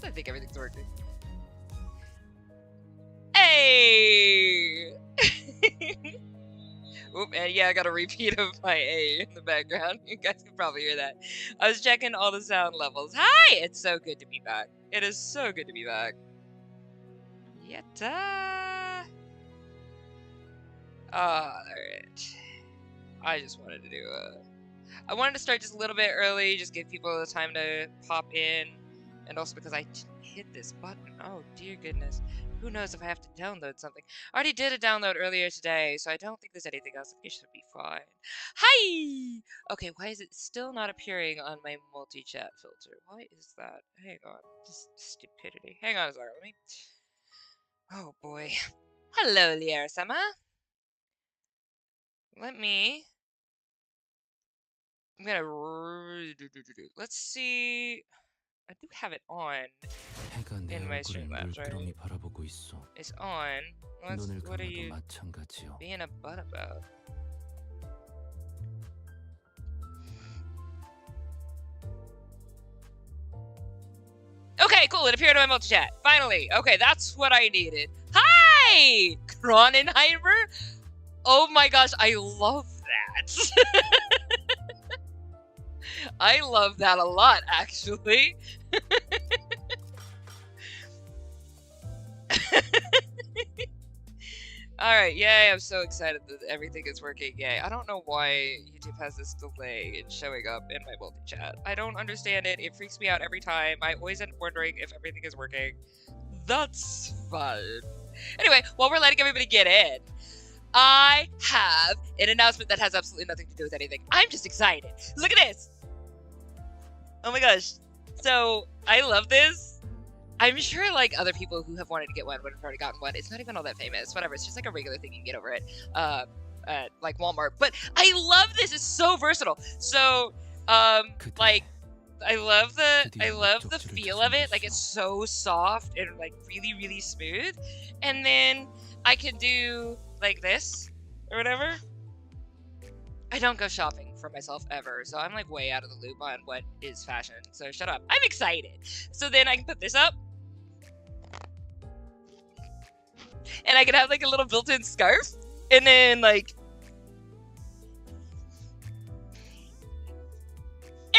I think everything's working. Hey! Oop, and yeah, I got a repeat of my A in the background. You guys can probably hear that. I was checking all the sound levels. Hi! It's so good to be back. It is so good to be back. Yatta! Alright. I just wanted to do I wanted to start just a little bit early, just give people the time to pop in. And also because I didn't hit this button. Oh, dear goodness. Who knows if I have to download something. I already did a download earlier today, so I don't think there's anything else. It should be fine. Hi! Okay, why is it still not appearing on my multi-chat filter? Why is that? Hang on. Just stupidity. Hang on a second. Let me... Oh, boy. Hello, Lier-sama. Let me... I'm gonna... Let's see... I do have it on in my Streamlabs, right? It's on. What are you being a butt about? Okay, cool. It appeared on my multi-chat. Finally. Okay, that's what I needed. Hi! Chronenheimer? Oh my gosh, I love that. I love that a lot, actually. Alright, yay, I'm so excited that everything is working, yay. I don't know why YouTube has this delay in showing up in my multi-chat. I don't understand it, it freaks me out every time. I always end up wondering if everything is working. That's fun. Anyway, while we're letting everybody get in, I have an announcement that has absolutely nothing to do with anything. I'm just excited. Look at this! Oh my gosh. So, I love this. I'm sure, like, other people who have wanted to get one would have already gotten one. It's not even all that famous. Whatever. It's just like a regular thing you can get over at like, Walmart. But I love this. It's so versatile. So, like, I love the feel of it. Like, it's so soft and, like, really, really smooth. And then I can do, like, this or whatever. I don't go shopping for myself ever, so I'm like way out of the loop on what is fashion, so shut up. I'm excited. So then I can put this up. And I can have like a little built-in scarf. And then like...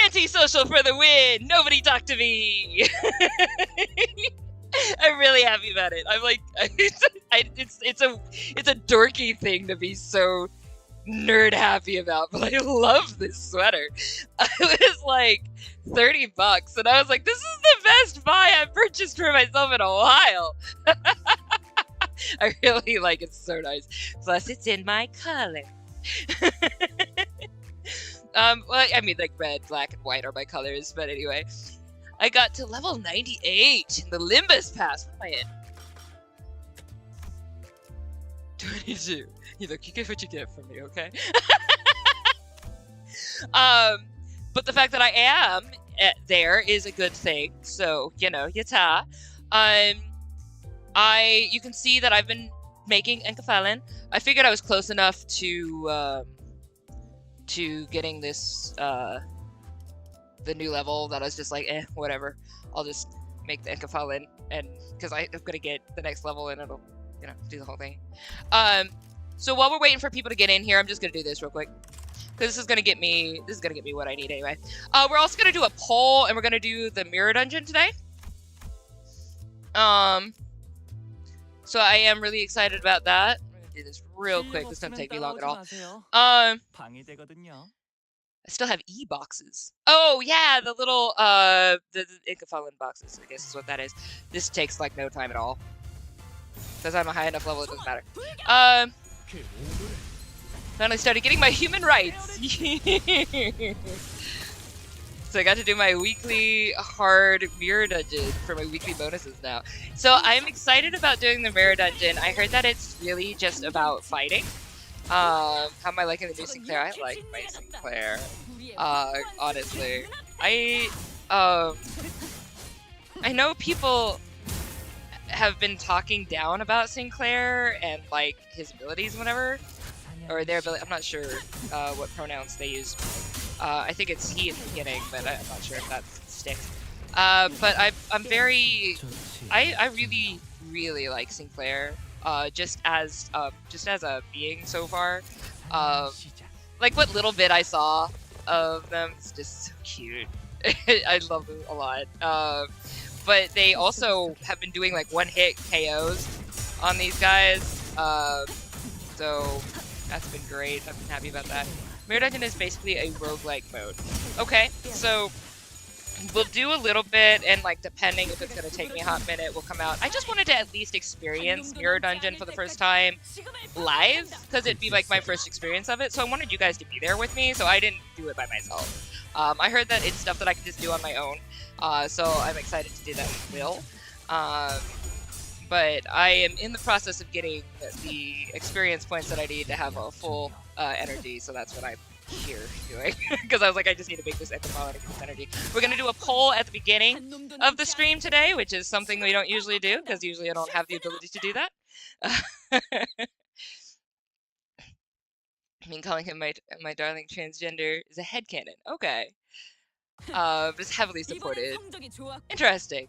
Anti-social for the win! Nobody talk to me! I'm really happy about it. I'm like... it's a dorky thing to be so... nerd happy about, but I love this sweater. It was like $30 and I was like, this is the best buy I've purchased for myself in a while. I really like it. So nice. Plus it's in my color. Well, I mean, like red, black, and white are my colors, but anyway. I got to level 98 in the Limbus pass. What am I in? 22. You look, you get what you get from me, okay? But the fact that I am there is a good thing. So, you know, yata. You can see that I've been making enkephalin. I figured I was close enough to getting this, the new level that I was just like, whatever. I'll just make the enkephalin, and because I'm gonna get the next level and it'll, you know, do the whole thing. So while we're waiting for people to get in here, I'm just gonna do this real quick. Because this is gonna get me what I need anyway. We're also gonna do a poll, and we're gonna do the mirror dungeon today. So I am really excited about that. I'm gonna do this real quick. This doesn't take me long at all. I still have e-boxes. Oh yeah, the little the enkephalin boxes, I guess is what that is. This takes like no time at all. Because I'm a high enough level, it doesn't matter. Finally started getting my human rights. So I got to do my weekly hard mirror dungeon for my weekly bonuses now. So I'm excited about doing the mirror dungeon. I heard that it's really just about fighting. How am I liking the new Sinclair? I like my Sinclair. Honestly. I know people have been talking down about Sinclair and like his abilities and whatever, or their ability. I'm not sure what pronouns they use. I think it's he in the beginning, but I'm not sure if that sticks. But I'm very, I really like Sinclair. Just as a being so far. Like what little bit I saw of them is just so cute. I love them a lot. But they also have been doing like one-hit KOs on these guys. So that's been great. I've been happy about that. Mirror Dungeon is basically a roguelike mode. Okay, so we'll do a little bit, and like depending if it's gonna take me a hot minute, we'll come out. I just wanted to at least experience Mirror Dungeon for the first time live, because it'd be like my first experience of it. So I wanted you guys to be there with me, so I didn't do it by myself. I heard that it's stuff that I can just do on my own, so I'm excited to do that with Will. But I am in the process of getting the experience points that I need to have a full energy, so that's what I'm here doing. Because I was like, I just need to make this equality with energy. We're going to do a poll at the beginning of the stream today, which is something we don't usually do, because usually I don't have the ability to do that. I mean, calling him my darling transgender is a headcanon. Okay. But it's heavily supported. Interesting.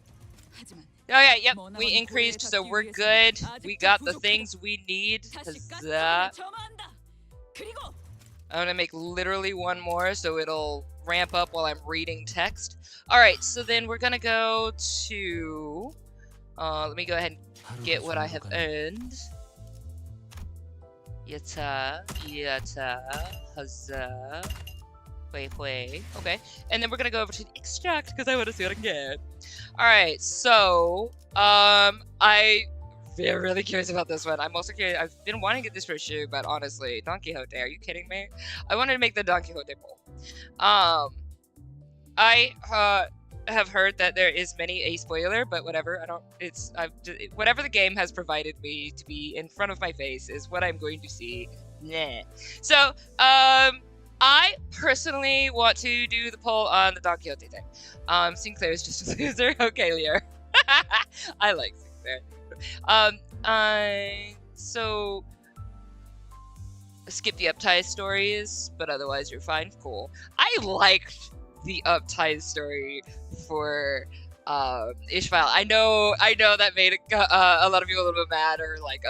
Oh yeah, yep, we increased, so we're good. We got the things we need. Huzzah. I'm gonna make literally one more, so it'll ramp up while I'm reading text. Alright, so then we're gonna go to... let me go ahead and get what I have earned. Yatta, huzzah. Hui. Okay, and then we're gonna go over to the extract, because I want to see what I can get. Alright, so, I'm really curious about this one. I'm also curious, I've been wanting to get this for a shoe, but honestly, Don Quixote, are you kidding me? I wanted to make the Don Quixote poll. I have heard that there is many a spoiler, but whatever, whatever the game has provided me to be in front of my face is what I'm going to see. Nah. So, I personally want to do the poll on the Don Quixote thing. Sinclair is just a loser. Okay, Leo. I like Sinclair. So skip the Uptie stories, but otherwise you're fine. Cool. I liked the Uptie story for Ishmael. I know that made a lot of people a little bit mad, or like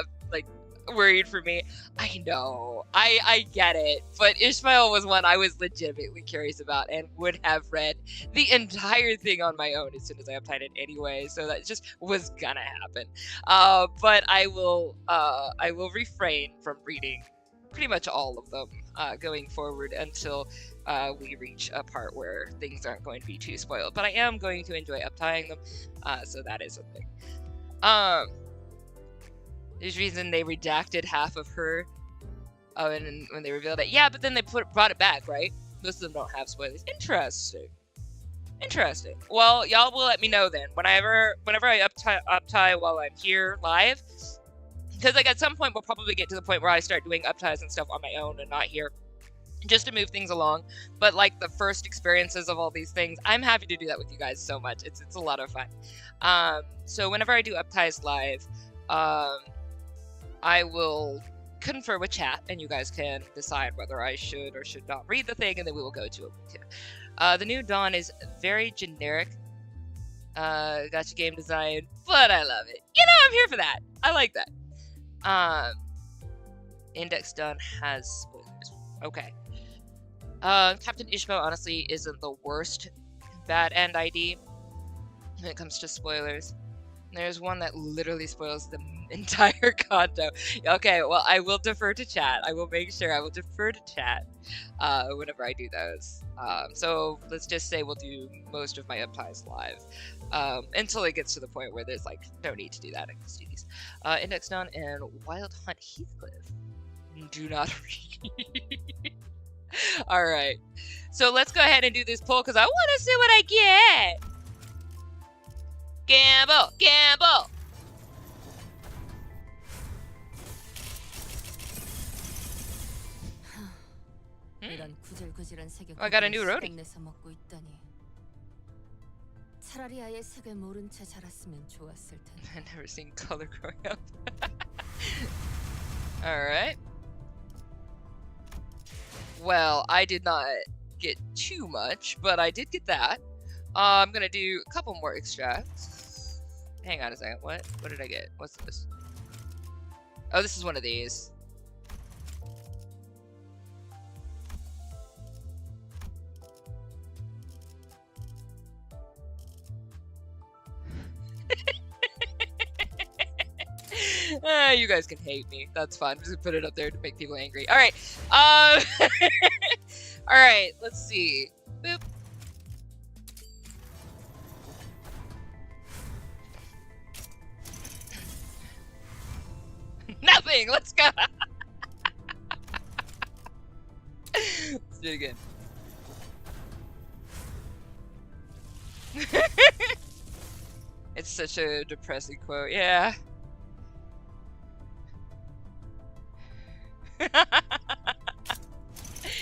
worried for me. I know. I get it. But Ishmael was one I was legitimately curious about and would have read the entire thing on my own as soon as I uptied it anyway. So that just was gonna happen. But I will refrain from reading pretty much all of them going forward until we reach a part where things aren't going to be too spoiled. But I am going to enjoy uptying them. So that is a thing. There's reason they redacted half of her and when they revealed it. Yeah, but then they brought it back, right? Most of them don't have spoilers. Interesting. Well, y'all will let me know then. Whenever I uptie while I'm here live. Because like at some point we'll probably get to the point where I start doing upties and stuff on my own and not here. Just to move things along. But like the first experiences of all these things, I'm happy to do that with you guys so much. It's a lot of fun. So whenever I do upties live, I will confer with chat, and you guys can decide whether I should or should not read the thing, and then we will go to it. The new Dawn is very generic. Gotcha game design, but I love it. You know, I'm here for that. I like that. Index Dawn has spoilers. Okay. Captain Ishmael honestly isn't the worst bad end ID when it comes to spoilers. There's one that literally spoils the entire Canto. Okay, well, I will defer to chat. I will make sure I will defer to chat whenever I do those. So let's just say we'll do most of my upties live until it gets to the point where there's like no need to do that. I can just do these. Index Dawn and Wild Hunt Heathcliff. Do not read. All right. So let's go ahead and do this poll because I want to see what I get. Gamble! I got a new roadie. I've never seen color growing up. Alright. Well, I did not get too much, but I did get that. I'm gonna do a couple more extracts. Hang on a second. What did I get? What's this? Oh, this is one of these. You guys can hate me. That's fine. I'm just gonna put it up there to make people angry. All right. All right. Let's see. Boop. Nothing. Let's go. Let's do it again. It's such a depressing quote. Yeah.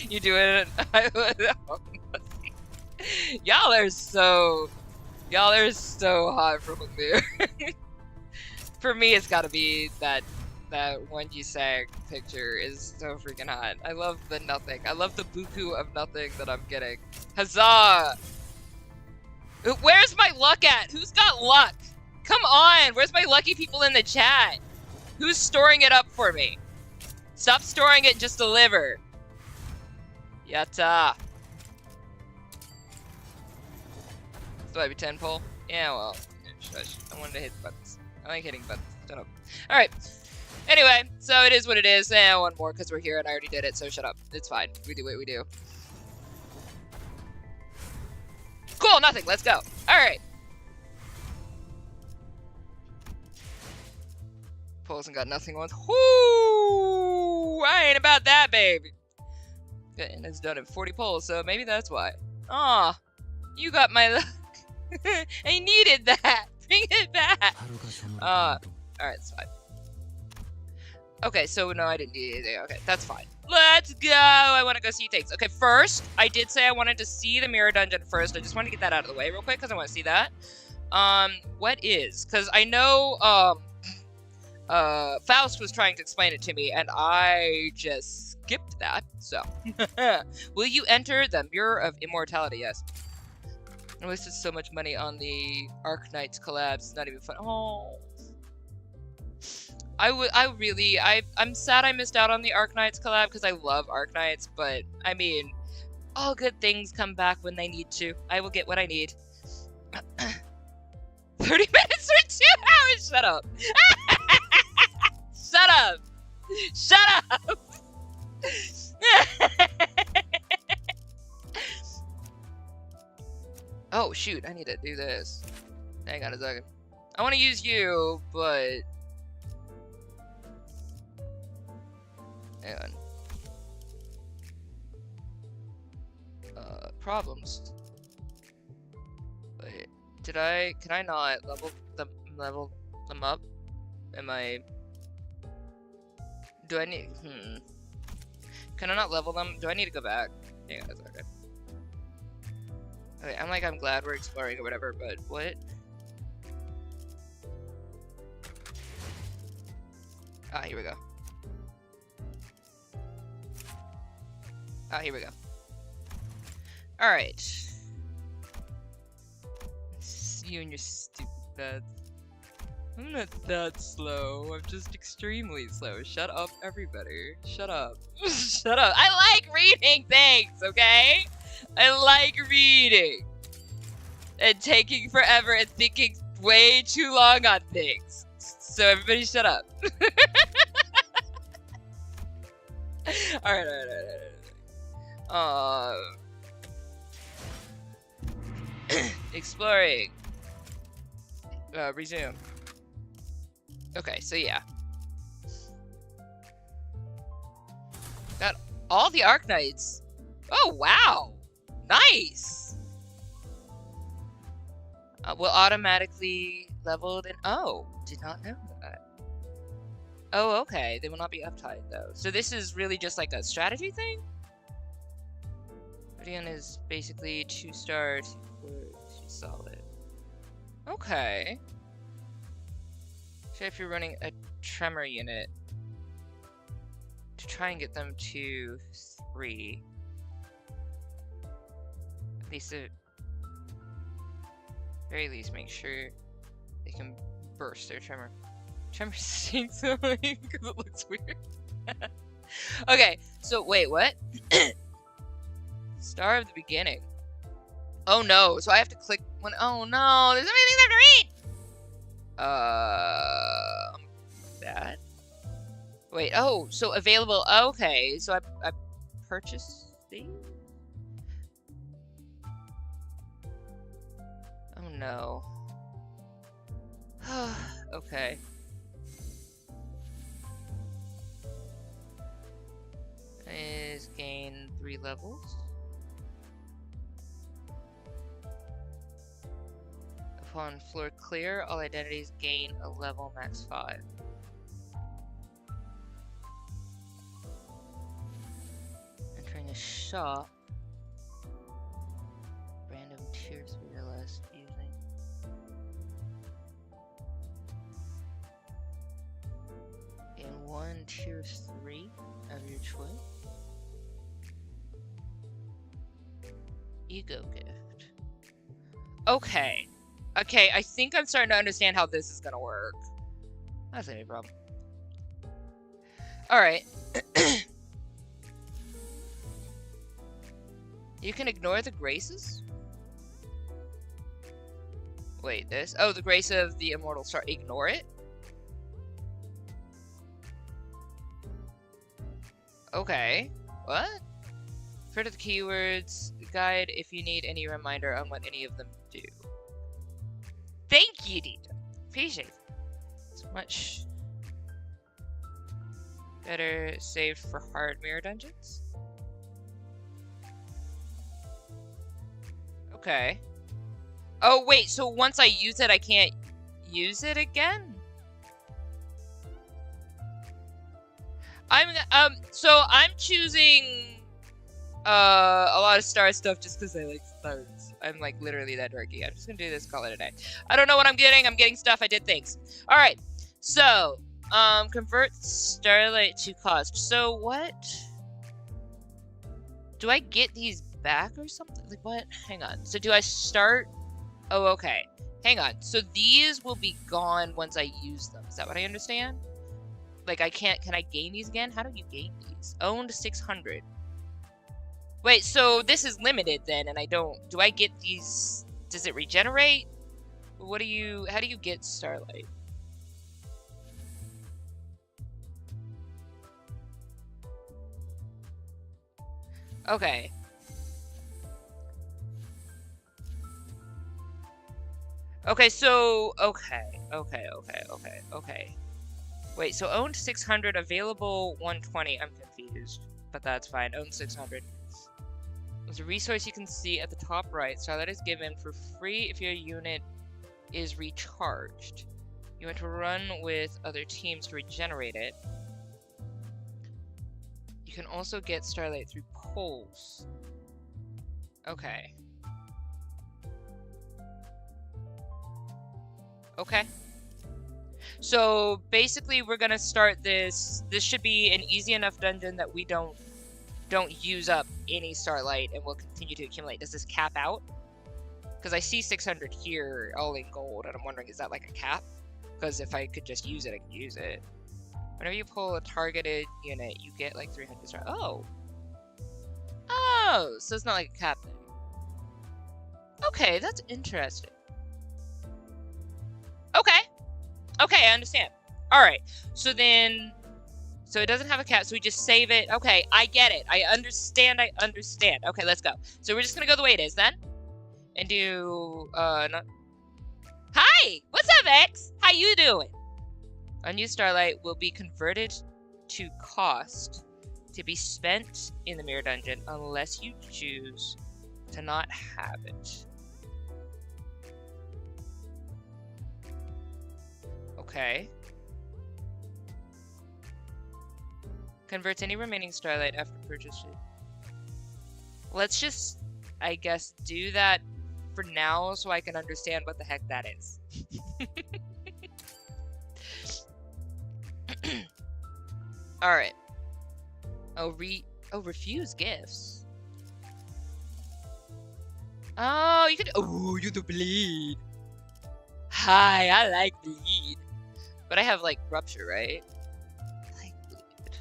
You do it. Y'all are so hot for Hulu. For me, it's gotta be that one you sang picture is so freaking hot. I love the nothing. I love the buku of nothing that I'm getting. Huzzah! Where's my luck at? Who's got luck? Come on! Where's my lucky people in the chat? Who's storing it up for me? Stop storing it, just deliver. Yatta. So I be 10 pull? Yeah, well, shush. I wanted to hit buttons. I like hitting buttons. Shut up. Alright. Anyway, so it is what it is. One more because we're here and I already did it, so shut up. It's fine. We do what we do. Cool, nothing. Let's go. Alright. Pulls and got nothing once. Whoo! I ain't about that, baby. And it's done in 40 pulls, so maybe that's why. Aw, you got my luck. I needed that. Bring it back. Alright, it's fine. Okay, so no, I didn't need anything. Okay, that's fine. Let's go. I want to go see things. Okay, first, I did say I wanted to see the mirror dungeon first. I just want to get that out of the way real quick because I want to see that. What is? Because I know, Faust was trying to explain it to me, and I just skipped that, so. Will you enter the Mirror of Immortality? Yes. I wasted so much money on the Arknights collabs. It's not even fun. Oh. I'm sad I missed out on the Arknights collab because I love Arknights, but, I mean, all good things come back when they need to. I will get what I need. 30 minutes or 2 hours? Shut up. Shut up! Shut up! Oh, shoot. I need to do this. Hang on a second. I want to use you, but... Hang on. Problems. Wait. Can I not level them up? Am I... Do I need... Can I not level them? Do I need to go back? Hang on a second. Okay, I'm glad we're exploring or whatever, but what? Ah, here we go. Ah, here we go. Alright. You and your stupid beds. I'm not that slow. I'm just extremely slow. Shut up, everybody. Shut up. Shut up. I like reading things, okay? I like reading. And taking forever and thinking way too long on things. So everybody shut up. Alright. Exploring. Resume. Okay, so yeah. Got all the Arknights. Oh, wow. Nice. Will automatically leveled and oh, did not know that. Oh, okay. They will not be uptight though. So this is really just like a strategy thing? Guardian is basically 2-star, 2 solid. Okay. So if you're running a tremor unit to try and get them to 3. At least it... very least, make sure they can burst their tremor. Tremor stinks because it looks weird. Okay, so wait, what? Star of the beginning. Oh no, so I have to click one. Oh no, there's so many things I have to read! That. Wait, oh, so available. Okay, so I purchased these? Oh no. Okay. Is gain 3 levels. Upon floor clear, all identities gain a level, max 5. Entering a shop. Random tier 3 or less using. In 1 tier 3 of your choice. Ego gift. Okay. Okay, I think I'm starting to understand how this is gonna work. That's any problem. Alright. You can ignore the graces? Wait, this? Oh, the grace of the immortal star. Ignore it? Okay. What? Refer to the keywords guide if you need any reminder on what any of them do. Thank you, Dita. Appreciate it. It's much better saved for hard mirror dungeons. Okay. Oh, wait, so once I use it, I can't use it again? So I'm choosing a lot of star stuff just because I like stars. I'm like literally that dorky. I'm just gonna do this, call it a day. I don't know what I'm getting. I'm getting stuff. I did things. All right. So, convert starlight to cost. So what? Do I get these back or something? Like what? Hang on. So do I start? Oh, okay. Hang on. So these will be gone once I use them. Is that what I understand? Like I can't. Can I gain these again? How do you gain these? Owned 600. Wait, so this is limited then, and I don't... Do I get these... Does it regenerate? What do you... How do you get starlight? Okay. Okay, so... Okay. Wait, so owned 600, available 120. I'm confused, but that's fine. Owned 600. There's a resource you can see at the top right. Starlight is given for free if your unit is recharged. You want to run with other teams to regenerate it. You can also get starlight through polls. Okay. Okay. So basically we're gonna start this. This should be an easy enough dungeon that we don't use up any starlight and we'll continue to accumulate. Does this cap out? Because I see 600 here all in gold and I'm wondering, is that like a cap? Because if I could just use it, I could use it. Whenever you pull a targeted unit, you get like 300 stars. Oh! Oh! So it's not like a cap thing. Okay, that's interesting. Okay! Okay, I understand. Alright, so then... So it doesn't have a cap, so we just save it. Okay, I get it. I understand. Okay, let's go. So we're just gonna go the way it is then. And do, not... Hi! What's up, X? How you doing? Unused starlight will be converted to cost to be spent in the mirror dungeon unless you choose to not have it. Okay. Converts any remaining starlight after purchase. Let's just, I guess, do that for now so I can understand what the heck that is. Alright. Refuse gifts. Oh, you could. Oh, you do bleed. Hi, I like bleed. But I have, like, rupture, right? I like bleed.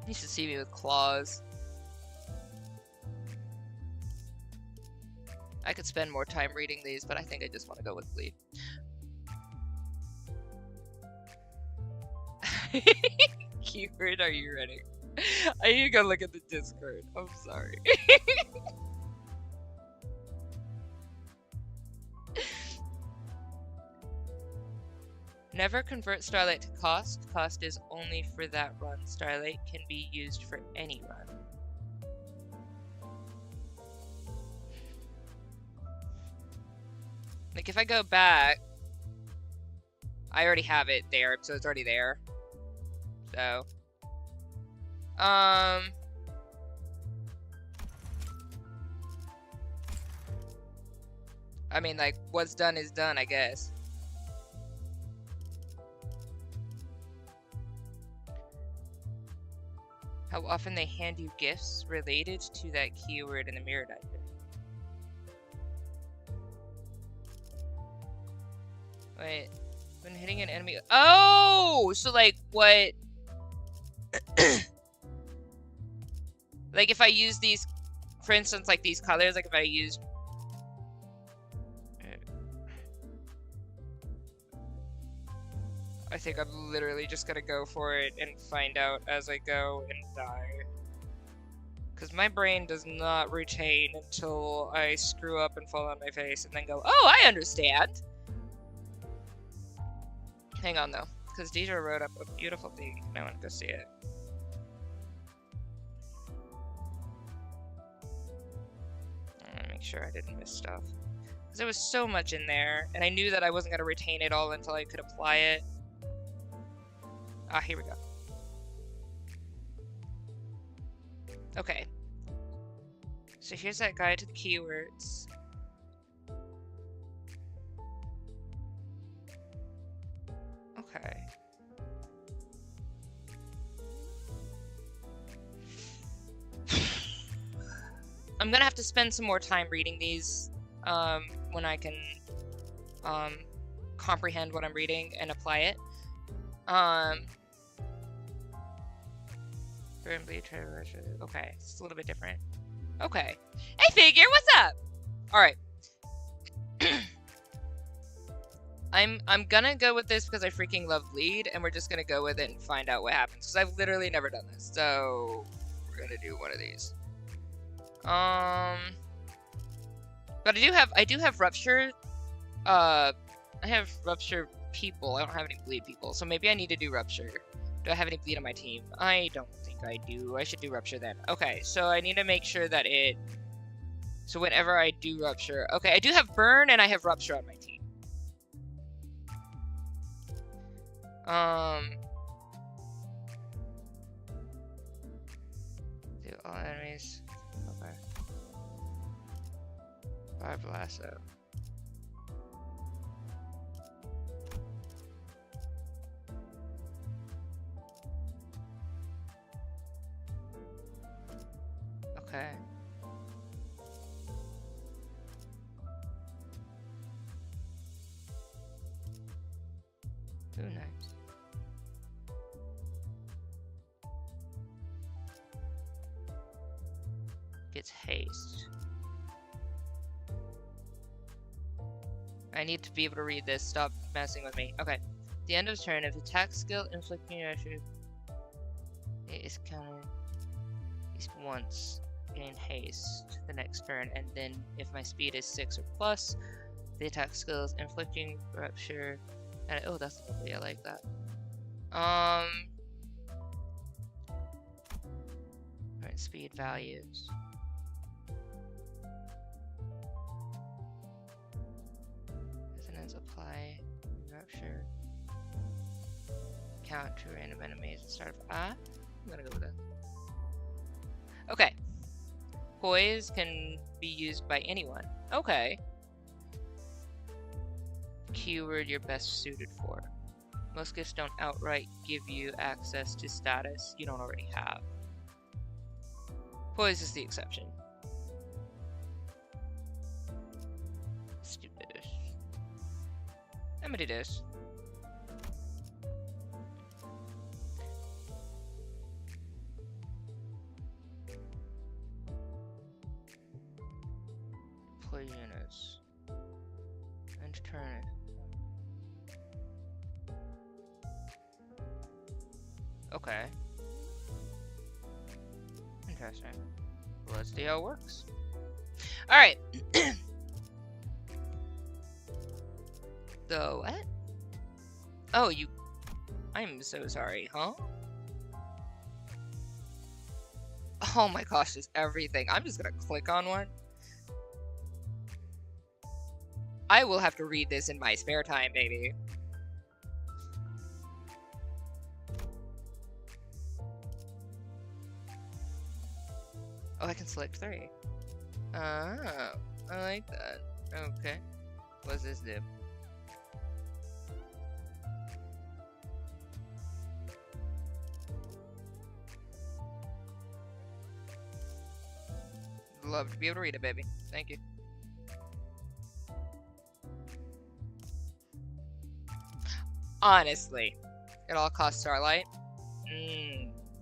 You should see me with claws. I could spend more time reading these, but I think I just want to go with bleed. Keyword, are you ready? I need to go look at the Discord. I'm sorry. Never convert Starlight to cost. Cost is only for that run. Starlight can be used for any run. Like, if I go back, I already have it there, so it's already there. So, I mean, like, what's done is done, I guess. How often they hand you gifts related to that keyword in the mirror dungeon. Wait, when hitting an enemy. Oh, so like what? Like if I use these, for instance, like these colors, like if I use. I think I'm literally just gonna go for it and find out as I go and die. Because my brain does not retain until I screw up and fall on my face and then go, oh, I understand. Hang on though, because Deidre wrote up a beautiful thing and I want to go see it. I want to make sure I didn't miss stuff. Because there was so much in there, and I knew that I wasn't going to retain it all until I could apply it. Ah, here we go. Okay. So here's that guide to the keywords. Okay. I'm gonna have to spend some more time reading these when I can comprehend what I'm reading and apply it. Okay, it's a little bit different. Okay. Hey, Figure, what's up? All right. I'm gonna go with this because I freaking love bleed, and we're just gonna go with it and find out what happens. Because I've literally never done this, so we're gonna do one of these. But I do have rupture. I have rupture people. I don't have any bleed people, so maybe I need to do rupture. Do I have any bleed on my team? I don't think I do. I should do rupture then. Okay, so I need to make sure that it. So whenever I do rupture, okay, I do have burn and I have rupture on my team. Do all enemies. Okay. Barb lasso. Okay. Ooh, nice. Gets haste. I need to be able to read this. Stop messing with me. Okay. At the end of turn, if attack skill inflicting pressure is counted at least once, gain haste the next turn, and then if my speed is 6 or plus, the attack skill is inflicting rupture. And oh, that's lovely. I like that. Alright, speed values. Resonance apply rupture. Count to random enemies at start of I'm gonna go with that. Okay. Poise can be used by anyone. Okay. Keyword you're best suited for. Most gifts don't outright give you access to status you don't already have. Poise is the exception. I'm gonna do this. Poisonous. And turn it. Okay. Interesting. Let's see how it works. Alright. So, what? Oh, you... I'm so sorry, huh? Oh my gosh, there's everything. I'm just gonna click on one. I will have to read this in my spare time, baby. Oh, I can select 3. Oh, I like that. Okay. What's this do? Love to be able to read it, baby. Thank you. Honestly, it all costs Starlight.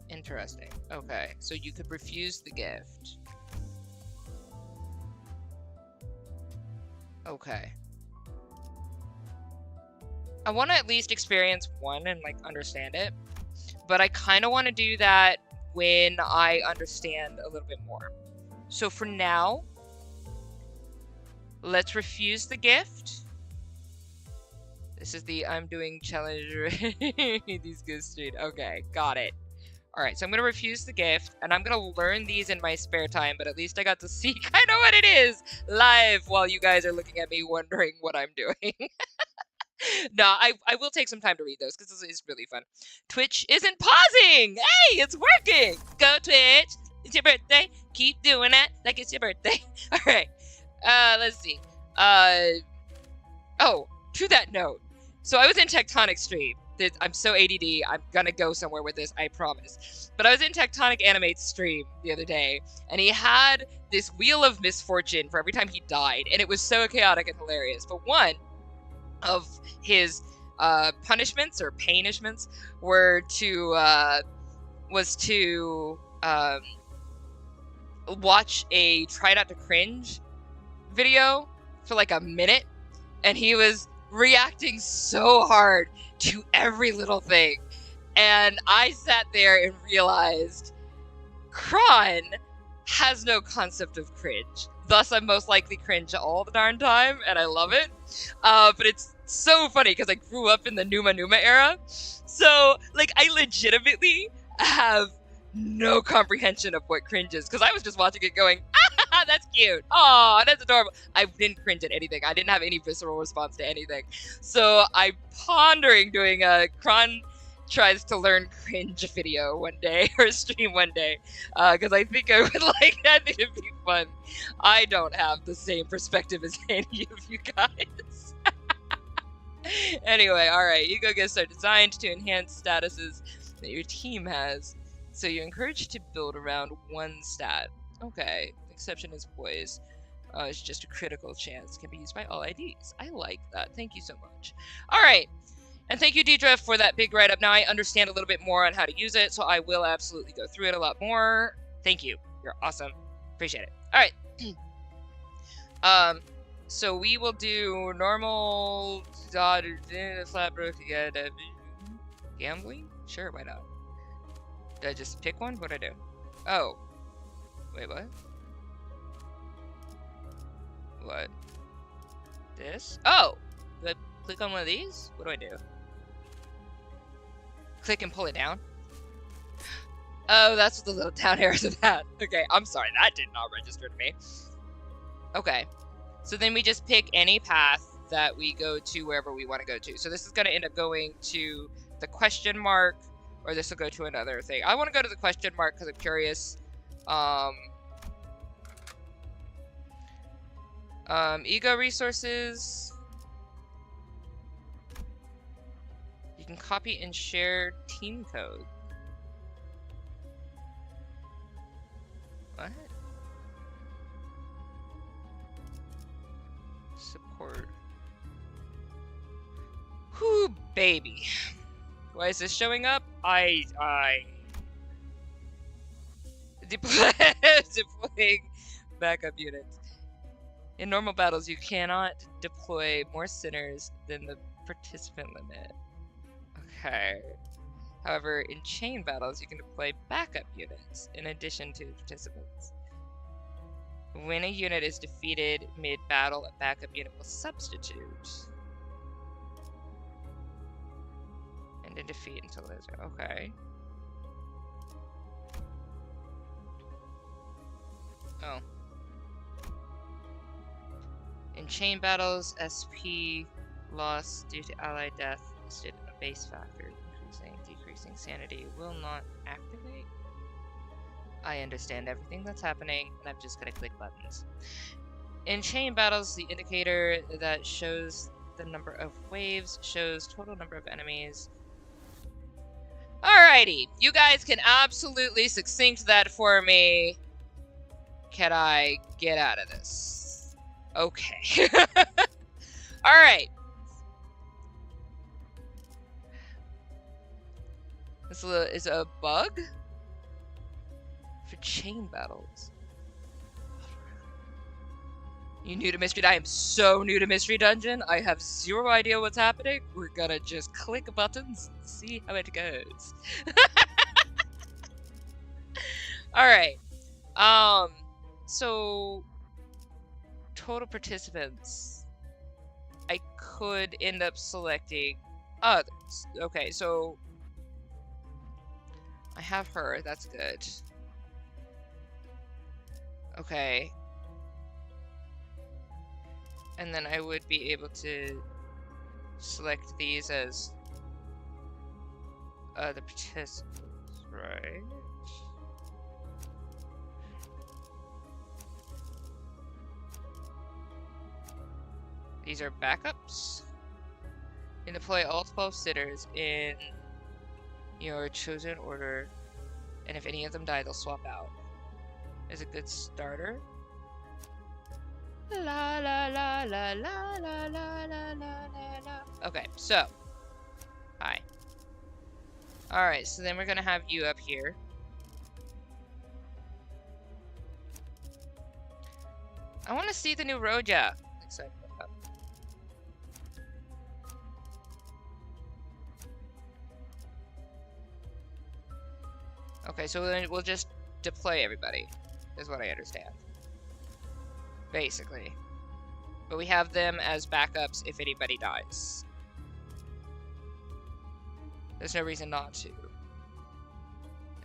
Interesting. Okay, so you could refuse the gift. Okay. I want to at least experience one and like understand it, but I kind of want to do that when I understand a little bit more. So for now, let's refuse the gift. This is the I'm doing challenge. These go straight. Okay, got it. All right, so I'm gonna refuse the gift, and I'm gonna learn these in my spare time. But at least I got to see kind of what it is live while you guys are looking at me wondering what I'm doing. No, I will take some time to read those because this is really fun. Twitch isn't pausing. Hey, it's working. Go Twitch. It's your birthday. Keep doing it like it's your birthday. All right. Let's see. Oh, to that note. So I was in Tectonic stream. I'm so ADD. I'm gonna go somewhere with this, I promise. But I was in Tectonic Animate's stream the other day, and he had this wheel of misfortune for every time he died, and it was so chaotic and hilarious. But one of his punishments or punishments was to watch a try not to cringe video for like a minute, and he was reacting so hard to every little thing, and I sat there and realized Chron has no concept of cringe, thus I'm most likely cringe all the darn time, and I love it. But it's so funny because I grew up in the Numa era, so like I legitimately have no comprehension of what cringe is, because I was just watching it going, ah, that's cute, oh, that's adorable. I didn't cringe at anything. I didn't have any visceral response to anything. So I'm pondering doing a Chron tries to learn cringe video one day, or stream one day, because I think I would like that. It'd be fun. I don't have the same perspective as any of you guys. Anyway, alright, ego gifts are designed to enhance statuses that your team has, so you're encouraged to build around one stat. Okay, exception is poise. It's just a critical chance. Can be used by all IDs. I like that. Thank you so much. Alright, and thank you, Deidre, for that big write-up. Now I understand a little bit more on how to use it, so I will absolutely go through it a lot more. Thank you. You're awesome. Appreciate it. Alright. So we will do normal gambling? Sure, why not? Did I just pick one? What'd I do? Oh. Wait, what? What? This? Oh! Do I click on one of these? What do I do? Click and pull it down? Oh, that's what the little down arrows are at. Okay, I'm sorry. That did not register to me. Okay. So then we just pick any path that we go to wherever we want to go to. So this is going to end up going to the question mark, or this will go to another thing. I want to go to the question mark because I'm curious. Ego resources. You can copy and share team code. What? Support. Baby. Why is this showing up? Deploying backup units. In normal battles, you cannot deploy more sinners than the participant limit. Okay. However, in chain battles, you can deploy backup units in addition to participants. When a unit is defeated mid-battle, a backup unit will substitute. And in defeat until there's... Okay. Oh. In chain battles, SP loss due to ally death listed a base factor. Increasing, decreasing sanity will not activate. I understand everything that's happening, and I'm just gonna click buttons. In chain battles, the indicator that shows the number of waves shows total number of enemies. Alrighty, you guys can absolutely succinct that for me. Can I get out of this? Okay. Alright. This is a bug for chain battles. You new to Mystery? I am so new to Mystery Dungeon. I have zero idea what's happening. We're gonna just click buttons and see how it goes. Alright. So total participants. I could end up selecting others. Okay, so I have her, that's good. Okay. And then I would be able to select these as the participants, right? These are backups. You deploy all 12 sitters in your chosen order, and if any of them die, they'll swap out. Is a good starter. La la la la la la la la la la. Okay, so hi. Alright, so then we're gonna have you up here. I wanna see the new road, yeah. Excited about that. Okay, so then we'll just deploy everybody, is what I understand. Basically. But we have them as backups if anybody dies. There's no reason not to.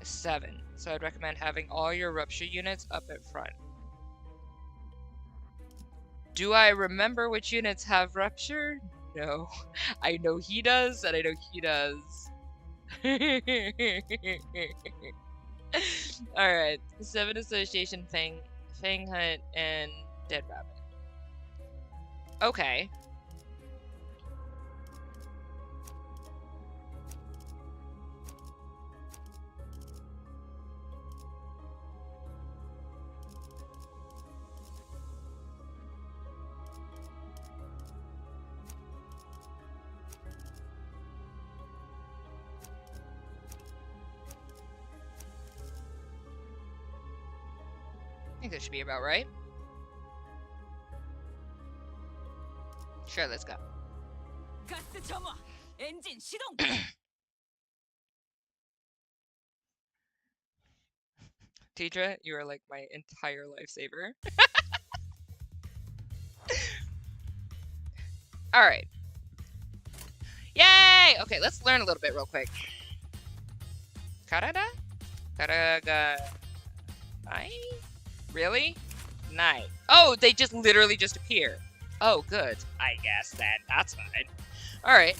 7. So I'd recommend having all your rupture units up at front. Do I remember which units have rupture? No. I know he does, and I know he does. Alright. 7 Association, Fang Hunt, and Dead Rabbit. Okay. I think that should be about right. Sure, let's go. Tidra, you are like my entire lifesaver. Alright. Yay! Okay, let's learn a little bit real quick. Karada? Karaga... Nai? Really? Nai. Oh, they just literally just appear. Oh, good. I guess then. That's fine. Alright.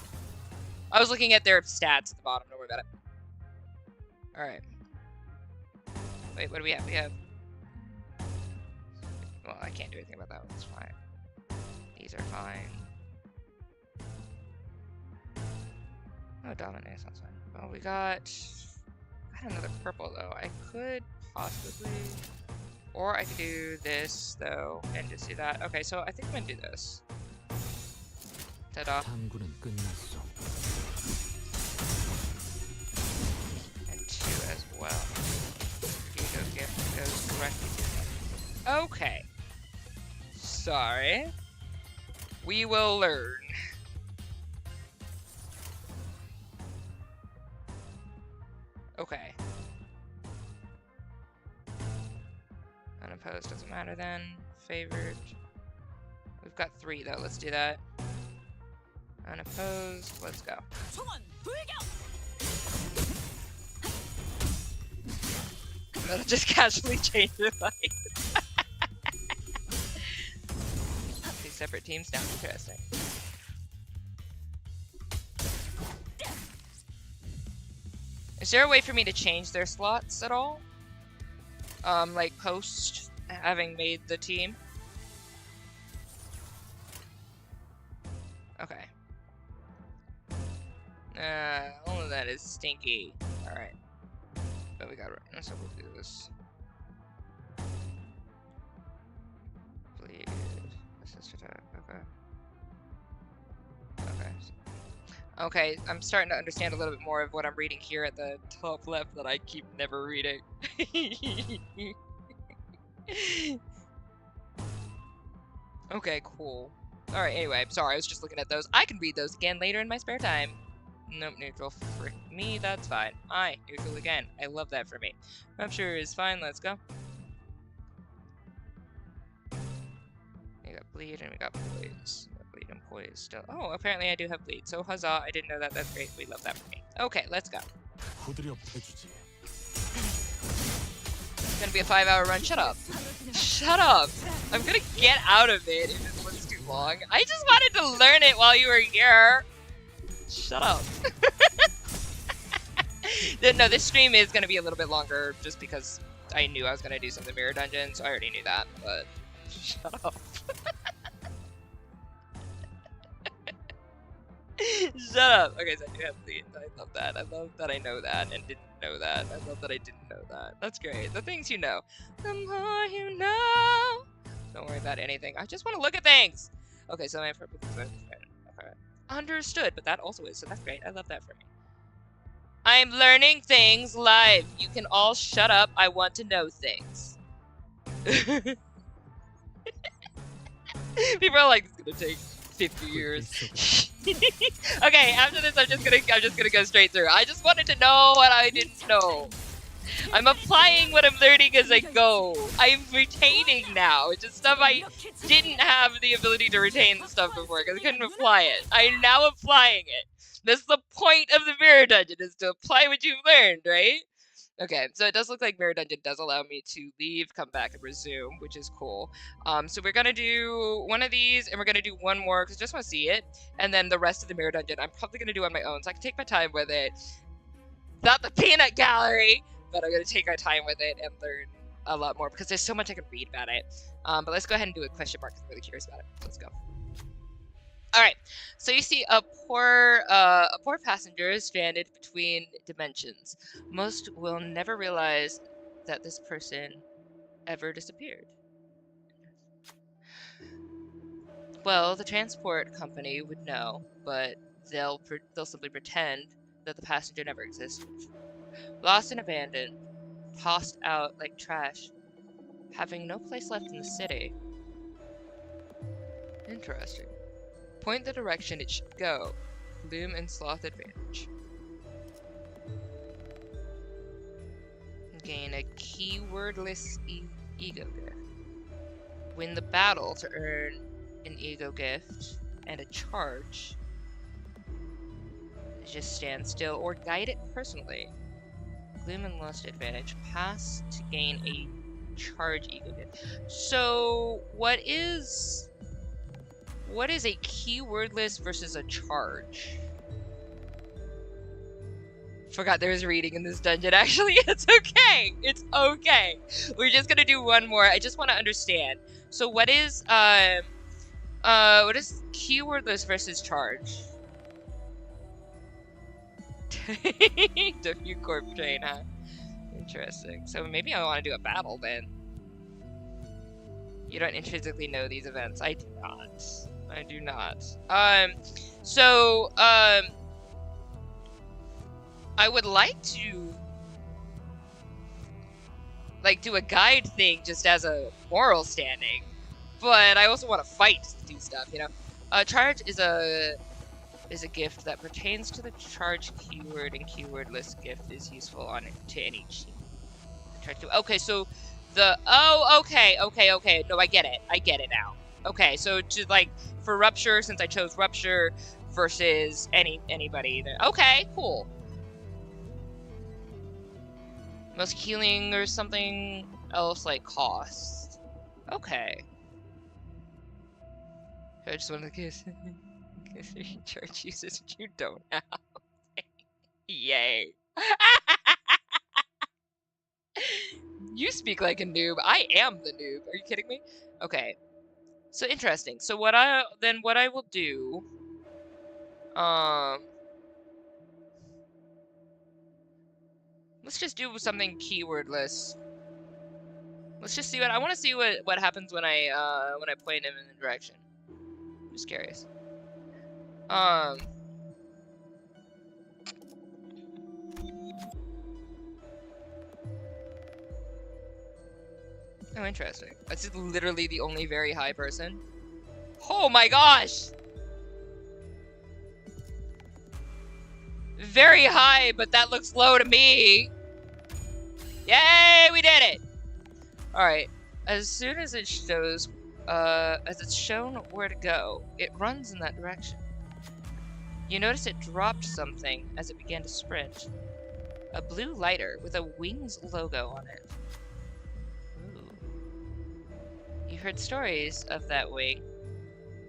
I was looking at their stats at the bottom. Don't worry about it. Alright. Wait, what do we have? We have... Well, I can't do anything about that one. It's fine. These are fine. Oh, dominate. Sounds fine. Well, we got another purple, though. I could possibly... Or I could do this, though, and just do that. Okay, so I think I'm gonna do this. Ta-da. Okay. Sorry. We will learn. Okay. Unopposed doesn't matter then. Favored. We've got 3 though. Let's do that. Unopposed. Let's go. That'll just casually change your life. 2 separate teams now. Interesting. Is there a way for me to change their slots at all? Like post having made the team? Okay. All of that is stinky. Alright. But we got it. So we'll do this. Bleed. Assist attack. Okay. Okay. Okay, I'm starting to understand a little bit more of what I'm reading here at the top left that I keep never reading. Okay, cool. Alright, anyway, sorry, I was just looking at those. I can read those again later in my spare time. Nope, neutral for me, that's fine. Neutral again. I love that for me. Rupture is fine, let's go. We got bleed and we got poise. Bleed and poise still. Oh, apparently I do have bleed, so huzzah, I didn't know that. That's great, we love that for me. Okay, let's go. It's gonna be a 5-hour run. Shut up. Shut up. I'm gonna get out of it if this one's too long. I just wanted to learn it while you were here. Shut up. No, this stream is gonna be a little bit longer just because I knew I was gonna do some of the mirror dungeons, so I already knew that, but shut up. Shut up. Okay, so I do have bleed. I love that. I love that I know that and didn't know that. I love that I didn't know that. That's great. The things you know. The more you know. Don't worry about anything. I just want to look at things. Okay, so my purpose is okay. Understood, but that also is, so that's great. I love that for me. I'm learning things live. You can all shut up. I want to know things. People are like, it's gonna take 50 years. Okay, after this I'm just gonna go straight through. I just wanted to know what I didn't know. I'm applying what I'm learning as I go. I'm retaining now. It's just stuff I didn't have the ability to retain the stuff before because I couldn't apply it. I'm now applying it. That's the point of the mirror dungeon, is to apply what you've learned, right? Okay, so it does look like mirror dungeon does allow me to leave, come back, and resume, which is cool. So we're gonna do one of these, and we're gonna do one more because I just want to see it, and then the rest of the mirror dungeon I'm probably gonna do on my own, so I can take my time with it. Not the peanut gallery, but I'm gonna take my time with it and learn a lot more because there's so much I can read about it. But let's go ahead and do a question mark because I'm really curious about it. Let's go. All right, so you see a poor passenger is stranded between dimensions. Most will never realize that this person ever disappeared. Well, the transport company would know, but they'll simply pretend that the passenger never existed. Lost and abandoned, tossed out like trash, having no place left in the city. Interesting. Point the direction it should go. Gloom and sloth advantage. Gain a keywordless ego gift. Win the battle to earn an ego gift and a charge. Just stand still or guide it personally. Gloom and lust advantage. Pass to gain a charge ego gift. So what is a keywordless versus a charge? Forgot there was reading in this dungeon. Actually, it's okay. It's okay. We're just gonna do one more. I just want to understand. So what is keywordless versus charge? W Corp train, huh? Interesting. So maybe I want to do a battle then. You don't intrinsically know these events. I do not. I do not. I would like to like do a guide thing just as a moral standing, but I also want to fight to do stuff, you know. Charge is a gift that pertains to the charge keyword, and keyword list gift is useful on it to any cheat. Okay, so the okay. No, I get it now. Okay, so to like for rupture, since I chose rupture versus anybody, then okay, cool. Most healing or something else like cost. Okay. I just wanted to kiss charge uses you don't have. Yay. You speak like a noob. I am the noob. Are you kidding me? Okay. So interesting. So what I will do, let's just do something keywordless. Let's just see I want to see what happens when I point him in the direction. I'm just curious. Oh, interesting. That's literally the only very high person. Oh my gosh! Very high, but that looks low to me. Yay, we did it! Alright, as soon as it shows, as it's shown where to go, it runs in that direction. You notice it dropped something as it began to sprint. A blue lighter with a Wings logo on it. Ooh. You heard stories of that wing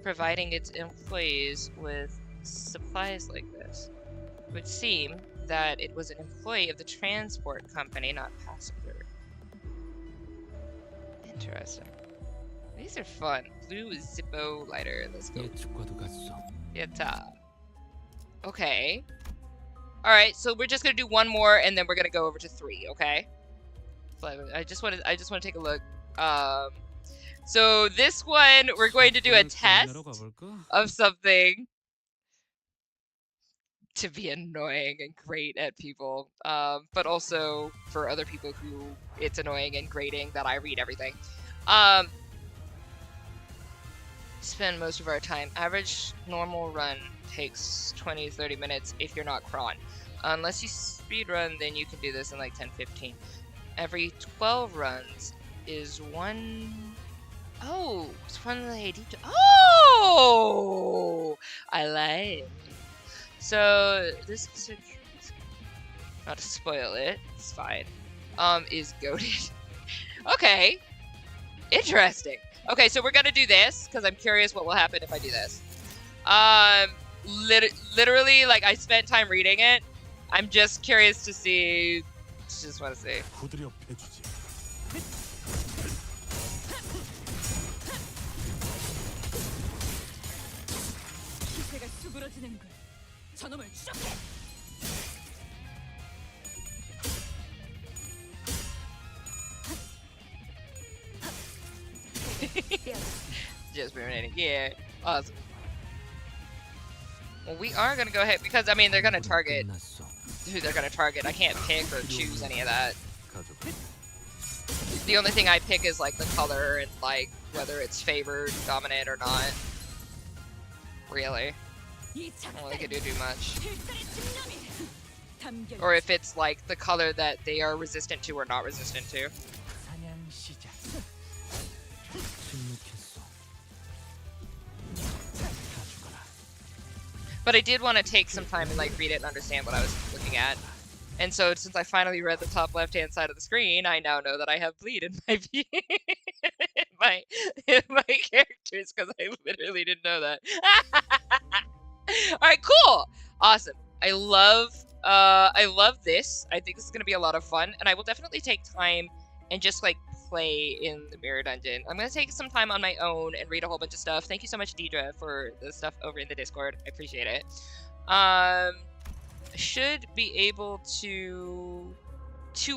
providing its employees with supplies like this. It would seem that it was an employee of the transport company, not passenger. Interesting. These are fun. Blue Zippo lighter. Let's go. Yatta. Okay. Alright, so we're just gonna do one more and then we're gonna go over to 3, okay? So I just wanna take a look. So this one we're going to do a test of something to be annoying and great at people, but also for other people who it's annoying and grating that I read everything. Spend most of our time. Average normal run takes 20 to 30 minutes if you're not Chron. Unless you speed run, then you can do this in like 10-15. Every 12 runs is one. Oh, it's one lady. Oh, I like. So this is not to spoil it. It's fine. Is goated. Okay, interesting. Okay, so we're gonna do this because I'm curious what will happen if I do this. Literally, like I spent time reading it. I'm just curious to see. Just want to see. Just remaining. Yeah, awesome. Well, we are gonna go ahead because I mean they're gonna target who they're gonna target. I can't pick or choose any of that. The only thing I pick is like the color and like whether it's favored, dominant, or not. Really, I don't think it do much. Or if it's like the color that they are resistant to or not resistant to. But I did want to take some time and like read it and understand what I was looking at. And so since I finally read the top left-hand side of the screen, I now know that I have bleed in my in my characters because I literally didn't know that. All right, cool, awesome. I love this. I think this is gonna be a lot of fun, and I will definitely take time and just like play in the mirror dungeon. I'm gonna take some time on my own and read a whole bunch of stuff. Thank you so much, Deidre, for the stuff over in the Discord. I appreciate it. Should be able to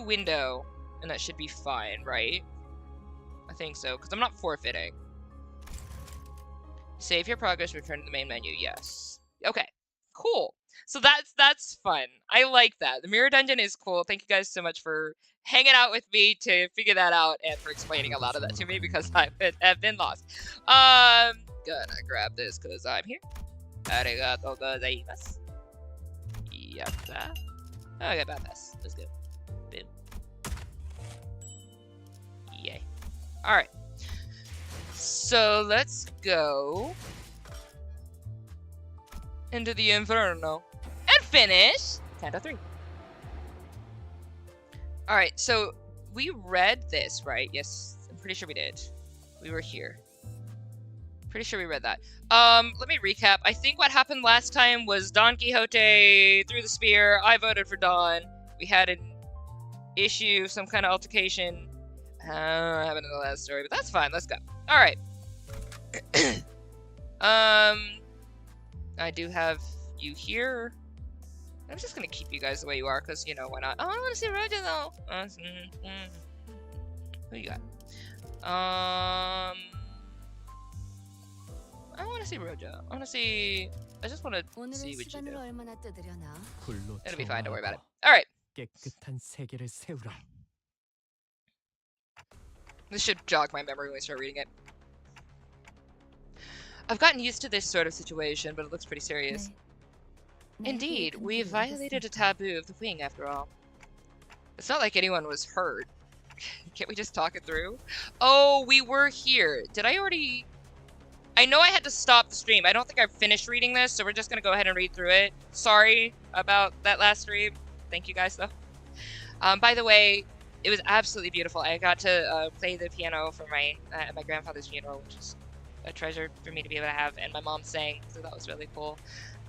window, and that should be fine, right? I think so, because I'm not forfeiting. Save your progress, return to the main menu. Yes. Okay, cool. So that's fun. I like that. The mirror dungeon is cool. Thank you guys so much for hanging out with me to figure that out and for explaining a lot of that to me because I have been lost. Gonna grab this because I'm here. Arigatou gozaimasu. Yatta. Okay, bad mess. Let's go. Boom. Yay. Alright. So let's go into the Inferno and finish Canto 3. Alright, so we read this, right? Yes, I'm pretty sure we did. We were here. Pretty sure we read that. Let me recap. I think what happened last time was Don Quixote threw the spear. I voted for Don. We had an issue, some kind of altercation. Happened in the last story, but that's fine. Let's go. Alright. I do have you here. I'm just gonna keep you guys the way you are, because, you know, why not? Oh, I want to see Roger, though. Who you got? I want to see Rojo. I want to see... I just want to see what you do. It'll be fine, don't worry about it. Alright. This should jog my memory when we start reading it. I've gotten used to this sort of situation, but it looks pretty serious. Indeed, we violated a taboo of the wing, after all. It's not like anyone was hurt. Can't we just talk it through? Oh, we were here. Did I already... I know I had to stop the stream. I don't think I've finished reading this, so we're just gonna go ahead and read through it. Sorry about that last stream. Thank you guys, though. By the way, it was absolutely beautiful. I got to play the piano for my grandfather's funeral, which is a treasure for me to be able to have, and my mom sang, so that was really cool.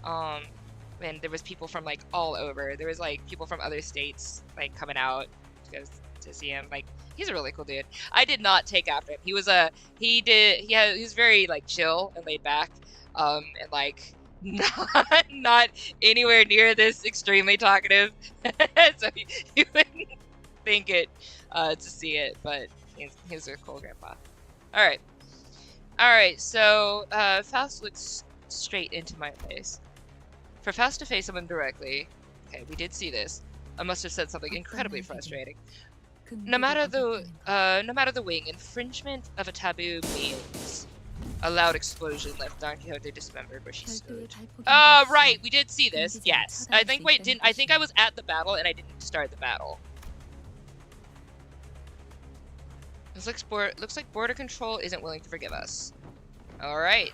And there was people from, like, all over. There was, like, people from other states, like, coming out to see him. Like, he's a really cool dude. I did not take after him. He was he was very, like, chill and laid back, and, like, not anywhere near this extremely talkative. So you wouldn't think it to see it, but he's a cool grandpa. Alright, so Faust looks straight into my face. For Faust to face someone directly, okay, we did see this. I must have said something incredibly frustrating. No matter the wing, infringement of a taboo means a loud explosion left Don Quixote dismembered where she stood. Right, we did see this. Yes, I think. Wait, I think I was at the battle and I didn't start the battle. Looks like border control isn't willing to forgive us. All right.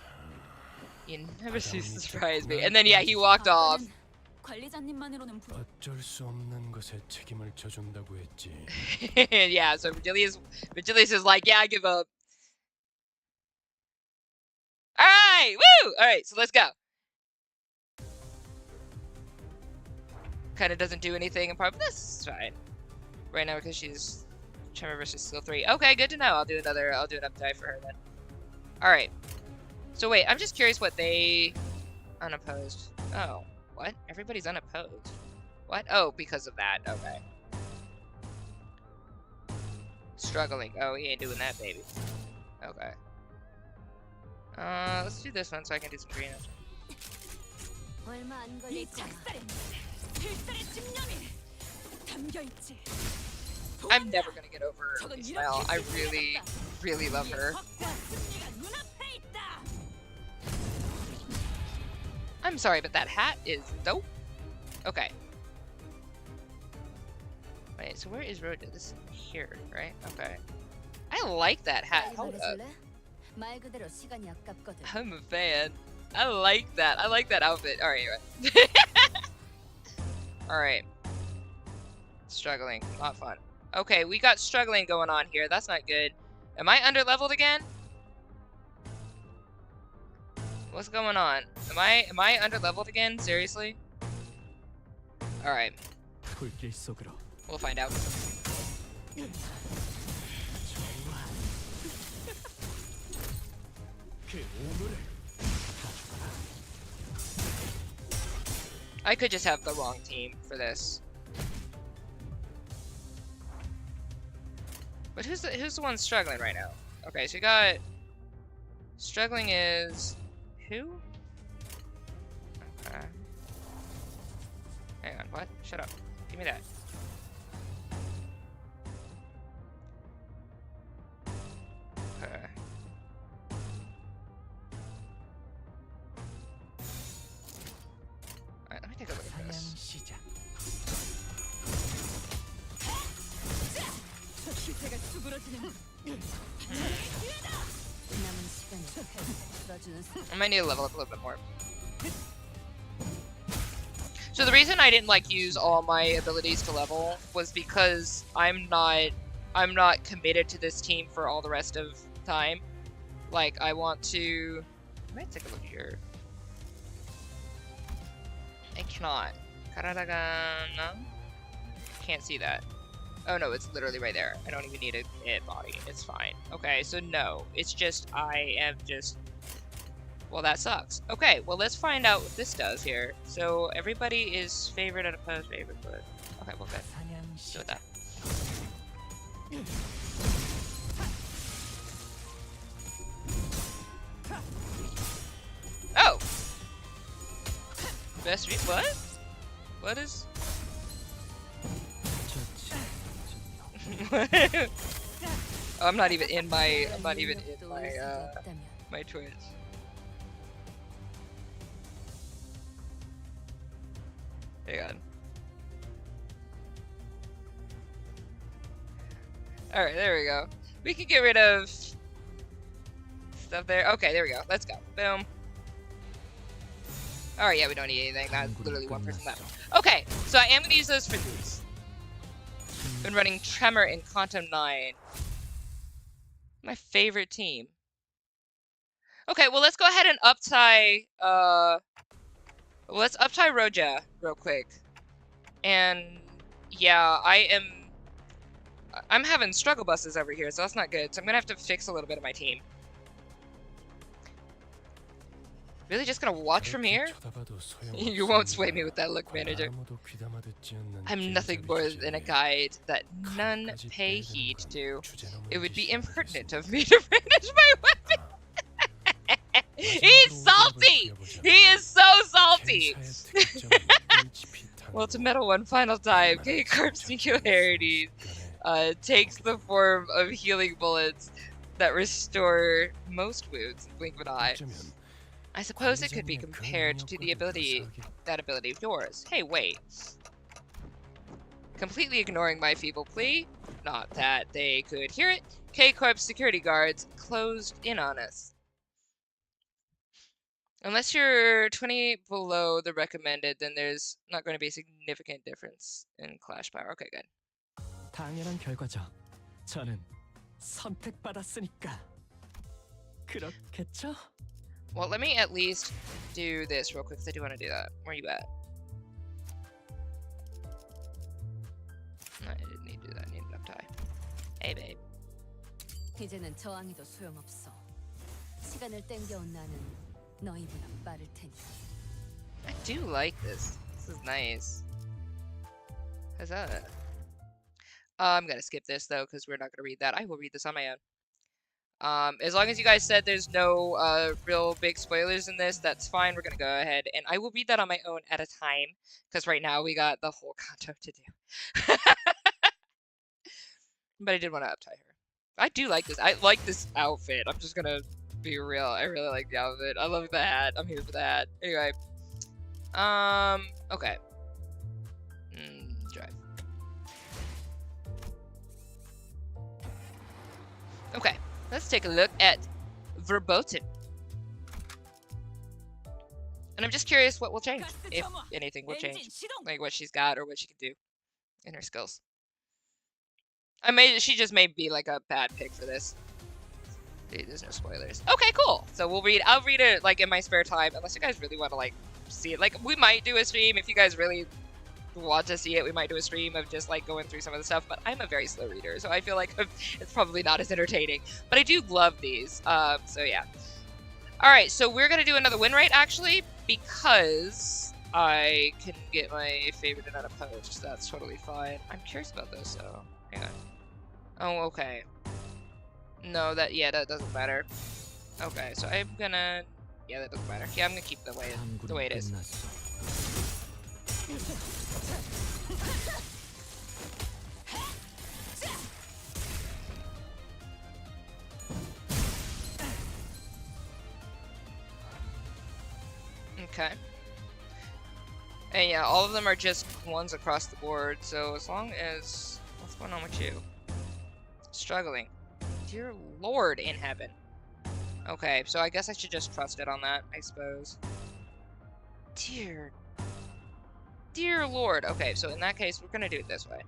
You never cease to surprise me. And then, yeah, he walked off. Yeah, so Virgilius is like, yeah, I give up. Alright, woo! Alright, so let's go. Kind of doesn't do anything, and probably this is fine. Right now, because she's Tremor versus skill 3. Okay, good to know. I'll do another die for her then. Alright. So wait, I'm just curious what they... Unopposed. Oh, what? Everybody's unopposed. What? Oh, because of that. Okay. Struggling. Oh, he ain't doing that, baby. Okay. Let's do this one so I can do some green. I'm never gonna get over Ismael. I really, really love her. I'm sorry, but that hat is dope. Okay. Wait, so where is Road? This is here, right? Okay. I like that hat. Hold up. I'm a fan. I like that. I like that outfit. Alright, anyway. Alright. Struggling. Not fun. Okay, we got struggling going on here. That's not good. Am I under-leveled again? What's going on? Am I under-leveled again? Seriously? Alright. We'll find out. I could just have the wrong team for this. But who's the one struggling right now? Okay, so you got... Struggling is... Who? Okay. Shut up. Give me that. Okay. Alright, let me take a look at this. I might need to level up a little bit more. So the reason I didn't like use all my abilities to level was because I'm not committed to this team for all the rest of time. Like I want to. I might take a look here. I cannot. Can't see that. Oh no, it's literally right there. I don't even need a body. It's fine. Okay, so no. It's just, I am just... Well, that sucks. Okay, well let's find out what this does here. So everybody is favorite and opposed favorite, but... Okay, well good. Let's do that. Oh! Best what? What is... I'm not even in my my Twitch. Hang on. Alright, there we go. We can get rid of stuff there. Okay, there we go. Let's go. Boom. Alright, yeah, we don't need anything. That's literally one person left. Okay, so I am going to use those for these. Been running Tremor in Canto 9. My favorite team. Okay, well let's go ahead and uptie let's uptie Roja real quick. And yeah, I'm having struggle buses over here, so that's not good. So I'm gonna have to fix a little bit of my team. Really just gonna watch from here? You won't sway me with that look, manager. I'm nothing more than a guide that none pay heed to. It would be impertinent of me to brandish my weapon. He's salty! He is so salty! Well, to meddle one final time, K-Corp's singularity takes the form of healing bullets that restore most wounds in the blink of an eye. I suppose it could be compared to that ability of yours. Hey, wait. Completely ignoring my feeble plea, not that they could hear it, K-Corp's security guards closed in on us. Unless you're 20 below the recommended, then there's not going to be a significant difference in clash power. Okay, good. 당연한 결과죠. 저는 선택받았으니까. 그렇겠죠? Well, let me at least do this real quick, because I do want to do that. Where are you at? No, I didn't need to do that. I need an uptie. Hey, babe. 이제는 저항해도 소용없어. 시간을 땡겨온 나는 너희보다 빠를 테니. I do like this. This is nice. How's that? I'm gonna skip this though, because we're not gonna read that. I will read this on my own. As long as you guys said there's no real big spoilers in this, that's fine. We're gonna go ahead and I will read that on my own at a time, because right now we got the whole Canto to do. But I did want to uptie her. I do like this. I like this outfit. I'm just gonna be real. I really like the outfit. I love the hat. I'm here for the hat. Anyway. Okay. Drive. Okay. Let's take a look at Verboten. And I'm just curious what will change, if anything will change. Like what she's got or what she can do in her skills. She just may be like a bad pick for this. There's no spoilers. Okay, cool. So I'll read it like in my spare time, unless you guys really want to like see it. Like we might do a stream if you guys really want to see it. We might do a stream of just like going through some of the stuff, but I'm a very slow reader, so I feel like it's probably not as entertaining. But I do love these. So yeah. All right, so we're gonna do another win rate actually, because I can get my favorite and unopposed. So that's totally fine. I'm curious about this, so hang on. Oh, okay. No, that doesn't matter. Okay, so I'm gonna, that doesn't matter. Yeah, I'm gonna keep the way it is. Okay. And yeah, all of them are just ones across the board, so as long as... What's going on with you? Struggling. Dear Lord in heaven. Okay, so I guess I should just trust it on that, I suppose. Dear Lord. Okay, so in that case, we're gonna do it this way.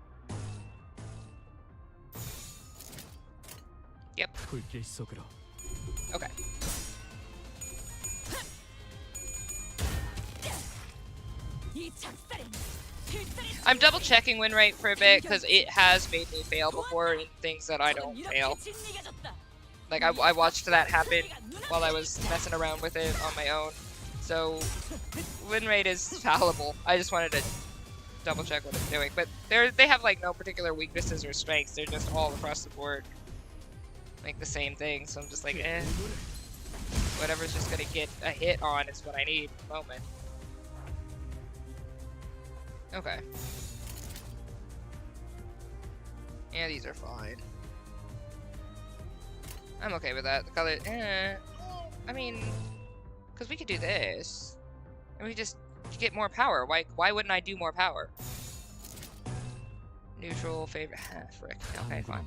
Yep. Okay. I'm double checking win rate for a bit because it has made me fail before in things that I don't fail. Like I watched that happen while I was messing around with it on my own. So win rate is fallible. I just wanted to double check what it's doing. But they have like no particular weaknesses or strengths. They're just all across the board. Like the same thing. So I'm just like, eh. Whatever's just gonna get a hit on is what I need at the moment. Okay. Yeah, these are fine. I'm okay with that. The color, I mean, because we could do this, and we just get more power. Why wouldn't I do more power? Neutral, favorite, frick. Okay, fine.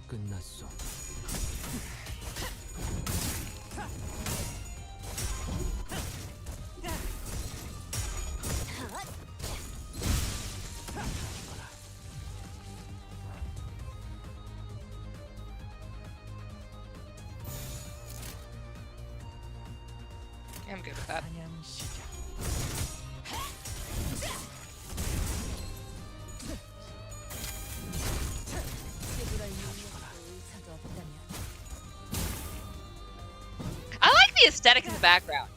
I'm good with that. I like the aesthetic in the background.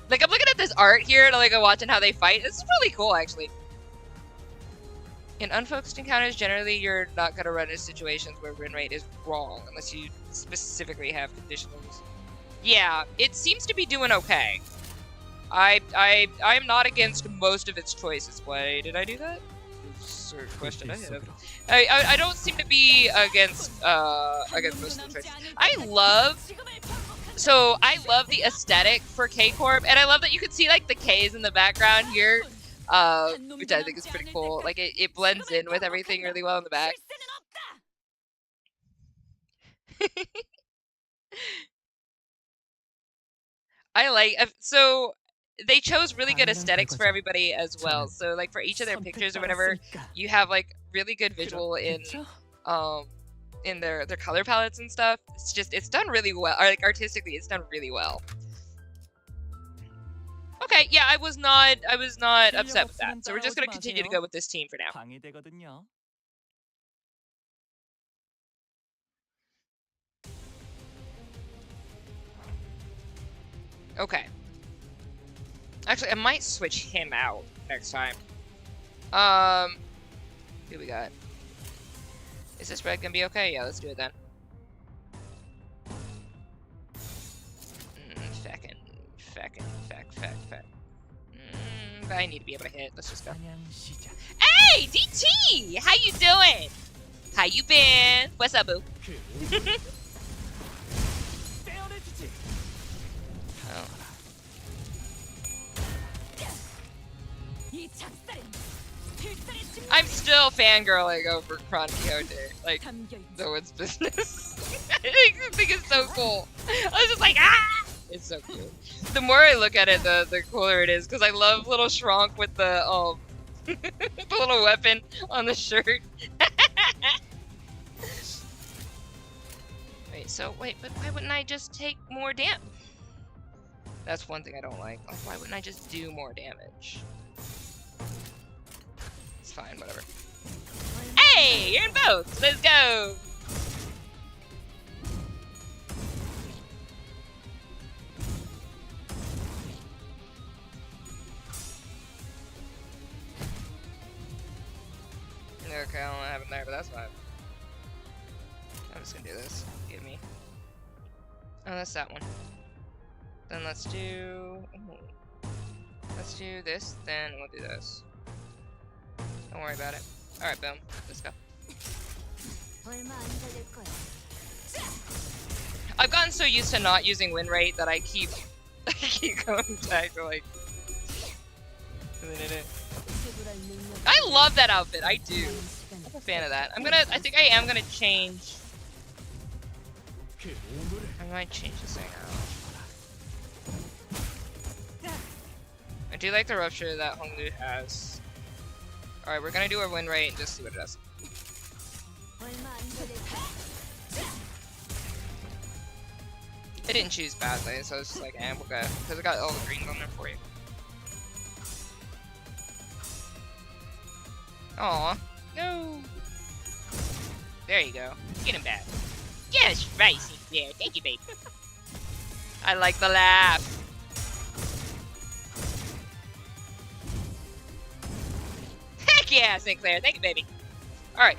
Like, I'm looking at this art here and like I'm watching how they fight. This is really cool, actually. In unfocused encounters, generally you're not gonna run into situations where win rate is wrong unless you specifically have conditionals. Yeah, it seems to be doing okay. I'm not against most of its choices. Why did I do that? Sort of question I don't seem to be against most of the choices. I love the aesthetic for K-Corp, and I love that you can see like the K's in the background here, which I think is pretty cool. Like it blends in with everything really well in the back. I like so they chose really good aesthetics for everybody as well. So like for each of their pictures or whatever, you have like really good visual in their color palettes and stuff. It's done really well. Or like artistically, it's done really well. Okay, yeah, I was not upset with that. So we're just gonna continue to go with this team for now. Okay. Actually, I might switch him out next time. Who we got? Is this red gonna be okay? Yeah, let's do it then. Feck. I need to be able to hit. Let's just go. Hey, DT! How you doing? How you been? What's up, boo? Oh. I'm still fangirling over Chron like, no one's business. I think it's so cool. I was just like, ah! It's so cute. The more I look at it, the cooler it is, because I love little Shronk with the the little weapon on the shirt. Wait, but why wouldn't I just take more damage? That's one thing I don't like. Like, why wouldn't I just do more damage? It's fine, whatever. Hey, you're in both. Let's go. Okay, I don't have it there, but that's fine. I'm just gonna do this. Give me. Oh, that's that one. Then let's do this, then we'll do this. Don't worry about it. Alright, boom. Let's go. I've gotten so used to not using win rate that I keep going back to like. I love that outfit. I do. I'm a fan of that. I think I am gonna change. I might change this thing out. I do like the rupture that Honglu has. Alright, we're gonna do our win rate and just see what it does. I didn't choose badly, so it's just like, we'll go. Because I got all the greens on there for you. Aw, no. There you go. Get him back. Yes, right, there. Thank you, baby. I like the laugh. Heck yeah, Sinclair. Thank you, baby. Alright.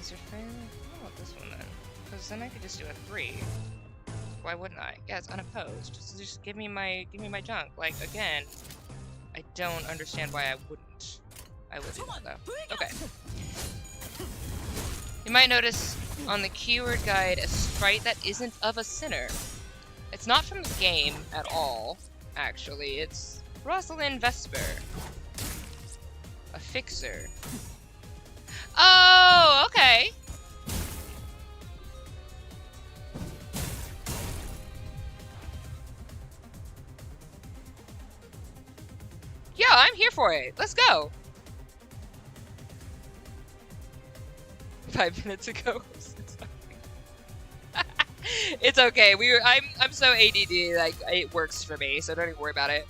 Is your friend? I want this one then. Because then I could just do a 3. Why wouldn't I? Yeah, it's unopposed. Just give me my junk. Like, again, I don't understand why I wouldn't. I would do that though. Okay. You might notice on the keyword guide a sprite that isn't of a sinner. It's not from the game at all, actually. It's Rosalind Vesper. A fixer. Oh, okay. Yeah, I'm here for it. Let's go. 5 minutes ago. It's okay. I'm so ADD, like it works for me, so don't even worry about it.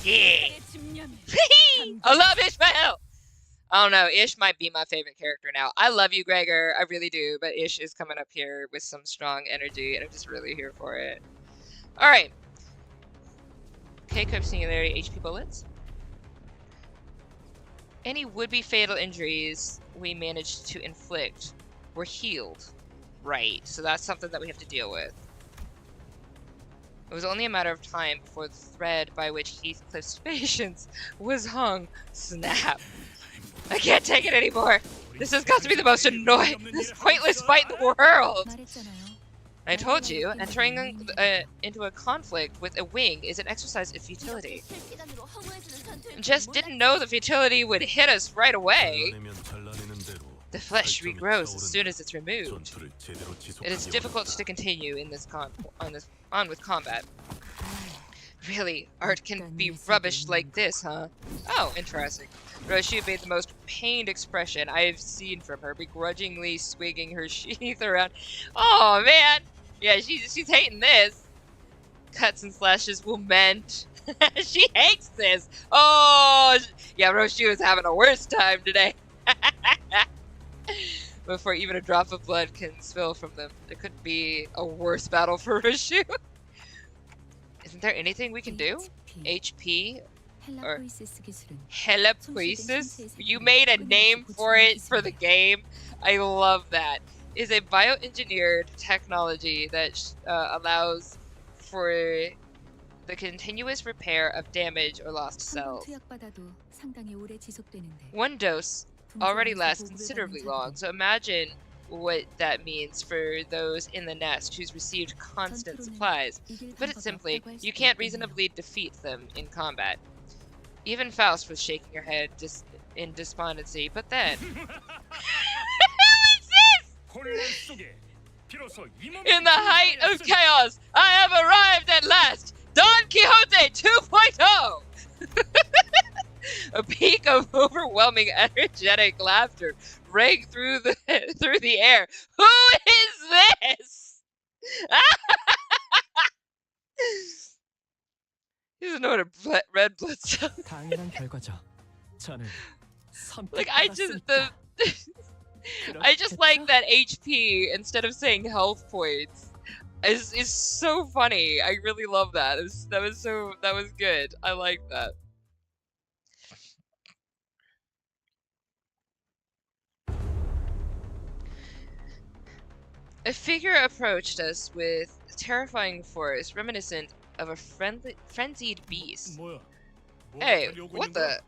Yeah. I love Ishmael. I don't know. Ish might be my favorite character now. I love you, Gregor. I really do. But Ish is coming up here with some strong energy, and I'm just really here for it. All right. K-Cup Singularity HP bullets. Any would-be fatal injuries we managed to inflict were healed. Right. So that's something that we have to deal with. It was only a matter of time before the thread by which Heathcliff's patience was hung snapped. I can't take it anymore. This has got to be the most annoying, this pointless fight in the world. I told you, entering into a conflict with a wing is an exercise in futility. Just didn't know the futility would hit us right away. The flesh regrows as soon as it's removed. It is difficult to continue in this on with combat. Really, art can be rubbish like this, huh? Oh, interesting. Roshu made the most pained expression I've seen from her, begrudgingly swinging her sheath around. Oh man, yeah, she's hating this. Cuts and slashes will mend. She hates this. Oh, yeah, Roshu is having a worse time today. Before even a drop of blood can spill from them, there could be a worse battle for Roshu. Isn't there anything we can do? HP? Or Helepoesis? You made a name for it for the game. I love that. Is a bioengineered technology that allows for the continuous repair of damaged or lost cells. One dose already lasts considerably long, so imagine what that means for those in the nest who's received constant supplies. To put it simply, you can't reasonably defeat them in combat. Even Faust was shaking her head in despondency, but then... Who is this? In the height of chaos, I have arrived at last! Don Quixote 2.0! A peak of overwhelming energetic laughter rang through the air. Who is this? He doesn't know what a red blood cell. 당연한 결과죠. 저는 Like, I just 선택받았으니까. I just like 그렇겠죠? that HP instead of saying health points is so funny. I really love that. That was good. I like that. A figure approached us with terrifying force reminiscent of a frenzied beast. 뭐야? Hey, what the?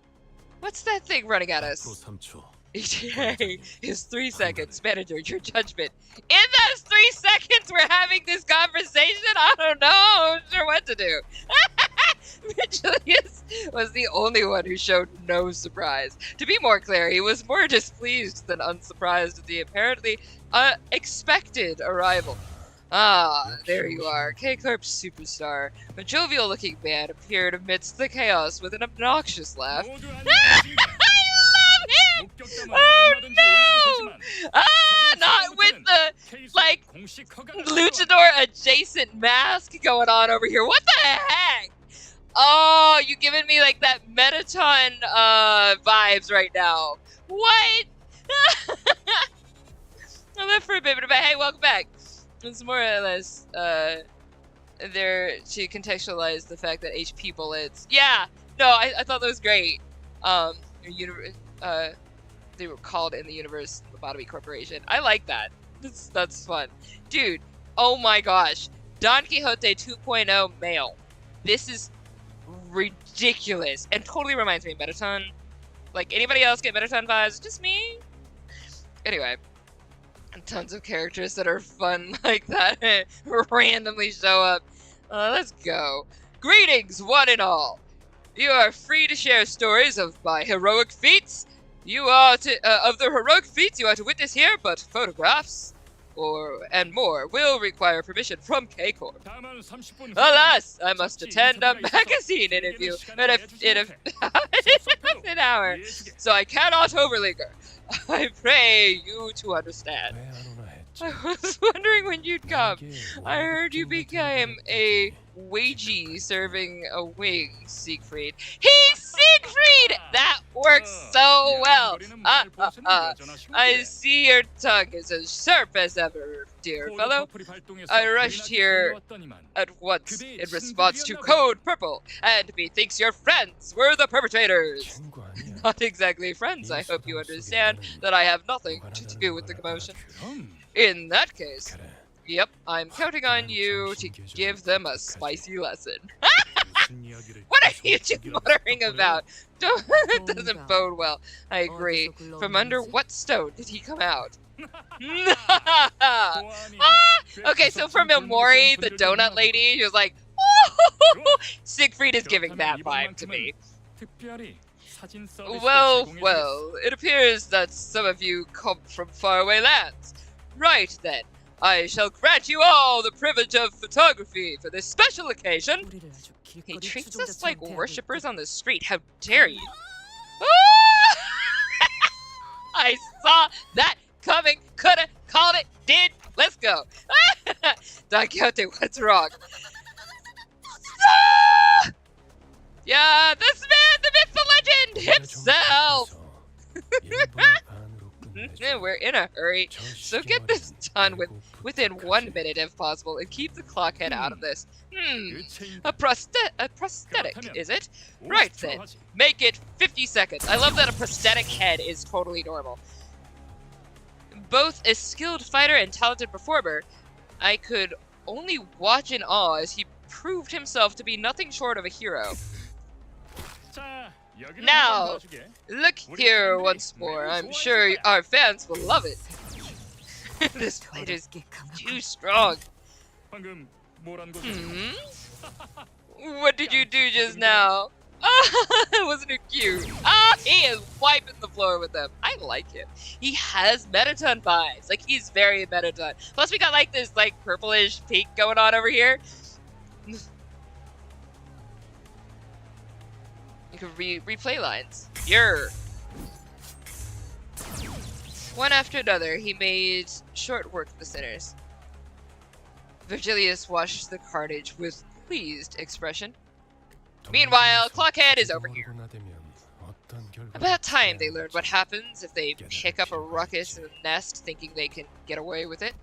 What's that thing running at us? 3초. ETA is 3 seconds. Manager, your judgment. In those 3 seconds we're having this conversation, I don't know. I'm sure what to do. Julius was the only one who showed no surprise. To be more clear, he was more displeased than unsurprised at the apparently expected arrival. Ah, there you are, K-Corp's superstar. A jovial-looking man appeared amidst the chaos with an obnoxious laugh. Oh no! Ah, not with the, like, luchador adjacent mask going on over here. What the heck? Oh, you giving me like that Metaton vibes right now. What? I left for a bit, but hey, welcome back. It's more or less there to contextualize the fact that HP bullets. Yeah, no, I thought that was great. They were called in the universe Lobotomy Corporation. I like that. That's fun. Dude, oh my gosh. Don Quixote 2.0 male. This is ridiculous. And totally reminds me of Metaton. Like, anybody else get Metaton vibes? Just me? Anyway. Tons of characters that are fun like that randomly show up. Let's go. Greetings, one and all. You are free to share stories of my heroic feats. You are to of the heroic feats you are to witness here, but photographs and more will require permission from K-Corp. Alas, I must attend a magazine interview in an hour, so I cannot overlinger. I pray you to understand. I was wondering when you'd come. I heard you became a wagey serving a wing, Siegfried. He's Siegfried! That works so well. I see your tongue is as sharp as ever, dear fellow. I rushed here at once in response to Code Purple, and methinks your friends were the perpetrators. Not exactly friends. I hope you understand that I have nothing to do with the commotion. In that case, yep, I'm counting on you to give them a spicy lesson. What are you two muttering about? It doesn't bode well. I agree. From under what stone did he come out? Okay, so from Amori, the donut lady, she was like, Siegfried is giving that vibe to me. Well, it appears that some of you come from faraway lands. Right then, I shall grant you all the privilege of photography for this special occasion. He treats us like worshippers on the street. How dare you? I saw that coming. Coulda, called it, did. Let's go. Don Quixote, what's wrong? Yeah, this man, the myth, the legend himself. We're in a hurry, so get this done within 1 minute if possible, and keep the clock head out of this. A prosthetic, is it? Right then, make it 50 seconds. I love that a prosthetic head is totally normal. Both a skilled fighter and talented performer, I could only watch in awe as he proved himself to be nothing short of a hero. Now, look here once more. I'm sure our fans will love it. This fight is too strong. What did you do just now? Wasn't it cute? He is wiping the floor with them. I like him. He has Metaton vibes. Like, he's very Metaton. Plus, we got like this like purplish pink going on over here. You can replay lines. One after another, he made short work of the sinners. Virgilius watched the carnage with pleased expression. Meanwhile, Clockhead is over here. About time they learned what happens if they pick up a ruckus in a nest thinking they can get away with it.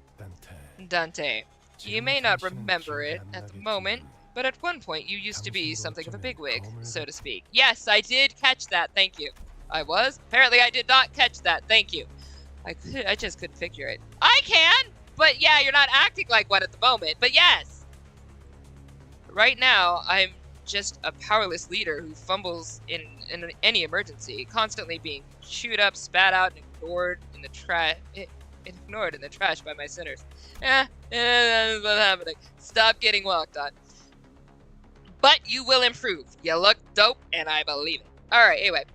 Dante, you may not remember it at the moment, but at one point you used to be something of a bigwig, so to speak. Yes, I did catch that, thank you. I was? Apparently I did not catch that, thank you. I just couldn't figure it. I can! But yeah, you're not acting like one at the moment, but yes! Right now, I'm just a powerless leader who fumbles in any emergency, constantly being chewed up, spat out, and ignored in the trash by my sinners. What's happening? Stop getting walked on. But you will improve. You look dope, and I believe it. Alright, anyway.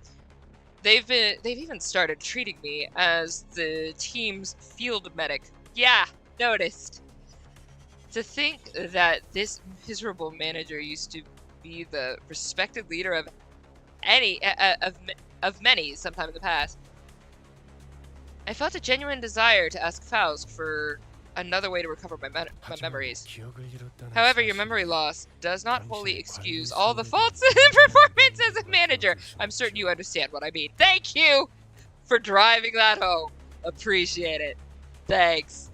They've even started treating me as the team's field medic. Yeah, noticed. To think that this miserable manager used to be the respected leader of many sometime in the past. I felt a genuine desire to ask Faust for another way to recover my memories. However, your memory loss does not wholly excuse all the faults in performance as a manager. I'm certain you understand what I mean. Thank you for driving that home. Appreciate it. Thanks.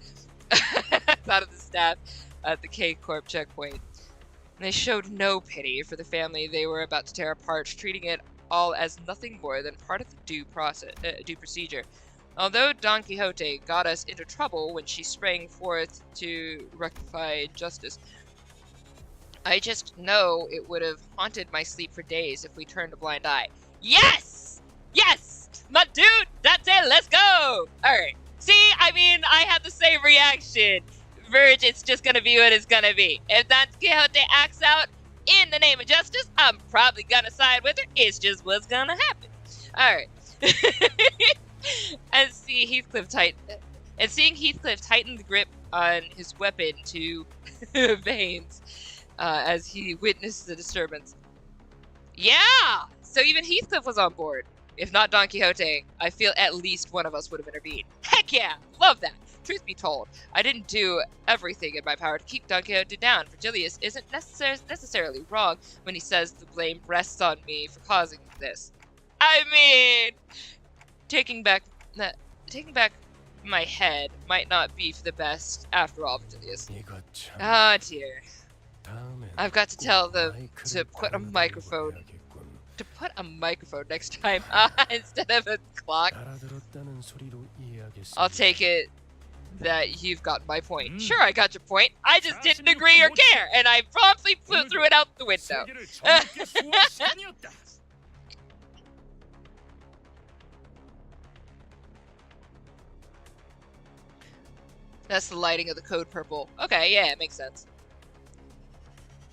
Out of the staff at the K-Corp checkpoint. They showed no pity for the family they were about to tear apart, treating it all as nothing more than part of the due procedure. Although Don Quixote got us into trouble when she sprang forth to rectify justice, I just know it would have haunted my sleep for days if we turned a blind eye. Yes! Yes! My dude! That's it! Let's go! Alright. See? I mean, I had the same reaction. Verge, it's just gonna be what it's gonna be. If Don Quixote acts out in the name of justice, I'm probably gonna side with her. It's just what's gonna happen. Alright. And seeing Heathcliff tighten the grip on his weapon to veins as he witnessed the disturbance. Yeah! So even Heathcliff was on board. If not Don Quixote, I feel at least one of us would have intervened. Heck yeah! Love that! Truth be told, I didn't do everything in my power to keep Don Quixote down. Virgilius isn't necessarily wrong when he says the blame rests on me for causing this. I mean, taking back my head might not be for the best after all, Virgilius. Ah, dear. I've got to tell them to put a microphone next time instead of a clock. I'll take it that you've got my point. Sure, I got your point. I just didn't agree or care, and I promptly threw it out the window. That's the lighting of the code purple. Okay, yeah, it makes sense.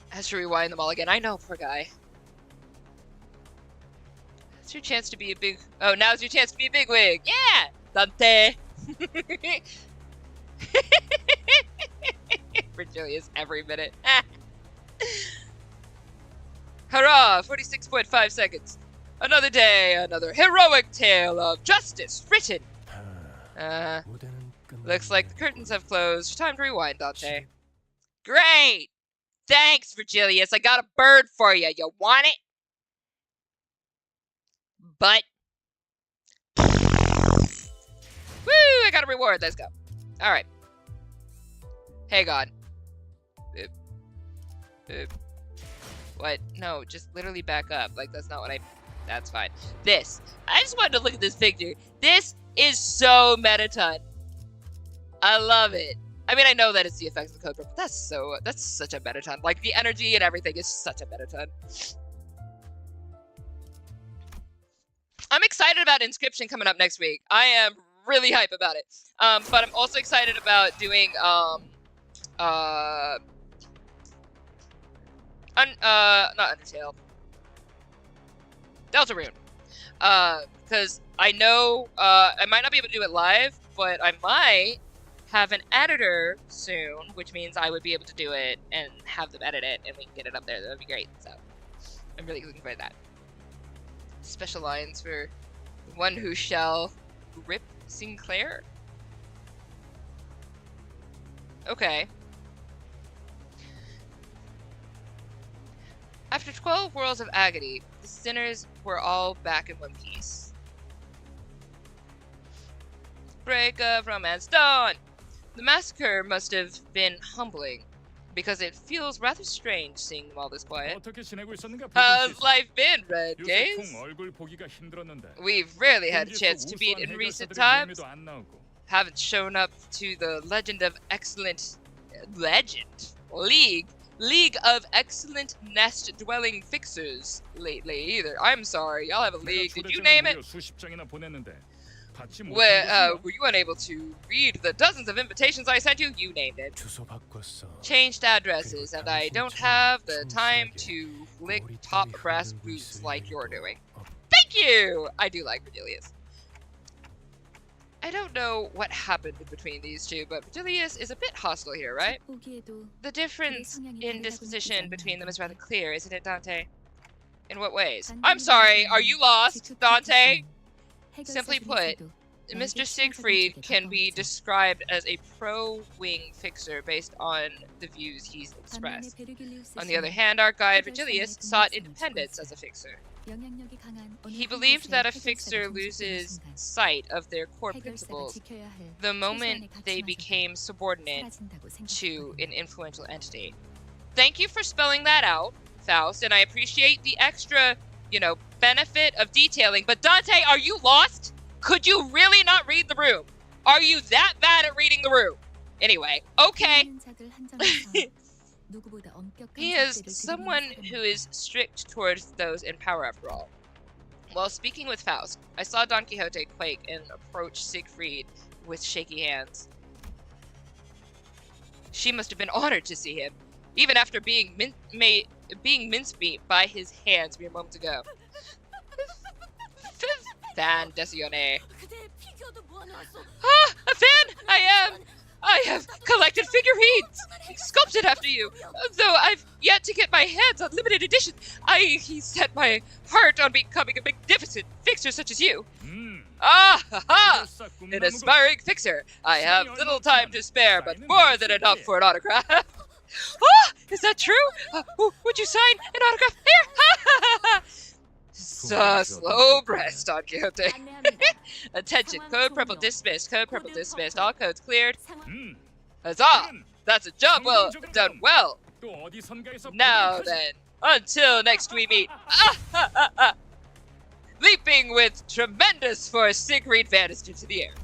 Has to rewind them all again. I know, poor guy. It's your chance to be a big... Oh, now's your chance to be a bigwig. Yeah! Dante! Virgilius every minute. Hurrah! 46.5 seconds. Another day, another heroic tale of justice written. Looks like the curtains have closed. Time to rewind, Dante. Great! Thanks, Virgilius. I got a bird for you. You want it? But... Woo! I got a reward. Let's go. Alright. Hey, God. What? No, just literally back up. Like, that's not what I... That's fine. This. I just wanted to look at this picture. This is so Metaton. I love it. I mean, I know that it's the effects of the code, but that's such a Metaton. Like, the energy and everything is such a Metaton. I'm excited about Inscription coming up next week. I am really hype about it. But I'm also excited about doing, not Undertale. Deltarune. Because I know, I might not be able to do it live, but I might have an editor soon, which means I would be able to do it and have them edit it, and we can get it up there. That would be great. So, I'm really looking forward to that. Special lines for the one who shall rip Sinclair. Okay. After 12 worlds of agony, the sinners were all back in one piece. Break of romance done! The massacre must have been humbling, because it feels rather strange seeing them all this quiet. How's life been, Red Gaze? We've rarely had a chance to meet in recent times. Haven't shown up to the League of Excellent Nest-Dwelling Fixers lately either. I'm sorry, y'all have a league. Did you name it? Were you unable to read the dozens of invitations I sent you? You named it. Changed addresses, and I don't have the time to lick top brass boots like you're doing. Thank you! I do like Virgilius. I don't know what happened between these two, but Virgilius is a bit hostile here, right? The difference in disposition between them is rather clear, isn't it, Dante? In what ways? I'm sorry, are you lost, Dante? Simply put, Mr. Siegfried can be described as a pro-wing fixer based on the views he's expressed. On the other hand, our guide Virgilius sought independence as a fixer. He believed that a fixer loses sight of their core principles the moment they became subordinate to an influential entity. Thank you for spelling that out, Faust, and I appreciate the extra, benefit of detailing, but Dante, are you lost? Could you really not read the room? Are you that bad at reading the room? Anyway, okay. He is someone who is strict towards those in power after all. While speaking with Faust, I saw Don Quixote quake and approach Siegfried with shaky hands. She must have been honored to see him, even after being mincemeat by his hands mere moments ago. Fan Desione. Ah, a fan! I have collected figurines, sculpted after you, though I've yet to get my hands on limited edition. He set my heart on becoming a magnificent fixer such as you. Ah, ha, ha! An aspiring fixer. I have little time to spare, but more than enough for an autograph. Ah, is that true? Would you sign an autograph here? Slow breast, Don Quixote. Attention, code purple dismissed. Code purple dismissed. All codes cleared. Huzzah! That's a job well done well. Now then, until next we meet. Leaping with tremendous force, Siegfried vanished into the air.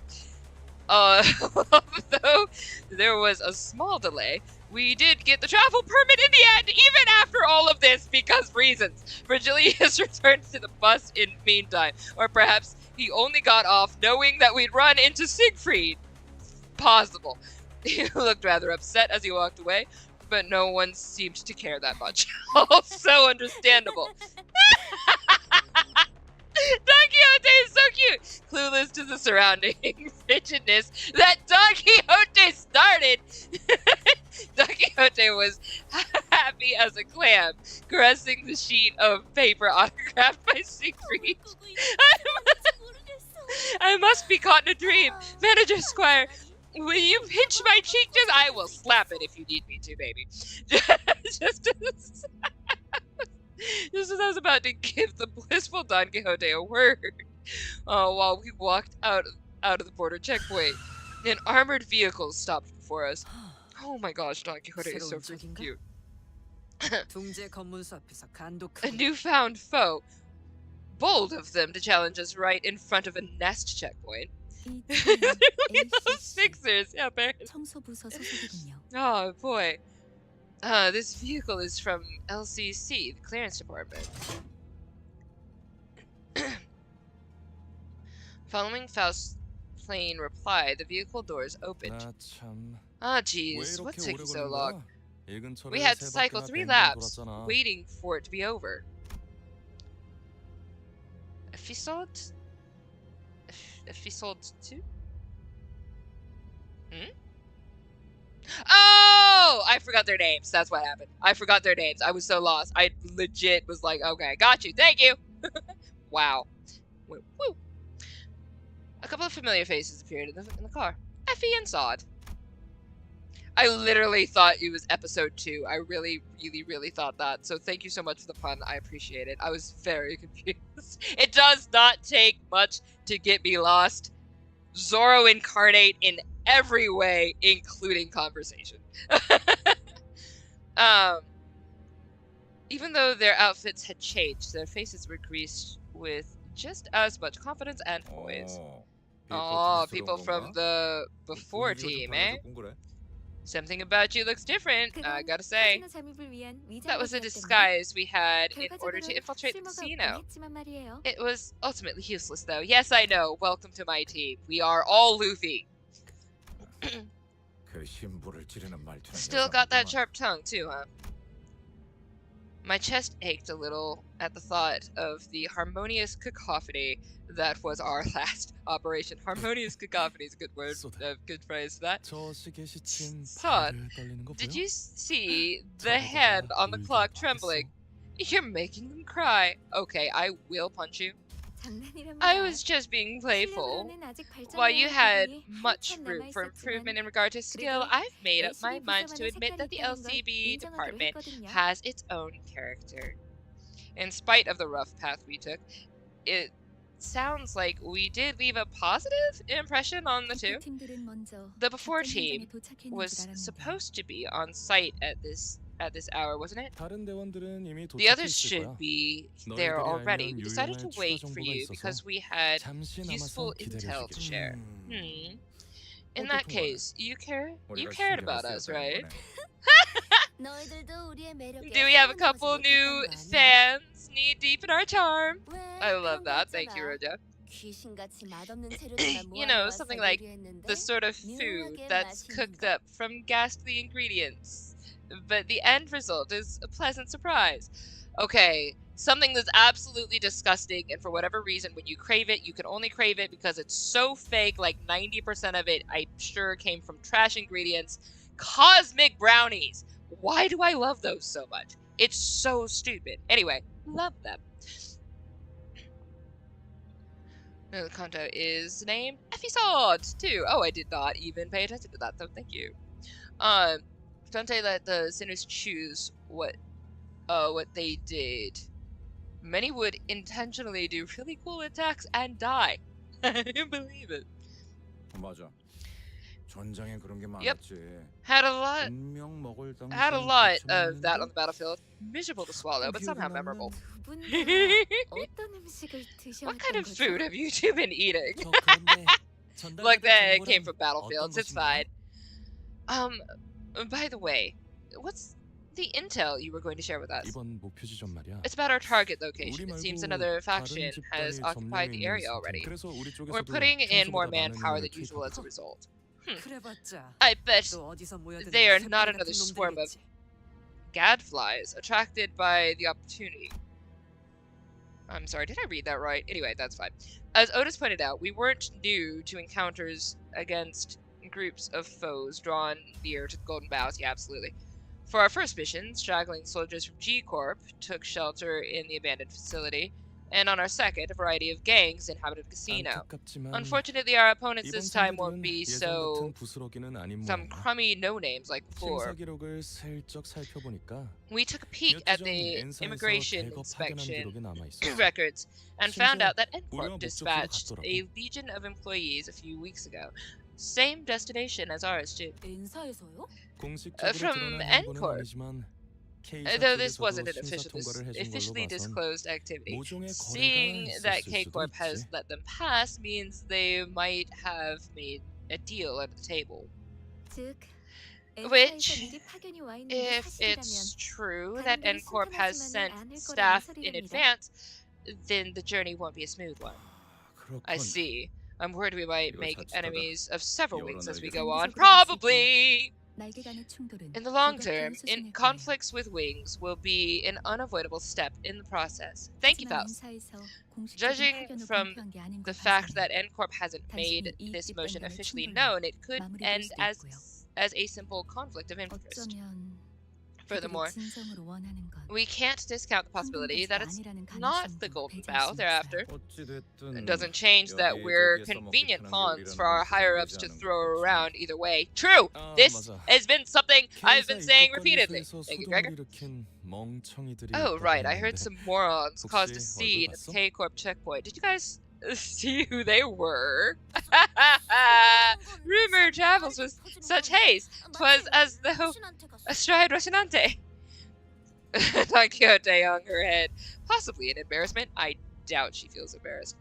Although there was a small delay, we did get the travel permit in the end, even after all of this, because reasons. Virgilius returned to the bus in meantime, or perhaps he only got off knowing that we'd run into Siegfried. Possible. He looked rather upset as he walked away, but no one seemed to care that much. Also understandable. Don Quixote is so cute! Clueless to the surrounding rigidness that Don Quixote started! Don Quixote was happy as a clam, caressing the sheet of paper autographed by Siegfried. I must be caught in a dream. Manager Squire, will you pinch my cheek? I will slap it if you need me to, baby. Just as I was about to give the blissful Don Quixote a word, while we walked out of the border checkpoint, an armored vehicle stopped before us. Oh my gosh, Don Quixote is so freaking cute. A newfound foe. Bold of them to challenge us right in front of a nest checkpoint. Those fixers, yeah, oh boy. This vehicle is from LCC, the clearance department. Following Faust's plain reply, the vehicle doors opened. Ah, jeez, what took you so long? We had to cycle 3 laps, waiting for it to be over. Effisold 2? Oh! I forgot their names. That's what happened. I forgot their names. I was so lost. I legit was like, okay, got you. Thank you. Wow. Woo. A couple of familiar faces appeared in the car. Effie and Sod. I literally thought it was episode 2. I really, really, really thought that. So thank you so much for the pun. I appreciate it. I was very confused. It does not take much to get me lost. Zoro incarnate in every way, including conversation. Even though their outfits had changed, their faces were greased with just as much confidence and poise. Oh, people from the before team, eh? Something about you looks different, I gotta say. That was a disguise we had in order to infiltrate the casino. It was ultimately useless, though. Yes, I know. Welcome to my team. We are all Luffy. Still got that sharp tongue, too, huh? My chest ached a little at the thought of the harmonious cacophony that was our last operation. Harmonious cacophony is a good word, good phrase for that. Pod, did you see the hand on the clock trembling? You're making them cry. Okay, I will punch you. I was just being playful. While you had much room for improvement in regard to skill, I've made up my mind to admit that the LCB department has its own character. In spite of the rough path we took, it sounds like we did leave a positive impression on the two. The before team was supposed to be on site at this hour, wasn't it? The others should be there already. We decided to wait for you because we had useful intel to share. In that case, you cared about us, right? Do we have a couple new fans knee deep in our charm? I love that. Thank you, Roja. You know, something like the sort of food that's cooked up from ghastly ingredients, but the end result is a pleasant surprise. Okay, something that's absolutely disgusting, and for whatever reason, when you crave it, you can only crave it because it's so fake, like 90% of it, I'm sure, came from trash ingredients. Cosmic brownies! Why do I love those so much? It's so stupid. Anyway, love them. No, the Canto is named Episode 2. Oh, I did not even pay attention to that, so thank you. Dante let the sinners choose what they did. Many would intentionally do really cool attacks and die. I didn't believe it. Yep. Had a lot of that on the battlefield. Miserable to swallow, but somehow memorable. What kind of food have you two been eating? Like that it came from battlefields, it's fine. By the way, what's the intel you were going to share with us? It's about our target location. It seems another faction has occupied the area already. We're putting in more manpower than usual as a result. I bet they are not another swarm of gadflies attracted by the opportunity. I'm sorry, did I read that right? Anyway, that's fine. As Otis pointed out, we weren't new to encounters against groups of foes drawn near to the Golden Bows. Yeah, absolutely. For our first mission, straggling soldiers from G-Corp took shelter in the abandoned facility, and on our second, a variety of gangs inhabited the casino. Unfortunately, our opponents this time won't be some crummy no-names like before. We took a peek at the immigration inspection records and found out that N-Corp dispatched a legion of employees a few weeks ago. Same destination as ours, too. From N-Corp. Though this wasn't an officially disclosed activity. Seeing that K-Corp has let them pass means they might have made a deal at the table. Which, if it's true that N-Corp has sent staff in advance, then the journey won't be a smooth one. I see. I'm worried we might make enemies of several wings as we go on. Probably! In the long term, conflicts with wings will be an unavoidable step in the process. Thank you, Faust. Judging from the fact that N-Corp hasn't made this motion officially known, it could end as a simple conflict of interest. Furthermore, we can't discount the possibility that it's not the Golden Bough they're after. It doesn't change that we're convenient pawns for our higher-ups to throw around either way. True! This has been something I've been saying repeatedly. Thank you, Gregor. Oh, right, I heard some morons caused a scene at the K-Corp checkpoint. Did you guys see who they were? Rumor travels with such haste. 'Twas as though astride Rocinante. Don Quixote hung her head. Possibly in embarrassment. I doubt she feels embarrassed.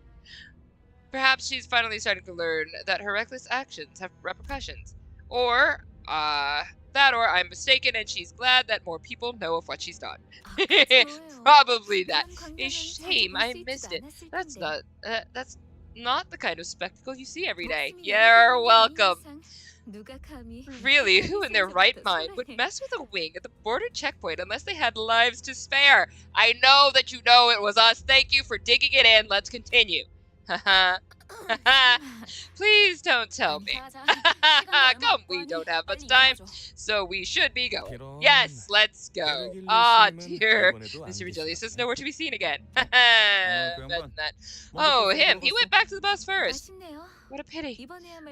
Perhaps she's finally starting to learn that her reckless actions have repercussions. Or, or I'm mistaken and she's glad that more people know of what she's done. Probably that. A shame, I missed it. That's not the kind of spectacle you see every day. You're welcome. Really, who in their right mind would mess with a wing at the border checkpoint unless they had lives to spare? I know that you know it was us. Thank you for digging it in. Let's continue. Haha. Please don't tell me. Come, we don't have much time, so we should be going. Yes, let's go. Ah, dear. Mr. Virgilius is nowhere to be seen again. Oh, him. He went back to the bus first. What a pity.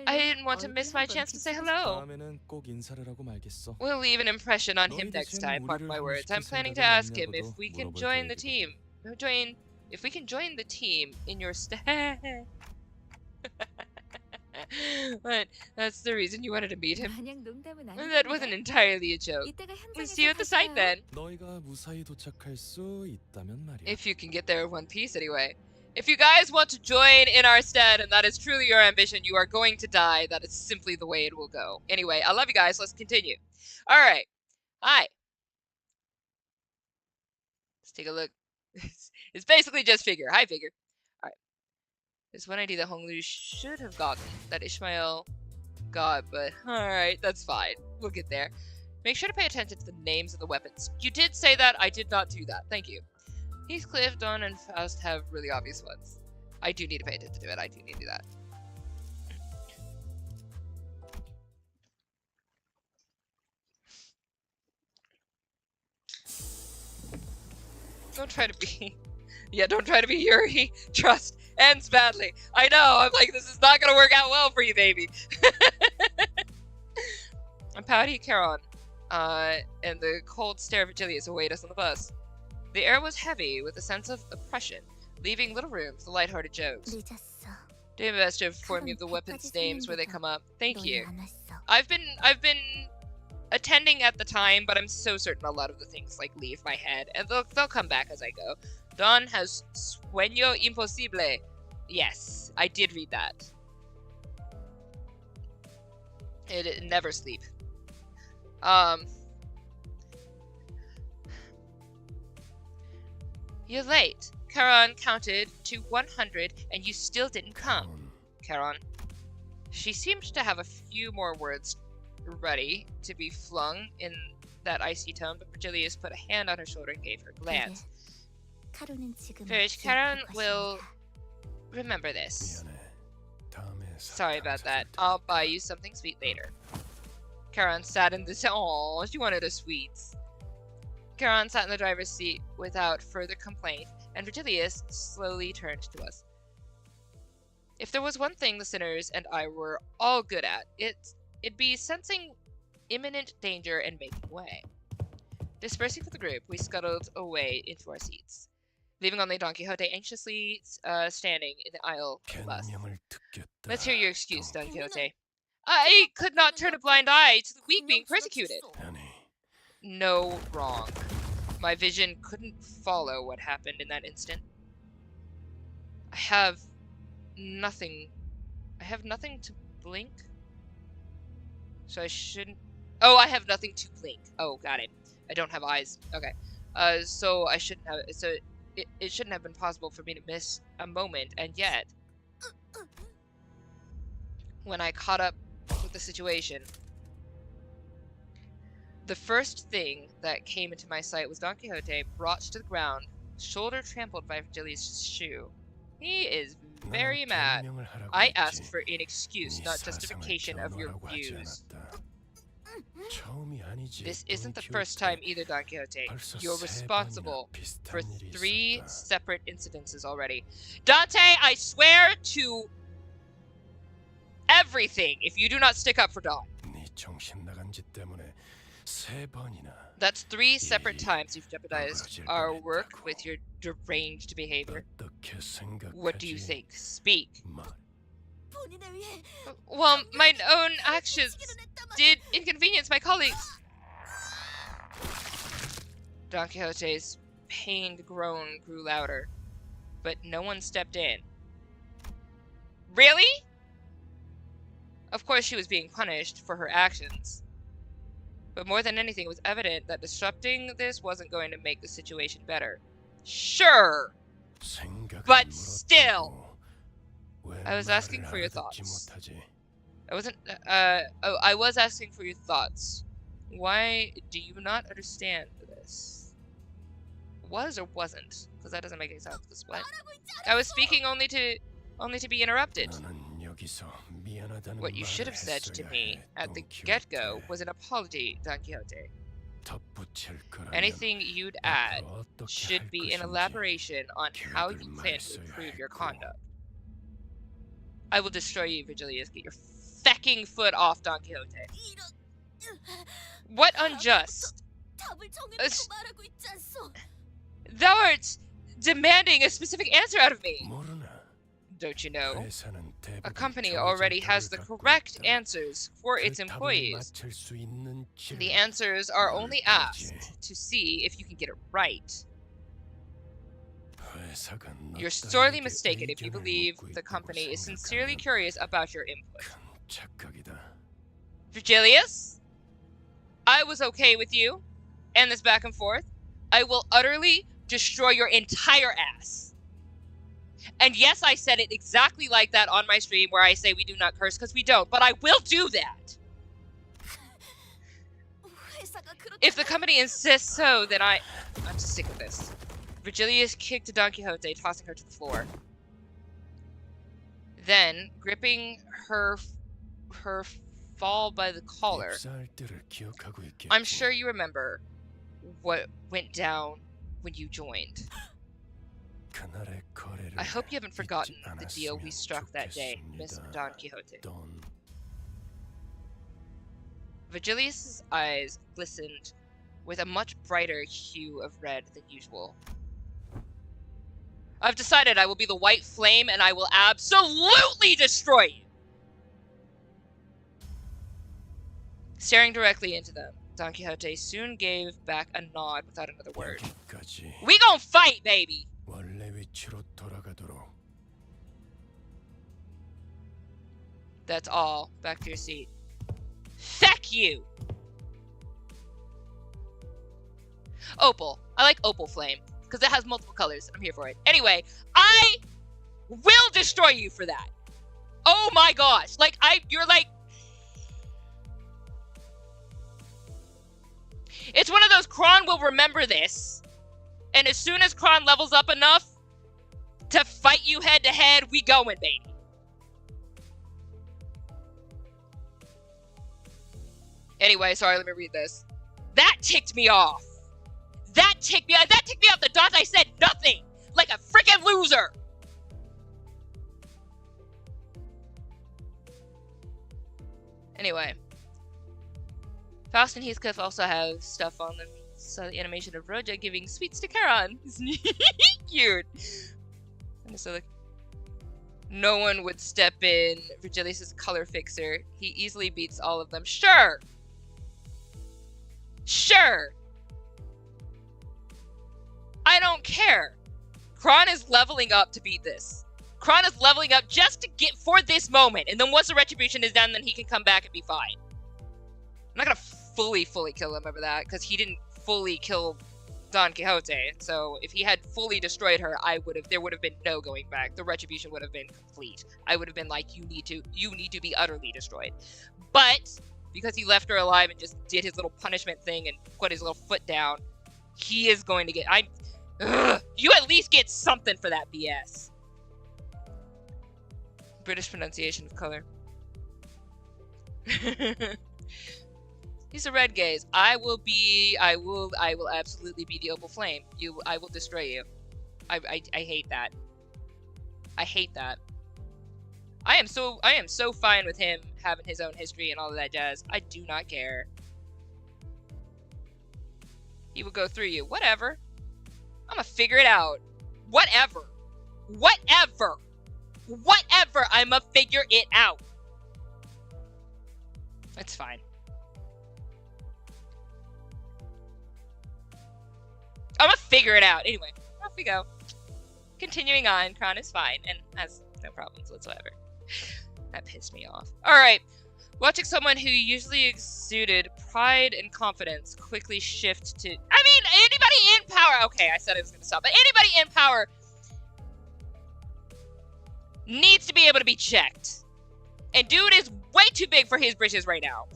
I didn't want to miss my chance to say hello. We'll leave an impression on him next time, mark my words. I'm planning to ask him if we can join the team. If we can join the team in your stead. But that's the reason you wanted to meet him. That wasn't entirely a joke. We'll see you at the site then. If you can get there in one piece anyway. If you guys want to join in our stead and that is truly your ambition, you are going to die. That is simply the way it will go. Anyway, I love you guys. Let's continue. Alright. Hi. Let's take a look. It's basically just Figure. Hi, Figure. Alright. There's one idea that Honglu should have gotten that Ishmael got, but alright, that's fine. We'll get there. Make sure to pay attention to the names of the weapons. You did say that. I did not do that. Thank you. Heathcliff, Dawn, and Faust have really obvious ones. I do need to pay attention to it. I do need to do that. Don't try to be... Yeah, don't try to be Yuri. Trust ends badly. I know. I'm like, this is not going to work out well for you, baby. I'm pouty Chron, and the cold stare of Virgilius await us on the bus. The air was heavy with a sense of oppression, leaving little room for lighthearted jokes. Do my best to inform you of the weapons' names where they come up. Thank you. I've been attending at the time, but I'm so certain a lot of the things like leave my head, and they'll come back as I go. Dawn has sueño imposible. Yes, I did read that. It never sleep. You're late. Chron counted to 100 and you still didn't come. Chron. She seemed to have a few more words ready to be flung in that icy tone, but Virgilius put a hand on her shoulder and gave her a glance. First, Chron will remember this. Sorry about that. I'll buy you something sweet later. Chron sat in the... Aww, she wanted a sweets. Chron sat in the driver's seat without further complaint, and Virgilius slowly turned to us. If there was one thing the sinners and I were all good at, it'd be sensing imminent danger and making way. Dispersing for the group, we scuttled away into our seats, leaving only Don Quixote anxiously standing in the aisle of the bus. Let's hear your excuse, Don Quixote. I could not turn a blind eye to the weak being persecuted. No, wrong. My vision couldn't follow what happened in that instant. I have nothing to blink. So I shouldn't... Oh, I have nothing to blink. Oh, got it. I don't have eyes. Okay. So I shouldn't have... So it shouldn't have been possible for me to miss a moment, and yet... When I caught up with the situation... The first thing that came into my sight was Don Quixote brought to the ground, shoulder trampled by Virgilius' shoe. He is very mad. I asked for an excuse, not justification of your views. This isn't the first time either, Don Quixote. You're responsible for 3 separate incidences already. Dante, I swear to everything if you do not stick up for Don. That's 3 separate times you've jeopardized our work with your deranged behavior. What do you think? Speak. Well, my own actions did inconvenience my colleagues. Don Quixote's pained groan grew louder, but no one stepped in. Really? Of course she was being punished for her actions. But more than anything, it was evident that disrupting this wasn't going to make the situation better. Sure! But still! I was asking for your thoughts. I was asking for your thoughts. Why do you not understand this? Was or wasn't? Because that doesn't make any sense. This what? I was speaking only to be interrupted. What you should have said to me at the get-go was an apology, Don Quixote. Anything you'd add should be an elaboration on how you plan to improve your conduct. I will destroy you, Virgilius. Get your fecking foot off, Don Quixote. What unjust? Thou art demanding a specific answer out of me. Don't you know? A company already has the correct answers for its employees. The answers are only asked to see if you can get it right. You're sorely mistaken if you believe the company is sincerely curious about your input. Virgilius, I was okay with you, and this back and forth. I will utterly destroy your entire ass. And yes, I said it exactly like that on my stream where I say we do not curse because we don't, but I will do that. If the company insists so, then I'm sick of this. Virgilius kicked Don Quixote, tossing her to the floor. Then, gripping her fall by the collar. I'm sure you remember what went down when you joined. I hope you haven't forgotten the deal we struck that day, Miss Don Quixote. Virgilius' eyes glistened with a much brighter hue of red than usual. I've decided I will be the white flame and I will absolutely destroy you! Staring directly into them, Don Quixote soon gave back a nod without another word. We gon' fight, baby! That's all. Back to your seat. Feck you! Opal. I like opal flame, because it has multiple colors. I'm here for it. Anyway, I will destroy you for that. Oh my gosh. Like, you're like... It's one of those, Chron will remember this. And as soon as Chron levels up enough to fight you head to head, we going, baby. Anyway, sorry, let me read this. That ticked me off. That ticked me off the dot. I said nothing. Like a freaking loser. Anyway. Faust and Heathcliff also have stuff on them. So the animation of Roja giving sweets to Charon. Cute. And so, like, no one would step in. Virgilius' color fixer. He easily beats all of them. Sure. Sure. I don't care. Chron is leveling up to beat this. Chron is leveling up just to get for this moment. And then once the retribution is done, then he can come back and be fine. I'm not gonna fully kill him over that, because he didn't fully kill Don Quixote. So if he had fully destroyed her, there would have been no going back. The retribution would have been complete. I would have been like, you need to be utterly destroyed. But because he left her alive and just did his little punishment thing and put his little foot down, he is going to get... you at least get something for that BS. British pronunciation of color. He's a red gaze. I will absolutely be the opal flame. I will destroy you. I hate that. I hate that. I am so fine with him having his own history and all of that jazz. I do not care. He will go through you. Whatever. I'm gonna figure it out. Whatever. Whatever. Whatever. I'm gonna figure it out. It's fine. I'm gonna figure it out. Anyway, off we go. Continuing on, Chron is fine and has no problems whatsoever. That pissed me off. Alright. Watching someone who usually exuded pride and confidence quickly shift to... I mean, anybody in power... Okay, I said I was gonna stop. But anybody in power needs to be able to be checked. And dude is way too big for his britches right now.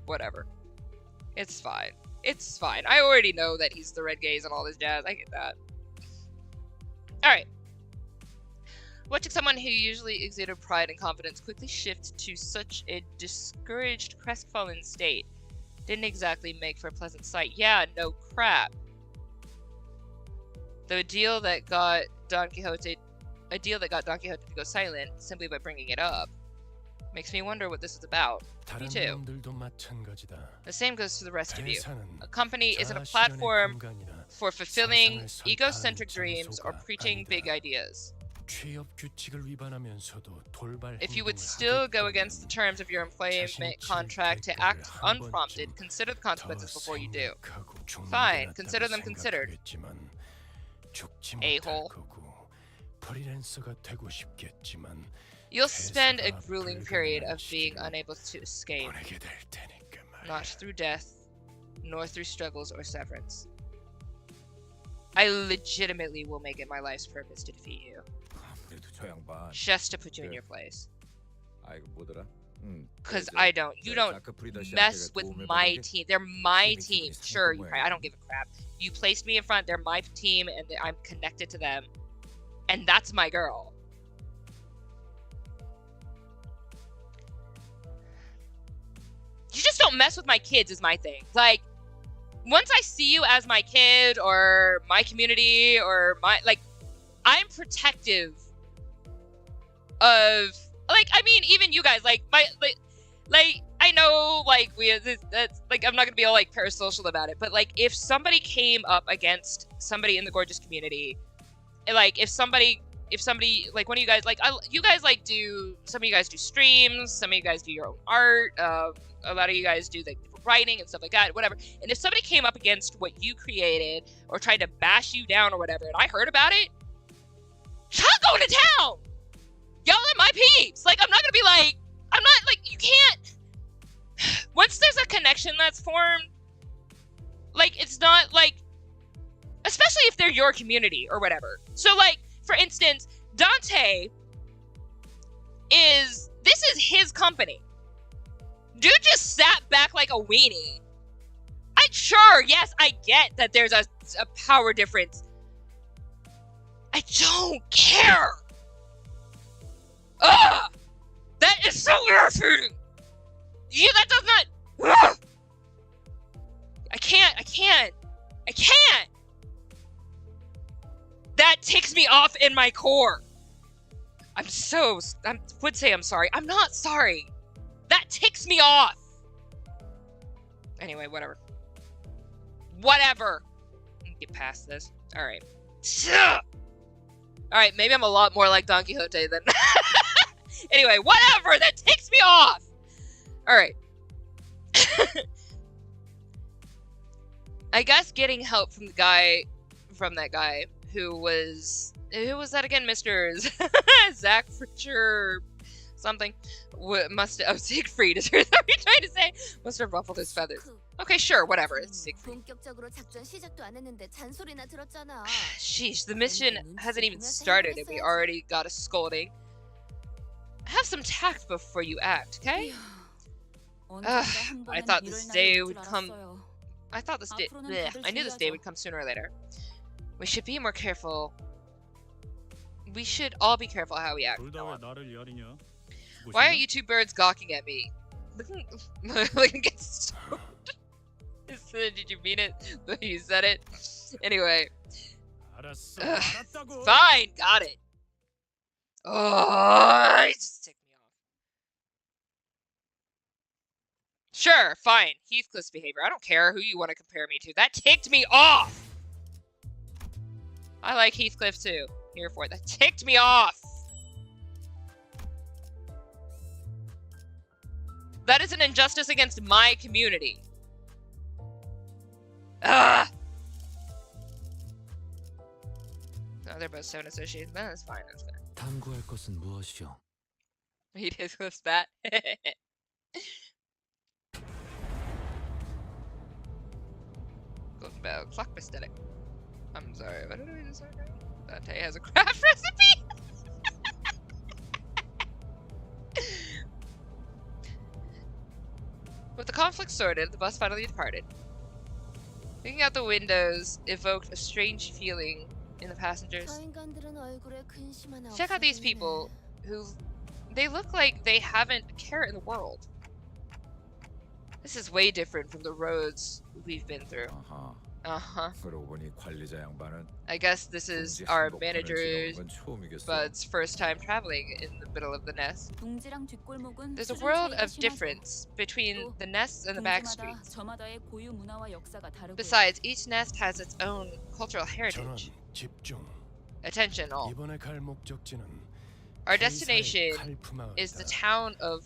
Whatever. It's fine. It's fine. I already know that he's the red gaze and all this jazz. I get that. Alright. Watching someone who usually exuded pride and confidence quickly shift to such a discouraged, crestfallen state didn't exactly make for a pleasant sight. Yeah, no crap. The deal that got Don Quixote to go silent simply by bringing it up makes me wonder what this is about. Me too. The same goes to the rest of you. A company isn't a platform for fulfilling egocentric dreams or preaching big ideas. If you would still go against the terms of your employment contract to act unprompted, consider the consequences before you do. Fine, consider them considered. A-hole. You'll spend a grueling period of being unable to escape, not through death, nor through struggles or severance. I legitimately will make it my life's purpose to defeat you, just to put you in your place. Because you don't mess with my team. They're my team. Sure, I don't give a crap. You placed me in front, they're my team, and I'm connected to them. And that's my girl. You just don't mess with my kids is my thing. Like, once I see you as my kid or my community or my, like, I'm protective of, like, I mean, even you guys, like, I know, like, that's, like, I'm not gonna be all, like, parasocial about it, but, like, if somebody came up against somebody in the gorgeous community, like, if somebody, like, one of you guys, like, you guys, like, some of you guys do streams, some of you guys do your own art, a lot of you guys do, like, writing and stuff like that, whatever, and if somebody came up against what you created, or tried to bash you down or whatever, and I heard about it, I'm going to town! Y'all are my peeps! Like, I'm not gonna be like, I'm not, like, you can't, once there's a connection that's formed, like, it's not, like, especially if they're your community or whatever. So, like, for instance, Dante this is his company. Dude just sat back like a weenie. Sure, yes, I get that there's a power difference. I don't care. Ugh! That is so irritating. Yeah, that does not... Ugh! I can't. That ticks me off in my core. I would say I'm sorry. I'm not sorry. That ticks me off. Anyway, whatever. Whatever. Get past this. Alright. Alright, maybe I'm a lot more like Don Quixote than... Anyway, whatever! That ticks me off! Alright. I guess getting help from that guy who was that again, Mr. Zach Fritcher something Siegfried is what you're trying to say. Must have ruffled his feathers. Okay, sure, whatever. It's Siegfried. Sheesh, the mission hasn't even started and we already got a scolding. Have some tact before you act, okay? I thought this day would come. I knew this day would come sooner or later. We should be more careful We should all be careful how we act. 둘 다 왜 나를 야리냐? Why are you two birds gawking at me? Looking at stoned. Did you mean it the way you said it? Anyway. 알았어. 알았다고. Fine, got it. Oh, it just ticked me off. Sure, fine. Heathcliff's behavior. I don't care who you want to compare me to. That ticked me off. I like Heathcliff too. Here for it. That ticked me off. That is an injustice against my community. Ah. Oh, they're both stone associates. No, that's fine. That's fine. 탐구할 것은 무엇이오? He disclosed that. Golden bell, clock aesthetic. I'm sorry, what did I just say? Dante has a craft recipe. With the conflict sorted, the bus finally departed. Looking out the windows evoked a strange feeling in the passengers. Check out these people who they look like they haven't a care in the world. This is way different from the roads we've been through. 그러고 보니 관리자 양반은 I guess this is our manager's bud's first time traveling in the middle of the nest. There's a world of difference between the nests and the back streets. Besides, each nest has its own cultural heritage. Attention all. Our destination is the town of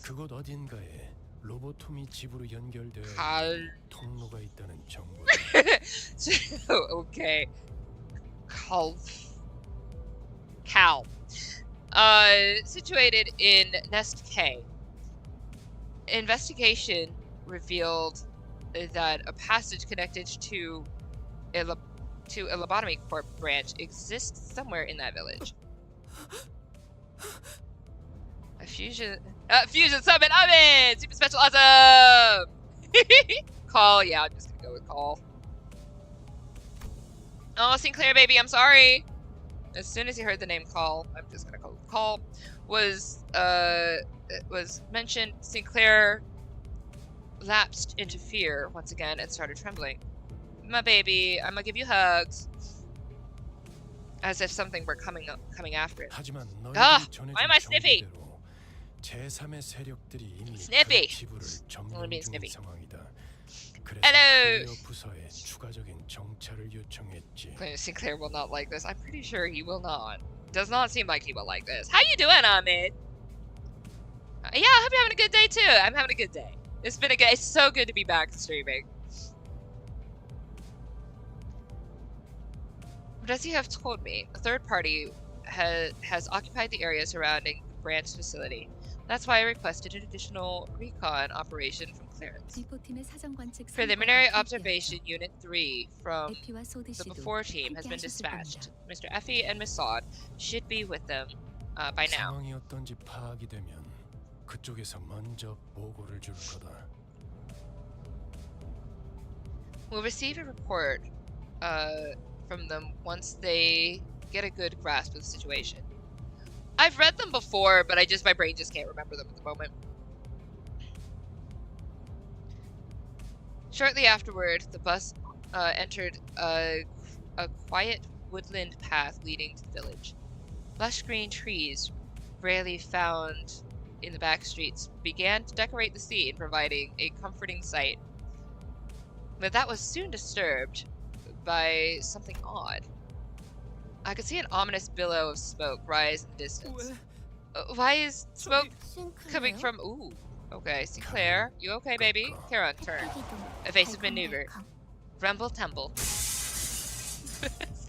okay. Cal. Situated in Nest K. Investigation revealed that a passage connected to a lobotomy corp branch exists somewhere in that village. A fusion summon oven! Super special awesome! Call, yeah, I'm just gonna go with call. Oh, Sinclair baby, I'm sorry. As soon as he heard the name call, I'm just gonna go call. Was mentioned, Sinclair lapsed into fear once again and started trembling. My baby, I'm gonna give you hugs. As if something were coming after it. Ah, why am I sniffy? Sniffy. Let me sniffy. Hello. Sinclair will not like this. I'm pretty sure he will not. Does not seem like he will like this. How you doing, Ahmed? Yeah, I hope you're having a good day too. I'm having a good day. It's so good to be back streaming. But as you have told me, a third party has occupied the area surrounding the branch facility. That's why I requested an additional recon operation from clearance. Preliminary Observation Unit 3 from the before team has been dispatched. Mr. Effie and Miss Sod should be with them by now. We'll receive a report from them once they get a good grasp of the situation. I've read them before, but my brain just can't remember them at the moment. Shortly afterward, the bus entered a quiet woodland path leading to the village. Lush green trees, rarely found in the back streets, began to decorate the scene, providing a comforting sight. But that was soon disturbed by something odd. I could see an ominous billow of smoke rise in the distance. Why is smoke coming from? Ooh, okay. Sinclair, you okay, baby? Chron, turn. Evasive maneuver. Rumble tumble.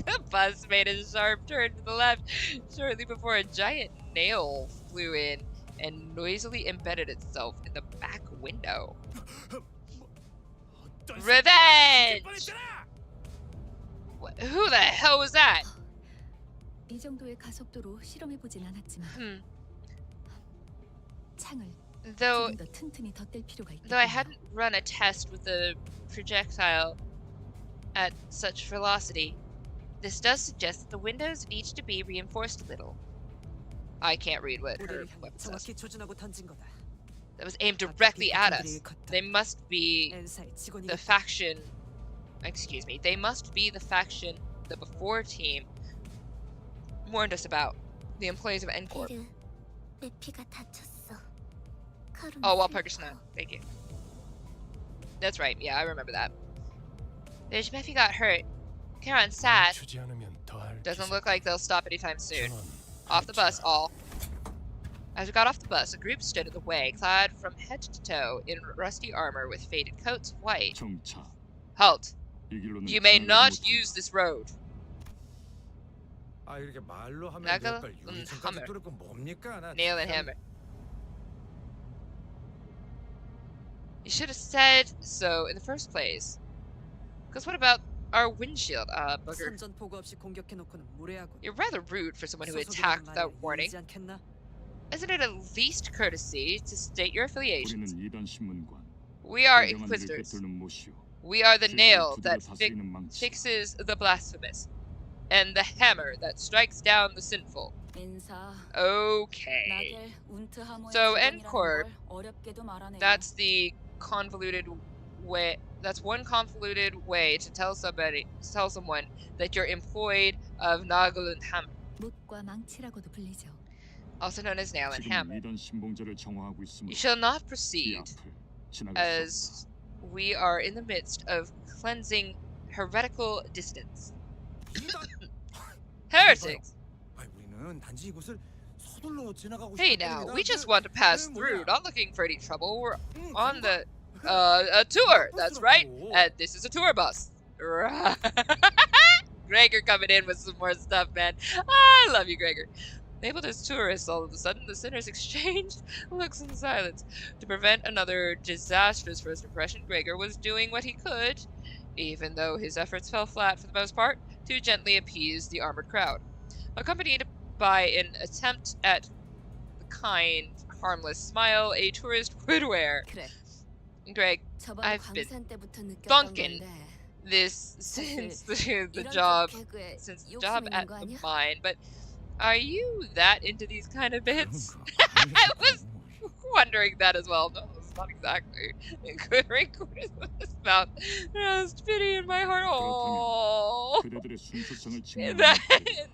The bus made a sharp turn to the left shortly before a giant nail flew in and noisily embedded itself in the back window. Revenge! Who the hell was that? Though I hadn't run a test with the projectile at such velocity, This does suggest that the windows need to be reinforced a little. I can't read what her weapon says. That was aimed directly at us. They must be the faction... Excuse me. They must be the faction the before team warned us about. The employees of N-Corp. Oh, well, Parker Snow. Thank you. That's right. Yeah, I remember that. There's Mephi got hurt. Charon's sad. Doesn't look like they'll stop anytime soon. Off the bus, all. As we got off the bus, a group stood in the way, clad from head to toe in rusty armor with faded coats of white. Halt! You may not use this road. Nail and hammer. You should have said so in the first place. Because what about our windshield, bugger? You're rather rude for someone who attacked without warning. Isn't it at least courtesy to state your affiliations? We are Inquisitors. We are the nail that fixes the blasphemous, and the hammer that strikes down the sinful. Okay. So N-Corp, that's the convoluted way. That's one convoluted way to tell someone that you're employed of Nagel and Hammer, also known as Nail and Hammer. You shall not proceed, as we are in the midst of cleansing heretical distance. Heretics! Hey now, we just want to pass through, not looking for any trouble. We're on the, a tour, that's right. And this is a tour bus. Gregor coming in with some more stuff, man. I love you, Gregor. Labeled as tourists, all of a sudden, the sinners exchanged looks in silence. To prevent another disastrous first impression, Gregor was doing what he could, even though his efforts fell flat for the most part, to gently appease the armored crowd. Accompanied by an attempt at the kind, harmless smile a tourist would wear. Greg, I've been thunking this since the job at the mine, but are you that into these kind of bits? I was wondering that as well. No, it's not exactly. Good wrinkle in his mouth. Just pity in my heart. Oh. In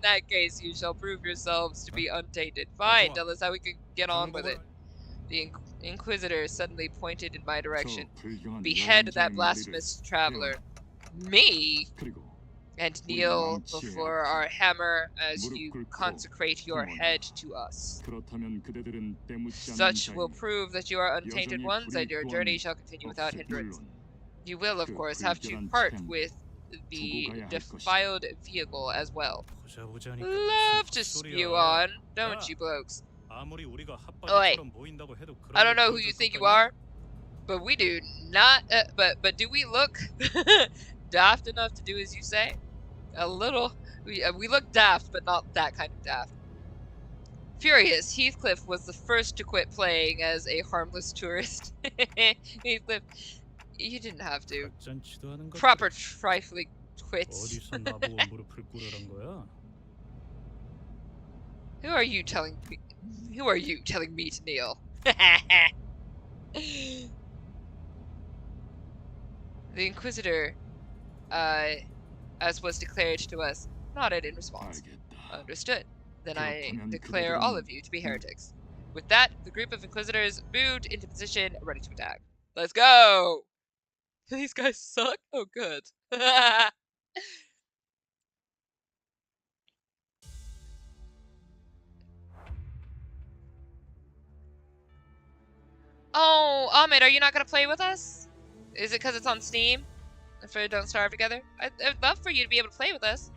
that case, you shall prove yourselves to be untainted. Fine, tell us how we can get on with it. The Inquisitor suddenly pointed in my direction. Behead that blasphemous traveler. Me? And kneel before our hammer as you consecrate your head to us. Such will prove that you are untainted ones, and your journey shall continue without hindrance. You will, of course, have to part with the defiled vehicle as well. Love to spew on, don't you blokes? Oi, I don't know who you think you are, but we do not, but do we look daft enough to do as you say? A little. We look daft, but not that kind of daft. Furious, Heathcliff was the first to quit playing as a harmless tourist. Heathcliff, you didn't have to. Proper trifling twits. Who are you telling me to kneel? The Inquisitor, as was declared to us, nodded in response. Understood. Then I declare all of you to be heretics. With that, the group of Inquisitors moved into position, ready to attack. Let's go! These guys suck? Oh, good. Oh, Ahmed, are you not going to play with us? Is it because it's on Steam? For Don't Starve Together? I'd love for you to be able to play with us.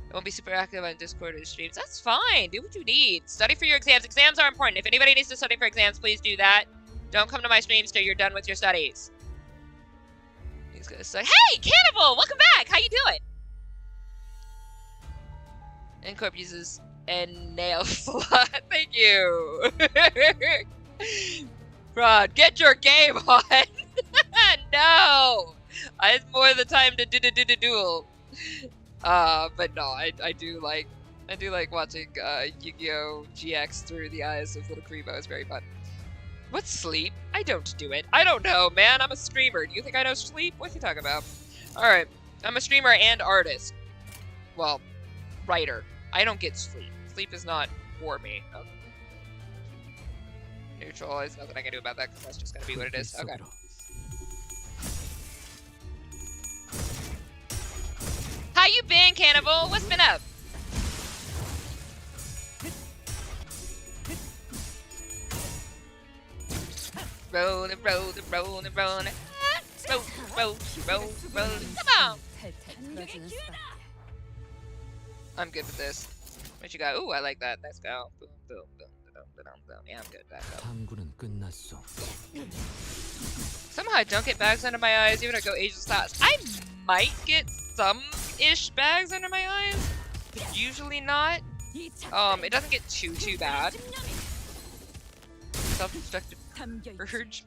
I won't be super active on Discord or streams. That's fine. Do what you need. Study for your exams. Exams are important. If anybody needs to study for exams, please do that. Don't come to my streams till you're done with your studies. He's gonna say, hey, Cannibal! Welcome back! How you doing? N-Corp uses N-Nail slot. Thank you! Rod, get your game on! No! It's more the time to do-do-do-do-duel. But no, I do like watching Yu-Gi-Oh! GX through the eyes of little Primo. It's very fun. What's sleep? I don't do it. I don't know, man. I'm a streamer. Do you think I know sleep? What are you talking about? Alright. I'm a streamer and artist. Well, writer. I don't get sleep. Sleep is not for me. Okay. Neutral. There's nothing I can do about that because that's just gonna be what it is. Okay. How you been, Cannibal? What's been up? Rolling, rolling, rolling, rolling. Roll. Come on. I'm good with this. What you got? Ooh, I like that. Let's go. Boom, boom, boom, boom, boom, boom. Yeah, I'm good. Back up. 탐구는 끝났어. Somehow I don't get bags under my eyes, even if I go Asian styles. I might get some-ish bags under my eyes. Usually not. It doesn't get too bad. Self-destructive urge.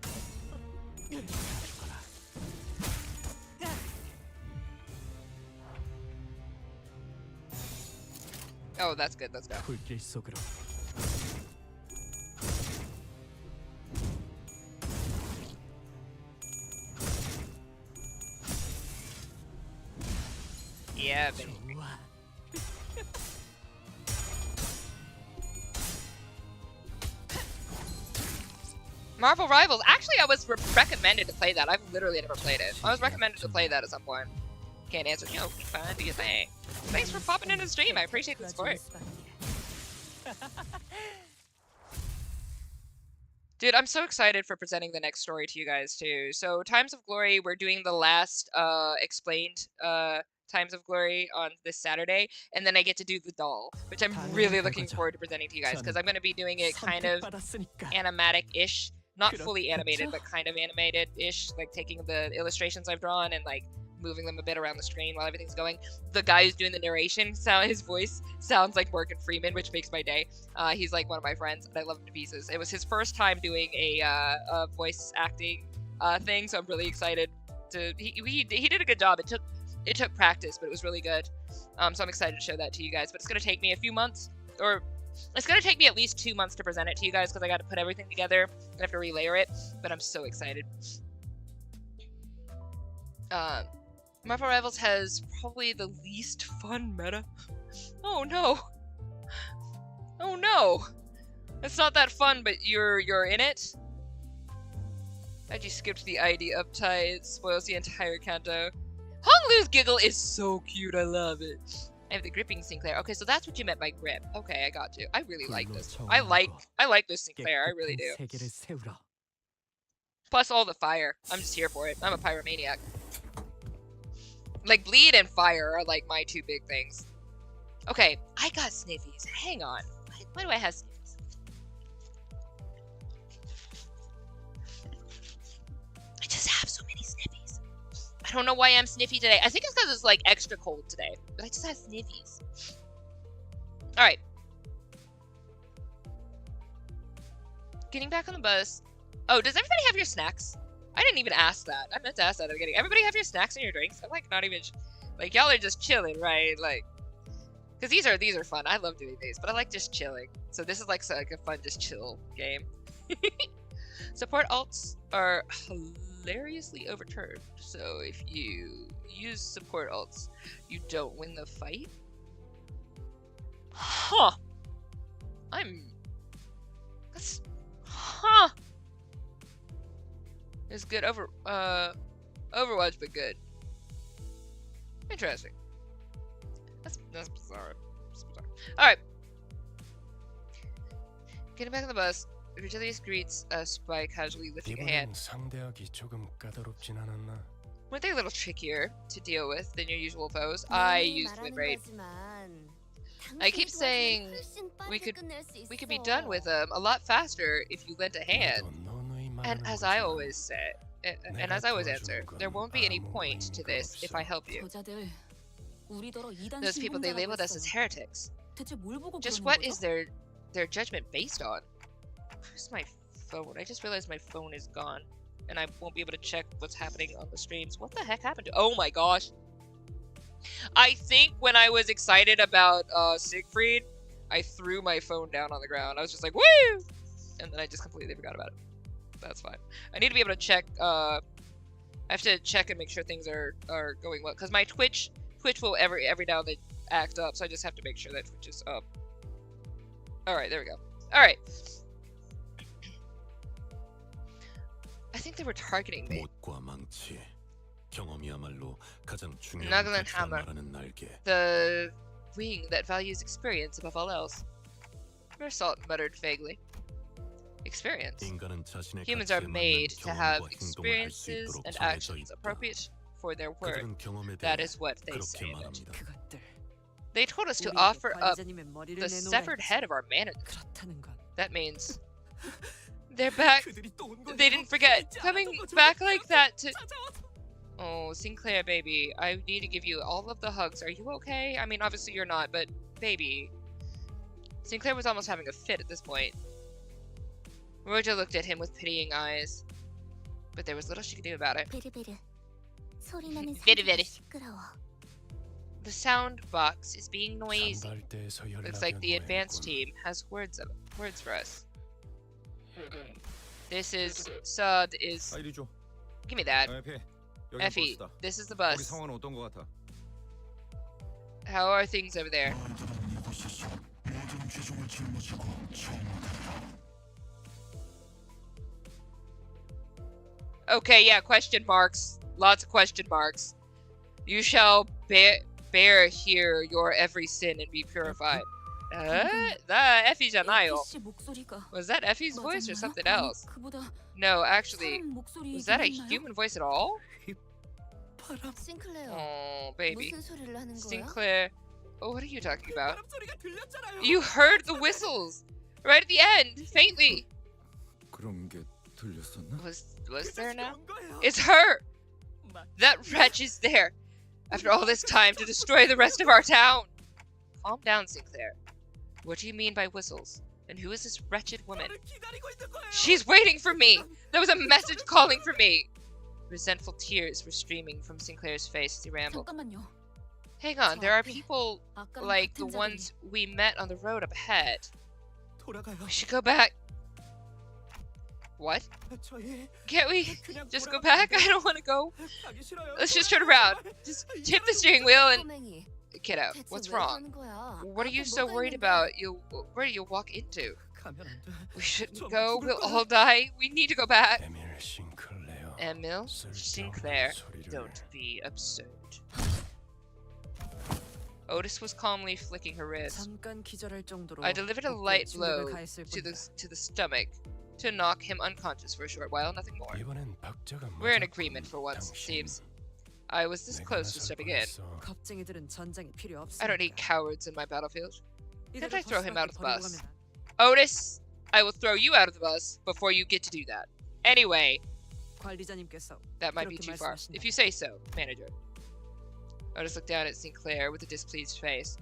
Oh, that's good. Let's go. 불길 속으로. Yeah, baby. Marvel Rivals. Actually, I was recommended to play that. I've literally never played it. I was recommended to play that at some point. Can't answer. You know, fine. Do your thing. Thanks for popping into the stream. I appreciate the support. Dude, I'm so excited for presenting the next story to you guys too. So, Times of Glory, we're doing the last explained Times of Glory on this Saturday, and then I get to do the doll, which I'm really looking forward to presenting to you guys because I'm going to be doing it kind of animatic-ish. Not fully animated, but kind of animated-ish, like taking the illustrations I've drawn and like moving them a bit around the screen while everything's going. The guy who's doing the narration, his voice sounds like Morgan Freeman, which makes my day. He's like one of my friends, and I love him to pieces. It was his first time doing a voice acting thing, so I'm really excited to. He did a good job. It took practice, but it was really good. So I'm excited to show that to you guys. But it's gonna take me a few months, or it's gonna take me at least 2 months to present it to you guys because I got to put everything together. I have to relayer it, but I'm so excited. Marvel Rivals has probably the least fun meta. Oh no! Oh no! It's not that fun, but you're in it. I just skipped the ID uptight. It spoils the entire Canto. Hong Lu's giggle is so cute. I love it. I have the gripping Sinclair. Okay, so that's what you meant by grip. Okay, I got you. I really like this. I like this Sinclair. I really do. Plus all the fire. I'm just here for it. I'm a pyromaniac. Like, bleed and fire are, like, my two big things. Okay, I got sniffies. Hang on. Why do I have sniffies? I just have so many sniffies. I don't know why I'm sniffy today. I think it's because it's, like, extra cold today. But I just have sniffies. Alright. Getting back on the bus. Oh, does everybody have your snacks? I didn't even ask that. I meant to ask that at the beginning. Everybody have your snacks and your drinks? I'm like not even like y'all are just chilling, right? Like, cause these are fun. I love doing these, but I like just chilling. So this is like a fun just chill game. Support alts are hilariously overturned. So if you use support alts, you don't win the fight. Huh? Huh? It's good Overwatch, but good. Interesting. That's bizarre. Alright. Getting back on the bus, Virgilius greets us by casually lifting a hand. Weren't they a little trickier to deal with than your usual foes? I used Wind Raid. I keep saying we could be done with them a lot faster if you lent a hand. And as I always say, and as I always answer, there won't be any point to this if I help you. Those people, they labeled us as heretics. Just what is their judgment based on? Where's my phone? I just realized my phone is gone. And I won't be able to check what's happening on the streams. What the heck happened to— oh my gosh! I think when I was excited about Siegfried, I threw my phone down on the ground. I was just like, woo! And then I just completely forgot about it. That's fine. I need to be able to check, I have to check and make sure things are going well. Because my Twitch will every now and then act up, so I just have to make sure that Twitch is up. Alright, there we go. Alright. I think they were targeting me. Nugget Hammer. The wing that values experience above all else. Mersault muttered vaguely. Experience. Humans are made to have experiences and actions appropriate for their word. That is what they say in it. They told us to offer up the severed head of our manager. That means they're back. They didn't forget. Coming back like that to... Oh, Sinclair, baby. I need to give you all of the hugs. Are you okay? I mean, obviously you're not, but baby. Sinclair was almost having a fit at this point. Roja looked at him with pitying eyes, but there was little she could do about it. The sound box is being noisy. Looks like the advanced team has words for us. This is give me that. Effie, this is the bus. How are things over there? Okay, yeah, question marks. Lots of question marks. You shall bear here your every sin and be purified. That Effie-janayo. Was that Effie's voice or something else? No, actually, was that a human voice at all? Oh, baby. Sinclair. Oh, what are you talking about? You heard the whistles! Right at the end, faintly. Was there now? It's her! That wretch is there! After all this time to destroy the rest of our town! Calm down, Sinclair. What do you mean by whistles? And who is this wretched woman? She's waiting for me! There was a message calling for me! Resentful tears were streaming from Sinclair's face as he rambled. Hang on, there are people like the ones we met on the road up ahead. We should go back. What? Can't we just go back? I don't want to go. Let's just turn around. Just tip the steering wheel and... Kiddo, what's wrong? What are you so worried about? Where do you walk into? We shouldn't go. We'll all die. We need to go back. Emil Sinclair, don't be absurd. Otis was calmly flicking her wrist. I delivered a light blow to the stomach to knock him unconscious for a short while, nothing more. We're in agreement for once, it seems. I was this close to stepping in. I don't need cowards in my battlefield. Can't I throw him out of the bus? Otis, I will throw you out of the bus before you get to do that. Anyway, that might be too far. If you say so, manager. Otis looked down at Sinclair with a displeased face.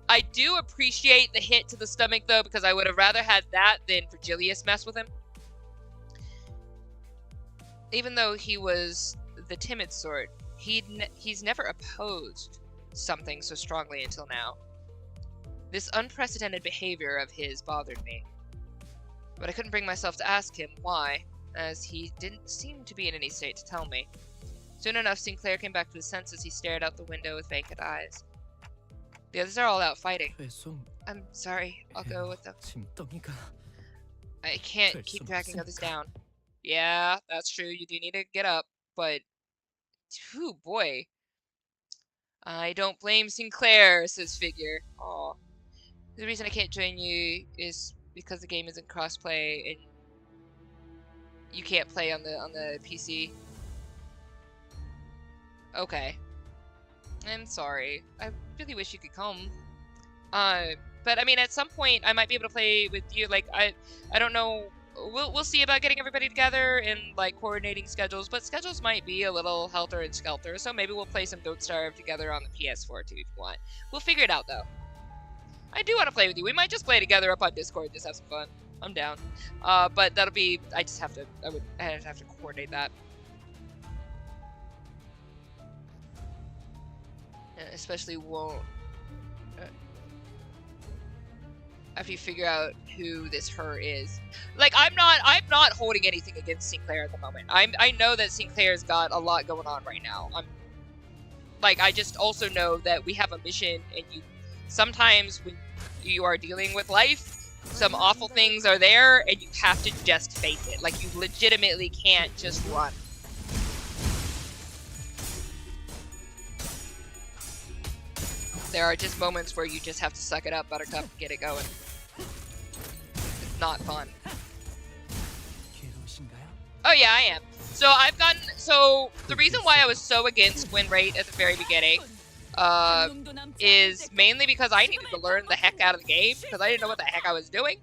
I do appreciate the hit to the stomach, though, because I would have rather had that than Virgilius mess with him. Even though he was the timid sort, he's never opposed something so strongly until now. This unprecedented behavior of his bothered me. But I couldn't bring myself to ask him why, as he didn't seem to be in any state to tell me. Soon enough, Sinclair came back to his senses. He stared out the window with vacant eyes. The others are all out fighting. I'm sorry. I'll go with them. I can't keep dragging others down. Yeah, that's true. You do need to get up, but... Ooh, boy. I don't blame Sinclair, says Figure. Aw. The reason I can't join you is because the game isn't crossplay and you can't play on the PC. Okay. I'm sorry. I really wish you could come. But I mean, at some point, I might be able to play with you. Like, I don't know. We'll see about getting everybody together and like coordinating schedules. But schedules might be a little helter and skelter. So maybe we'll play some Don't Starve together on the PS4 too, if you want. We'll figure it out though. I do want to play with you. We might just play together up on Discord, just have some fun. I'm down. But that'll be. I just have to. I'd have to coordinate that. especially won't after you figure out who this her is. Like, I'm not holding anything against Sinclair at the moment. I know that Sinclair's got a lot going on right now. I just also know that we have a mission, and sometimes when you are dealing with life, some awful things are there, and you have to just face it. Like, you legitimately can't just run. There are just moments where you just have to suck it up, Buttercup, and get it going. It's not fun. Oh yeah, I am. So the reason why I was so against win rate at the very beginning is mainly because I needed to learn the heck out of the game, because I didn't know what the heck I was doing.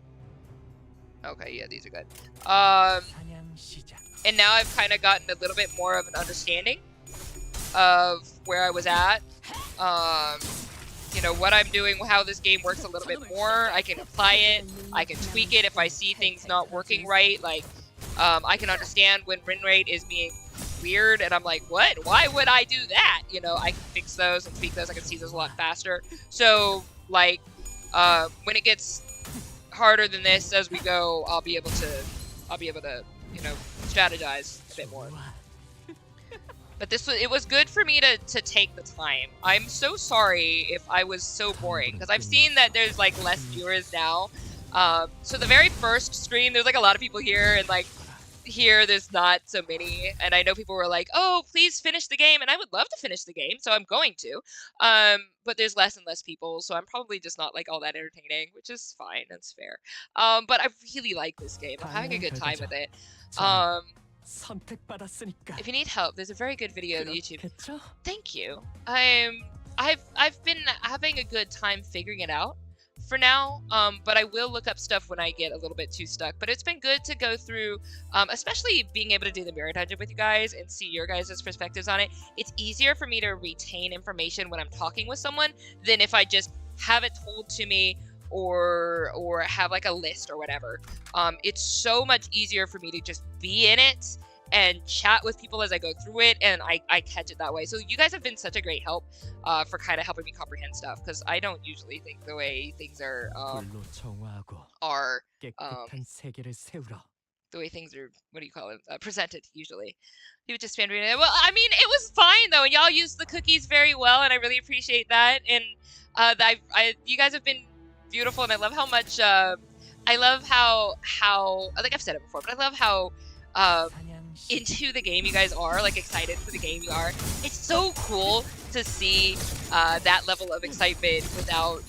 Okay, yeah, these are good. And now I've kind of gotten a little bit more of an understanding of where I was at. You know, what I'm doing, how this game works a little bit more. I can apply it, I can tweak it if I see things not working right. Like, I can understand when win rate is being weird, and I'm like, what? Why would I do that? You know, I can fix those and tweak those. I can see those a lot faster. So, like, when it gets harder than this as we go, I'll be able to, you know, strategize a bit more. But it was good for me to take the time. I'm so sorry if I was so boring, because I've seen that there's like less viewers now. So the very first stream, there's like a lot of people here, and like here there's not so many. And I know people were like, "Oh, please finish the game," and I would love to finish the game, so I'm going to. But there's less and less people, so I'm probably just not like all that entertaining, which is fine. That's fair. But I really like this game. I'm having a good time with it. If you need help, there's a very good video on YouTube. Thank you. I've been having a good time figuring it out for now, but I will look up stuff when I get a little bit too stuck. But it's been good to go through, especially being able to do the mirror dungeon with you guys and see your guys' perspectives on it. It's easier for me to retain information when I'm talking with someone than if I just have it told to me or have like a list or whatever. It's so much easier for me to just be in it and chat with people as I go through it, and I catch it that way. So you guys have been such a great help for kind of helping me comprehend stuff, because I don't usually think the way things are the way things are, what do you call it, presented usually. People just spam reading it. Well, I mean, it was fine though, and y'all used the cookies very well, and I really appreciate that. And you guys have been beautiful, and I love how much I love how I think I've said it before, but I love how into the game you guys are, like excited for the game you are. It's so cool to see that level of excitement without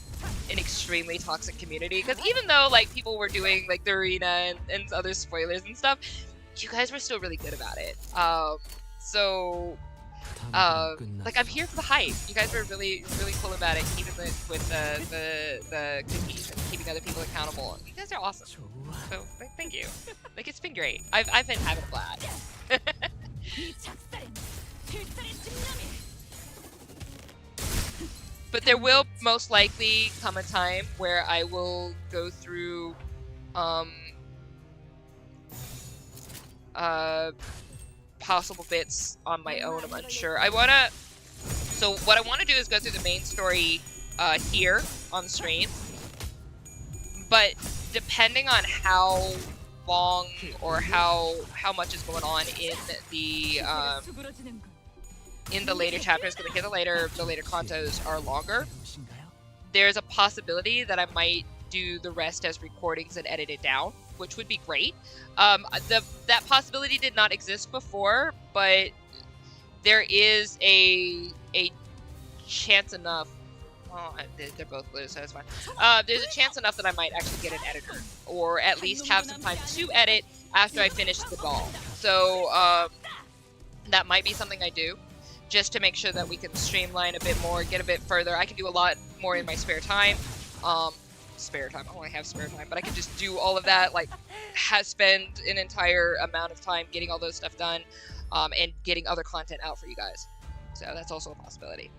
an extremely toxic community, because even though like people were doing like the arena and other spoilers and stuff, you guys were still really good about it. Like, I'm here for the hype. You guys were really, really cool about it, keeping with the cookies and keeping other people accountable. You guys are awesome. So, thank you. Like, it's been great. I've been having a blast. But there will most likely come a time where I will go through, possible bits on my own. I'm unsure. So what I want to do is go through the main story here on stream, but depending on how long or how much is going on in the later chapters, because the later Cantos are longer, there's a possibility that I might do the rest as recordings and edit it down, which would be great. That possibility did not exist before, but there is a chance enough. Oh, they're both blue, so it's fine. There's a chance enough that I might actually get an editor, or at least have some time to edit after I finish the doll. So that might be something I do, just to make sure that we can streamline a bit more, get a bit further. I can do a lot more in my spare time. Spare time. I only have spare time, but I can just do all of that, like spend an entire amount of time getting all those stuff done, and getting other content out for you guys. So that's also a possibility.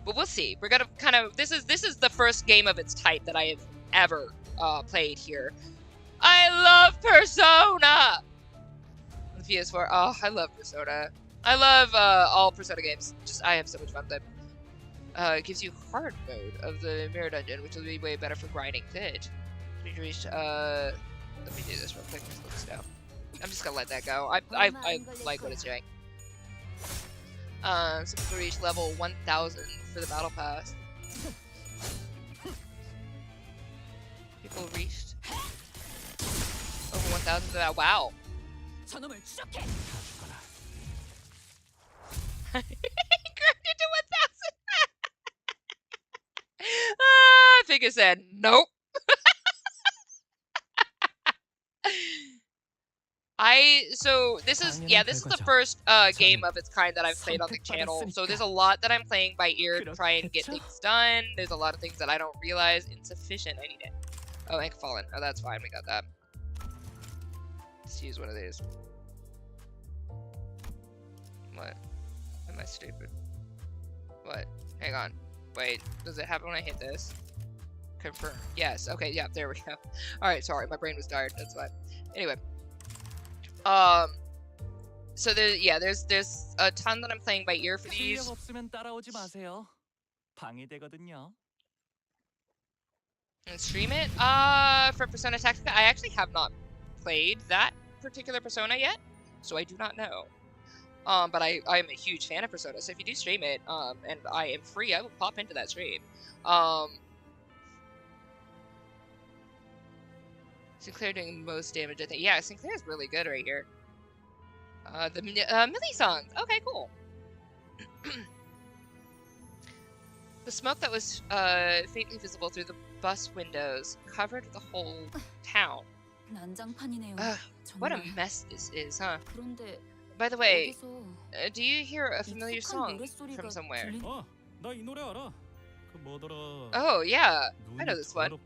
But we'll see. We're gonna kind of, this is the first game of its type that I have ever played here. I love Persona! On the PS4. Oh, I love Persona. I love all Persona games. Just, I have so much fun with them. It gives you hard mode of the mirror dungeon, which will be way better for grinding good. We reached, let me do this real quick. Slow down. I'm just gonna let that go. I like what it's doing. So people reach level 1000 for the battle pass. People reached over 1000 for that. Wow. Ground into 1000. Figure said nope. This is the first game of its kind that I've played on the channel. So there's a lot that I'm playing by ear to try and get things done. There's a lot of things that I don't realize insufficient. I need it. Oh, Ink Fallen. Oh, that's fine. We got that. Let's use one of these. What? Am I stupid? What? Hang on. Wait. Does it happen when I hit this? Confirm. Yes. Okay. Yeah. There we go. All right. Sorry, my brain was tired. That's fine. Anyway. So there's a ton that I'm playing by ear for these. And stream it. For Persona Tactica, I actually have not played that particular Persona yet, so I do not know. But I'm a huge fan of Persona, so if you do stream it, and I am free, I will pop into that stream. Sinclair doing the most damage, I think. Yeah, Sinclair is really good right here. The Millie songs. Okay, cool. The smoke that was faintly visible through the bus windows covered the whole town. What a mess this is, huh? By the way, do you hear a familiar song from somewhere? Oh, yeah. I know this one.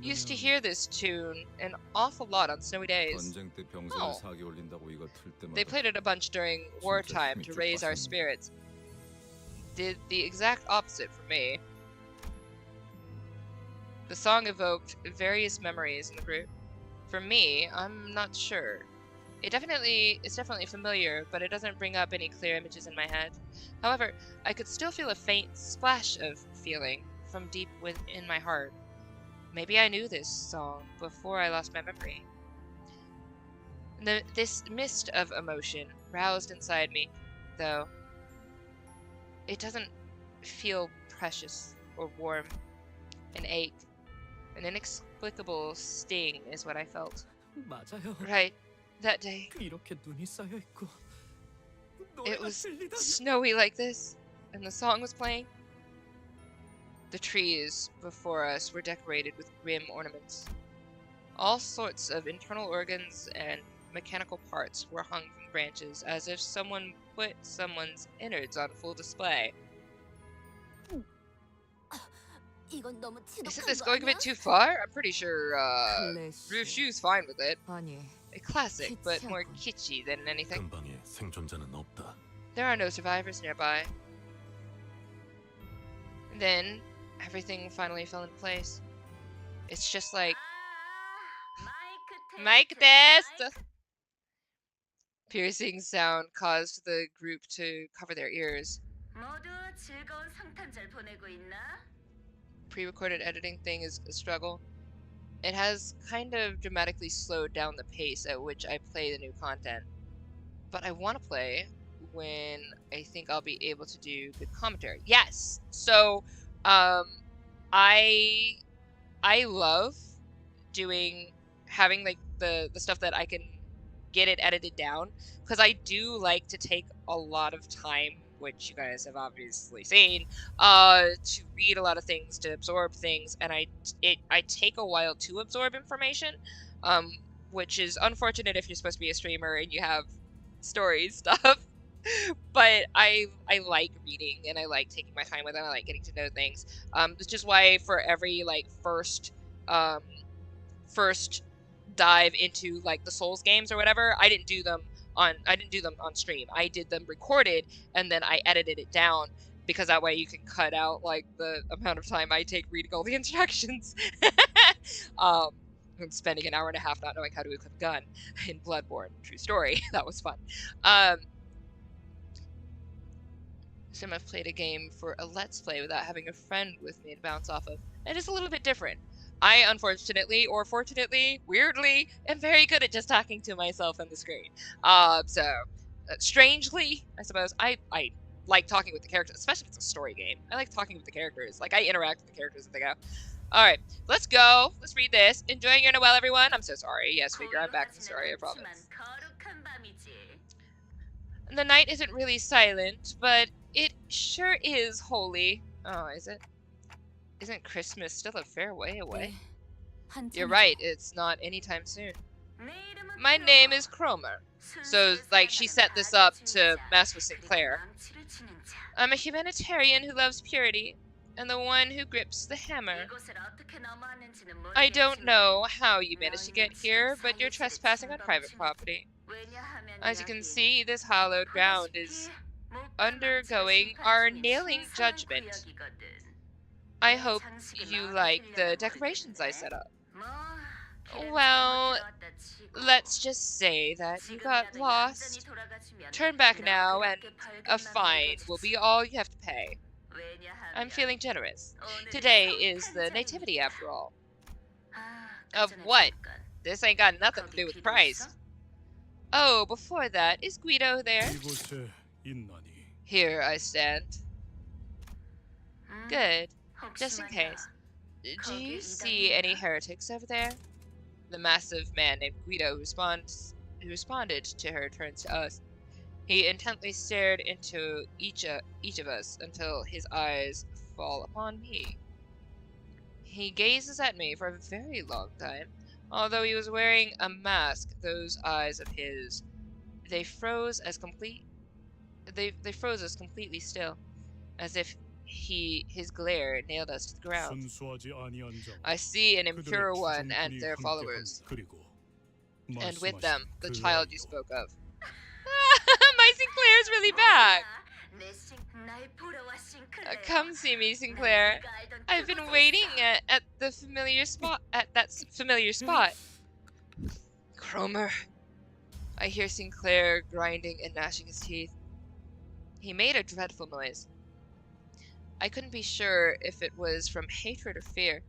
Used to hear this tune an awful lot on snowy days. Oh. They played it a bunch during wartime to raise our spirits. Did the exact opposite for me. The song evoked various memories in the group. For me, I'm not sure. It's definitely familiar, but it doesn't bring up any clear images in my head. However, I could still feel a faint splash of feeling from deep within my heart. Maybe I knew this song before I lost my memory. This mist of emotion roused inside me, though. It doesn't feel precious or warm. An ache, an inexplicable sting is what I felt. Right. That day, it was snowy like this, and the song was playing. The trees before us were decorated with grim ornaments. All sorts of internal organs and mechanical parts were hung from branches, as if someone put someone's innards on full display. Isn't this going a bit too far? I'm pretty sure Ryushu's fine with it. A classic, but more kitschy than anything. There are no survivors nearby. And then, everything finally fell into place. It's just like... Mic test! Piercing sound caused the group to cover their ears. Pre-recorded editing thing is a struggle. It has kind of dramatically slowed down the pace at which I play the new content. But I want to play when I think I'll be able to do good commentary. Yes! So, I love having like the stuff that I can get it edited down, because I do like to take a lot of time, which you guys have obviously seen, to read a lot of things, to absorb things, and I take a while to absorb information, which is unfortunate if you're supposed to be a streamer and you have story stuff. But I like reading, and I like taking my time with it, and I like getting to know things. Which is why for every like first dive into like the Souls games or whatever, I didn't do them on stream. I did them recorded, and then I edited it down, because that way you can cut out like the amount of time I take reading all the instructions. And spending an hour and a half not knowing how to equip a gun in Bloodborne. True story. That was fun. Sim, I've played a game for a Let's Play without having a friend with me to bounce off of. It is a little bit different. I, unfortunately, or fortunately, weirdly, am very good at just talking to myself on the screen. Strangely, I suppose, I like talking with the characters, especially if it's a story game. I like talking with the characters. Like, I interact with the characters as they go. Alright, let's go. Let's read this. Enjoying your Noel, everyone? I'm so sorry. Yes, figure, I'm back in the story, I promise. The night isn't really silent, but it sure is holy. Oh, is it? Isn't Christmas still a fair way away? You're right, it's not anytime soon. My name is Cromer. So, like, she set this up to mess with Sinclair. I'm a humanitarian who loves purity, and the one who grips the hammer. I don't know how you managed to get here, but you're trespassing on private property. As you can see, this hallowed ground is undergoing our nailing judgment. I hope you like the decorations I set up. Well, let's just say that you got lost. Turn back now, and a fine will be all you have to pay. I'm feeling generous. Today is the nativity, after all. Of what? This ain't got nothing to do with Christ. Oh, before that, is Guido there? 이곳에 있나니? Here I stand. Good. Just in case. Do you see any heretics over there? The massive man named Guido who responded to her turns to us. He intently stared into each of us until his eyes fall upon me. He gazes at me for a very long time. Although he was wearing a mask, those eyes of his, they froze us completely still, as if his glare nailed us to the ground. 순수하지 아니한 자. I see an impure 그들의 one and 주종들이 their 함께한 followers, 그리고 and with 말씀하신 them, the 그 child you 아이도. spoke of. My Sinclair's really back! Come see me, Sinclair. I've been waiting at the familiar spot, familiar spot. Cromer. I hear Sinclair grinding and gnashing his teeth. He made a dreadful noise. I couldn't be sure if it was from hatred or fear.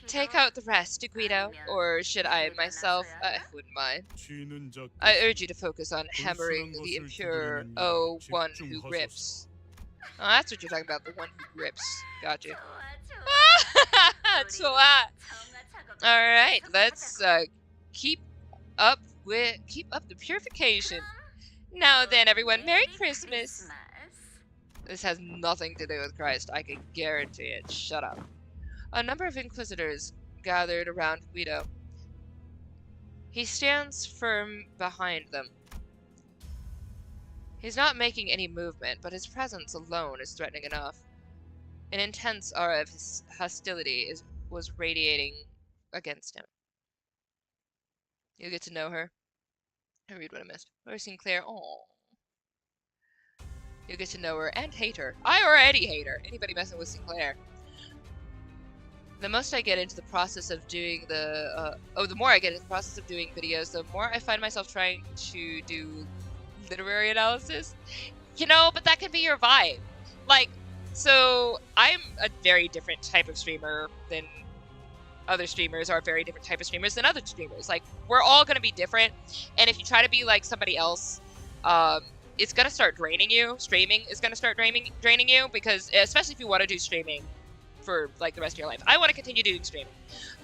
Take out the rest, Guido, or should I myself? I wouldn't mind. 쥐는 작고 I urge you to focus on hammering the impure, one who grips. Oh, that's what you're talking about, the one who grips. Got you. Alright, let's keep up the purification. Now then, everyone, Merry Christmas! This has nothing to do with Christ, I can guarantee it. Shut up. A number of inquisitors gathered around Guido. He stands firm behind them. He's not making any movement, but his presence alone is threatening enough. An intense aura of his hostility was radiating against him. You'll get to know her. I read what I missed. Where's Sinclair? Aww. You'll get to know her and hate her. I already hate her. Anybody messing with Sinclair. The most I get into the process of doing the more I get into the process of doing videos, the more I find myself trying to do literary analysis. You know, but that can be your vibe. Like, so I'm a very different type of streamer than other streamers are a very different type of streamers than other streamers. Like, we're all gonna be different, and if you try to be like somebody else, it's gonna start draining you. Streaming is gonna start draining you, because especially if you want to do streaming for like the rest of your life. I want to continue doing streaming.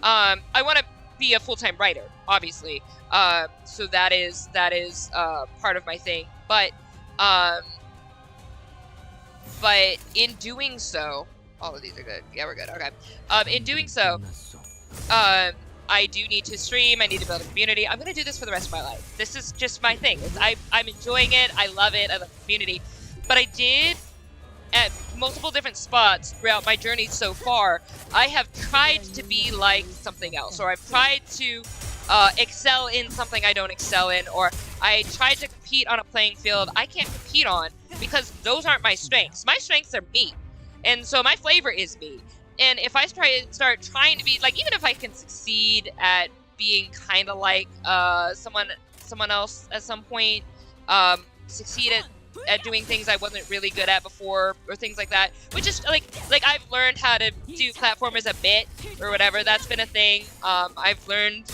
I want to be a full-time writer, obviously. So that is part of my thing. But in doing so, all of these are good. Yeah, we're good. Okay. In doing so, I do need to stream. I need to build a community. I'm gonna do this for the rest of my life. This is just my thing. I'm enjoying it. I love it. I love the community. But I did, at multiple different spots throughout my journey so far, I have tried to be like something else, or I've tried to excel in something I don't excel in, or I tried to compete on a playing field I can't compete on because those aren't my strengths. My strengths are me, and so my flavor is me. And if I start trying to be like, even if I can succeed at being kind of like someone else at some point, succeed at at doing things I wasn't really good at before, or things like that. Which is like I've learned how to do platformers a bit, or whatever. That's been a thing. I've learned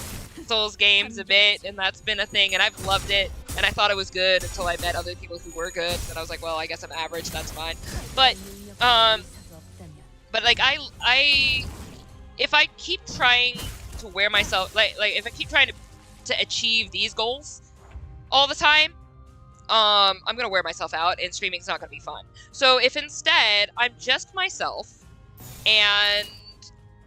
Souls games a bit, and that's been a thing, and I've loved it. And I thought it was good until I met other people who were good, and I was like, well, I guess I'm average. That's fine. But like if I keep trying to wear myself like if I keep trying to achieve these goals all the time, I'm gonna wear myself out, and streaming's not gonna be fun. So if instead I'm just myself, and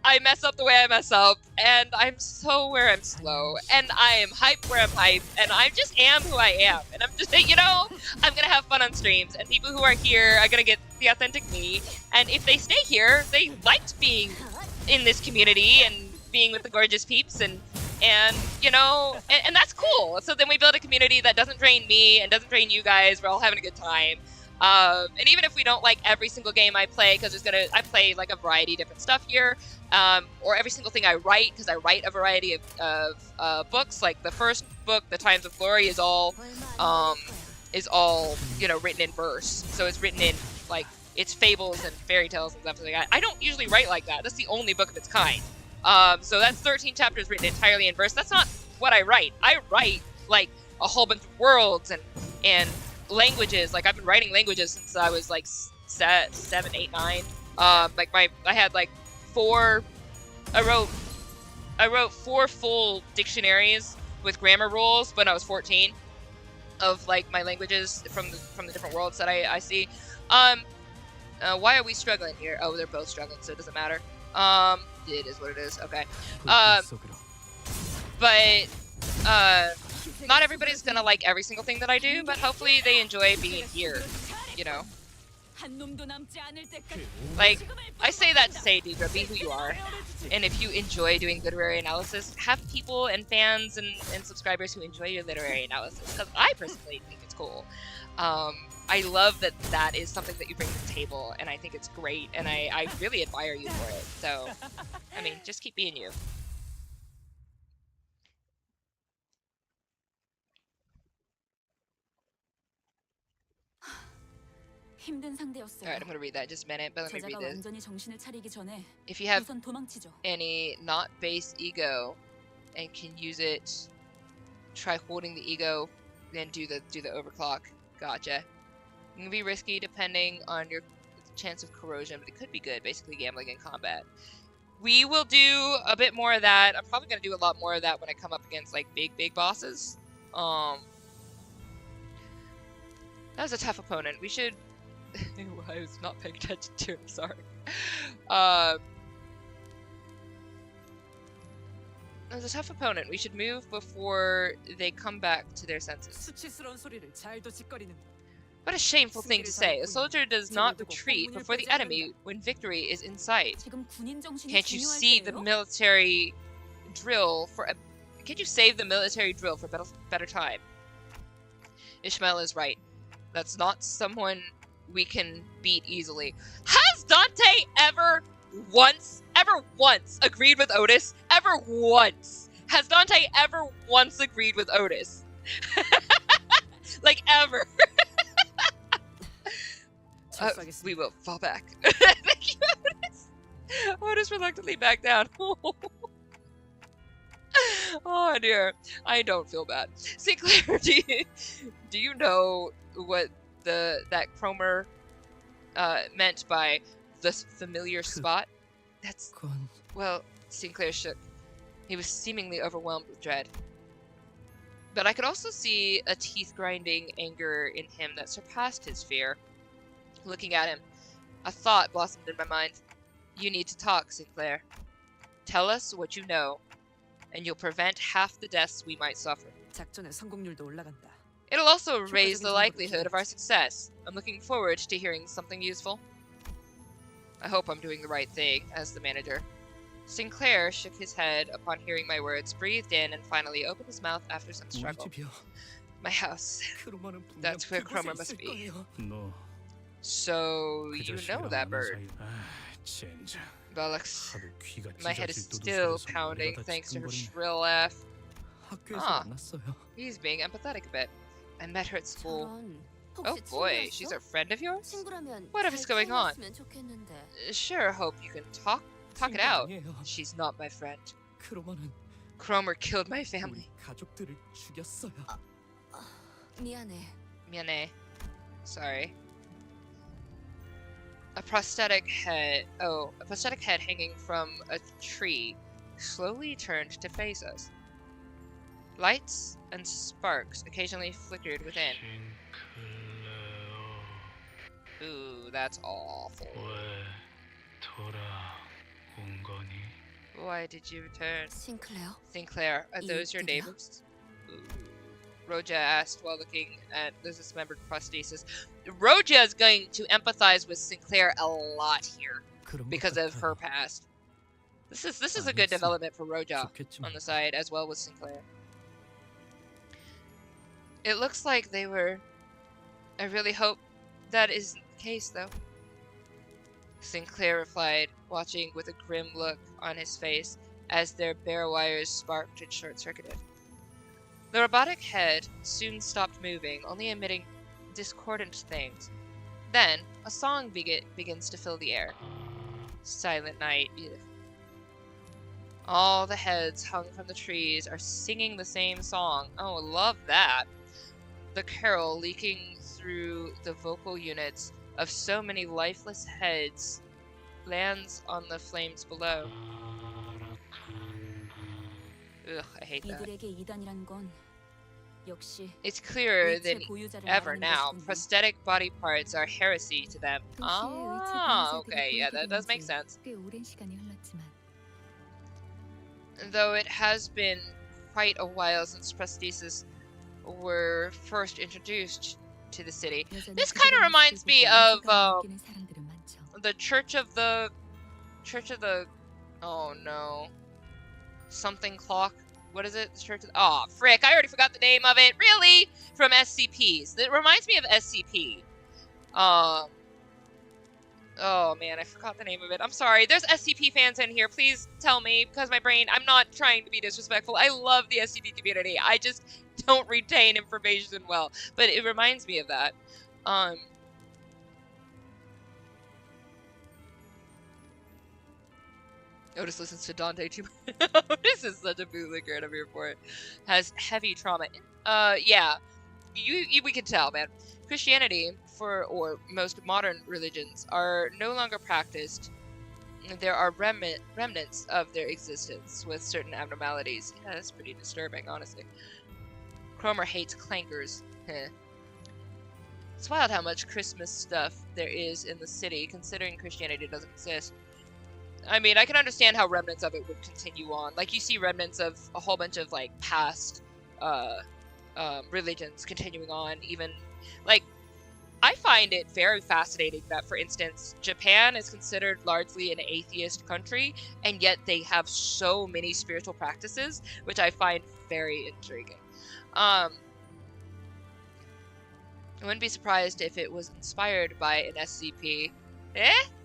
I mess up the way I mess up, and I'm slow where I'm slow, and I am hype where I'm hype, and I just am who I am, and I'm just, you know, I'm gonna have fun on streams, and people who are here are gonna get the authentic me, and if they stay here, they liked being in this community and being with the gorgeous peeps, and you know, and that's cool. So then we build a community that doesn't drain me and doesn't drain you guys. We're all having a good time. And even if we don't like every single game I play, because I play like a variety of different stuff here, or every single thing I write, because I write a variety of books. Like the first book, The Times of Glory, is all you know, written in verse. So it's written in like it's fables and fairy tales and stuff like that. I don't usually write like that. That's the only book of its kind. So that's 13 chapters written entirely in verse. That's not what I write. I write like a whole bunch of worlds and languages. Like I've been writing languages since I was like 7, 8, 9. Like I had like I wrote 4 full dictionaries with grammar rules when I was 14 of like my languages from the different worlds that I see. Why are we struggling here? Oh, they're both struggling, so it doesn't matter. It is what it is. Okay. But not everybody's gonna like every single thing that I do, but hopefully they enjoy being here, you know? Like, I say that to say, Deidre, be who you are. And if you enjoy doing literary analysis, have people and fans and subscribers who enjoy your literary analysis, because I personally think it's cool. I love that that is something that you bring to the table, and I think it's great, and I really admire you for it. So, I mean, just keep being you. Alright, I'm gonna read that in just a minute, but let me read this. If you have any not base ego and can use it, try holding the ego, then do the overclock. Gotcha. It can be risky depending on your chance of corrosion, but it could be good. Basically gambling in combat. We will do a bit more of that. I'm probably gonna do a lot more of that when I come up against like big bosses. That was a tough opponent. We should I was not paying attention to it, I'm sorry. That was a tough opponent. We should move before they come back to their senses. What a shameful thing to say. A soldier does not retreat before the enemy when victory is in sight. Can't you see the military drill for a... Can't you save the military drill for better time? Ishmael is right. That's not someone we can beat easily. Has Dante ever once agreed with Otis? Ever once? Has Dante ever once agreed with Otis? Like, ever. We will fall back. Thank you, Otis. Otis reluctantly back down. Oh dear. I don't feel bad. Sinclair, do you know what that Cromer meant by this familiar spot? That's... Well, Sinclair shook. He was seemingly overwhelmed with dread. But I could also see a teeth-grinding anger in him that surpassed his fear. Looking at him, a thought blossomed in my mind. You need to talk, Sinclair. Tell us what you know, and you'll prevent half the deaths we might suffer. It'll also raise the likelihood of our success. I'm looking forward to hearing something useful. I hope I'm doing the right thing, as the manager. Sinclair shook his head upon hearing my words, breathed in, and finally opened his mouth after some struggle. My house. That's where Cromer must be. No. So, you know that bird. Bollocks. My head is still pounding thanks to her shrill laugh. Ah, he's being empathetic a bit. I met her at school. Oh boy, she's a friend of yours? 친구라면 What is going on? 잘 좋겠는데. Sure, hope you can talk it out. She's not my friend. Cromer killed my family. 가족들을 죽였어요. 미안해. 미안해. Sorry. A prosthetic head hanging from a tree slowly turned to face us. Lights and sparks occasionally flickered within. Ooh, that's awful. Why did you return? Sinclair, are those your neighbors? Ooh. Roja asked while looking at the dismembered prosthesis. Roja is going to empathize with Sinclair a lot here because of her past. This is a good development for Roja on the side as well with Sinclair. It looks like they were. I really hope that isn't the case, though. Sinclair replied, watching with a grim look on his face as their bare wires sparked and short-circuited. The robotic head soon stopped moving, only emitting discordant things. Then, a song begins to fill the air. Silent night. Ugh. All the heads hung from the trees are singing the same song. Oh, love that. The carol leaking through the vocal units of so many lifeless heads lands on the flames below. Ugh, I hate that. It's clearer than ever now. Prosthetic body parts are heresy to them. Ah, okay, yeah, that does make sense. Though it has been quite a while since prostheses were first introduced to the city. This kind of reminds me of the Church of the oh no, something clock. What is it? The Church of oh frick! I already forgot the name of it. Really? From SCPs. It reminds me of SCP. Oh man, I forgot the name of it. I'm sorry. There's SCP fans in here. Please tell me, because my brain. I'm not trying to be disrespectful. I love the SCP community. I just don't retain information well. But it reminds me of that. Otis listens to Dante too. Otis is such a bootlicker, and I'm here for it. Has heavy trauma. Yeah. We can tell, man. Christianity, or most modern religions, are no longer practiced. There are remnants of their existence with certain abnormalities. Yeah, that's pretty disturbing, honestly. Cromer hates clankers. It's wild how much Christmas stuff there is in the city, considering Christianity doesn't exist. I mean, I can understand how remnants of it would continue on. Like, you see remnants of a whole bunch of, like, past religions continuing on, even, like, I find it very fascinating that, for instance, Japan is considered largely an atheist country, and yet they have so many spiritual practices, which I find very intriguing. I wouldn't be surprised if it was inspired by an SCP.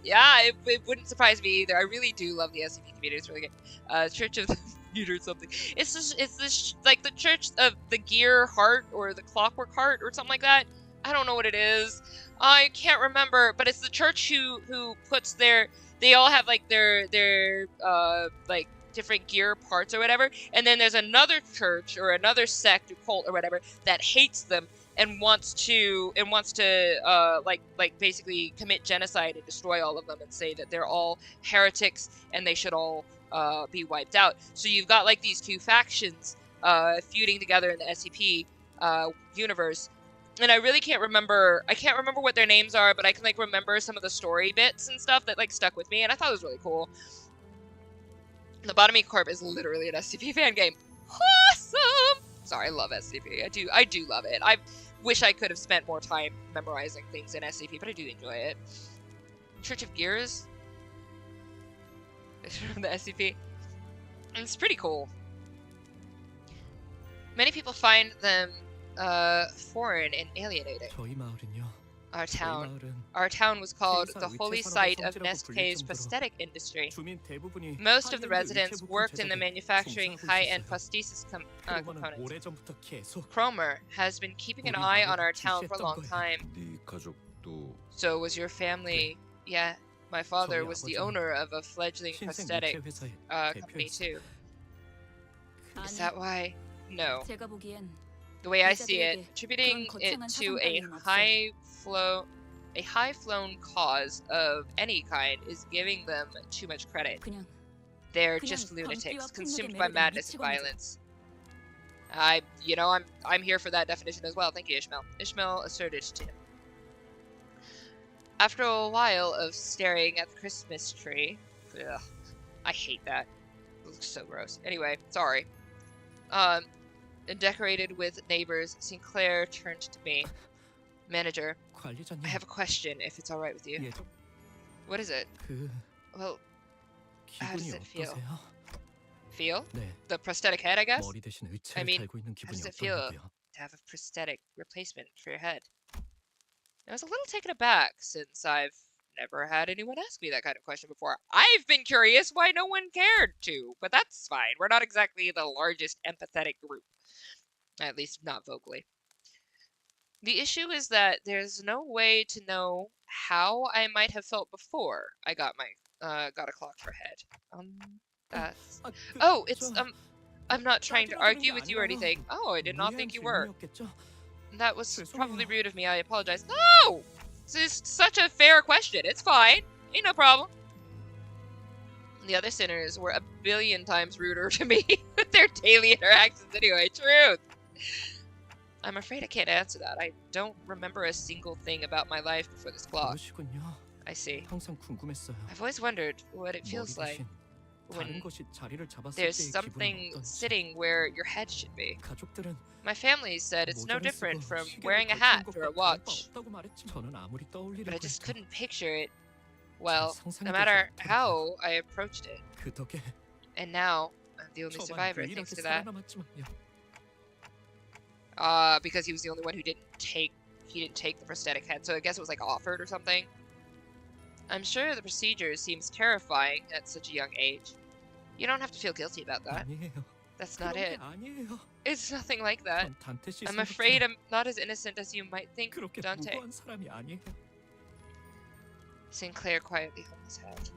Yeah, it wouldn't surprise me either. I really do love the SCP community. It's really good. Church of the Meter or something. It's this like the Church of the Gear Heart or the Clockwork Heart or something like that. I don't know what it is. I can't remember, but it's the church who puts they all have like their like different gear parts or whatever, and then there's another church or another sect or cult or whatever that hates them and wants to like basically commit genocide and destroy all of them and say that they're all heretics and they should all be wiped out. So you've got like these two factions feuding together in the SCP universe. And I really can't remember. I can't remember what their names are, but I can like remember some of the story bits and stuff that like stuck with me, and I thought it was really cool. Lobotomy Corp is literally an SCP fan game. Awesome! Sorry, I love SCP. I do love it. I wish I could have spent more time memorizing things in SCP, but I do enjoy it. Church of Gears from the SCP. And it's pretty cool. Many people find them foreign and alienating. Our 저희 town. 마을은 Our town was called K's the holy 의체 site 산업의 of 성지라고 Nest 불릴 K's 정도로 prosthetic industry. 주민 대부분이 Most of the 하이엔드 residents 의체 부품 worked in the 제작에 manufacturing 종사하고 high-end 있었어요. prosthesis 크로버는 components. 오래전부터 계속 Cromer has been keeping an 우리 eye on 마을을 our town for a 주시했던 long 거예요. time. 네 가족도 So was your family? Yeah, my father was the 아버지는 owner of a fledgling 신생 prosthetic 의체 회사의 company 대표였어요. too. Is that why? No. 제가 보기엔 The way I see it, attributing it to a high-flown cause of any kind is giving them too much credit. 그냥 They're just lunatics, consumed by madness and violence. I'm here for that definition as well. Thank you, Ishmael. Ishmael asserted to him. After a while of staring at the Christmas tree, ugh, I hate that. It looks so gross. Anyway, sorry. And decorated with neighbors, Sinclair turned to me. Manager, 관리자님, I have a question, if it's alright with you. 예전 What is it? 그 Well, how does 기분이 it feel? 어떠세요? Feel? 네, The prosthetic head, I guess? 머리 대신 I 의체를 mean, 달고 있는 기분이 does it feel? 어떠냐고요? To have a prosthetic replacement for your head. I was a little taken aback since I've never had anyone ask me that kind of question before. I've been curious why no one cared to, but that's fine. We're not exactly the largest empathetic group. At least not vocally. The issue is that there's no way to know how I might have felt before I got a clock for head. That's... Oh, it's, I'm not trying to argue with you or anything. Oh, I did not think you were. That was probably rude of me. I apologize. No! This is such a fair question. It's fine. Ain't no problem. The other sinners were a billion times ruder to me with their daily interactions anyway. Truth. I'm afraid I can't answer that. I don't remember a single thing about my life before this clock. 그러시군요. I see. 항상 궁금했어요. I've always wondered what it feels 머리 like 대신 다른 when 것이 자리를 잡았을 there's 때의 기분은 something 어떤지. sitting where your head should be. 가족들은 My family said it's no 모자를 different 쓰고 from 시계를 wearing a 걸치는 hat 것과 or a 다를 바 watch, 없다고 말했지만 저는 아무리 떠올리려고 but I just 해도 couldn't picture it. Well, 상상이 no 되지 matter 않더라고요. how I approached it. 그 덕에 And now, I'm the only 저만 survivor 유일하게 thanks to that. 살아남았지만요. Because he was the only one who didn't take the prosthetic head, so I guess it was like offered or something. I'm sure the procedure seems terrifying at such a young age. You don't have to feel guilty about that. 아니에요. That's not 그런 게 it. 아니에요. It's nothing like that. 전 단테 씨 I'm afraid 생각처럼 I'm not as innocent as you might think, 그렇게 Dante. 무고한 사람이 아니에요. Sinclair quietly hung his head.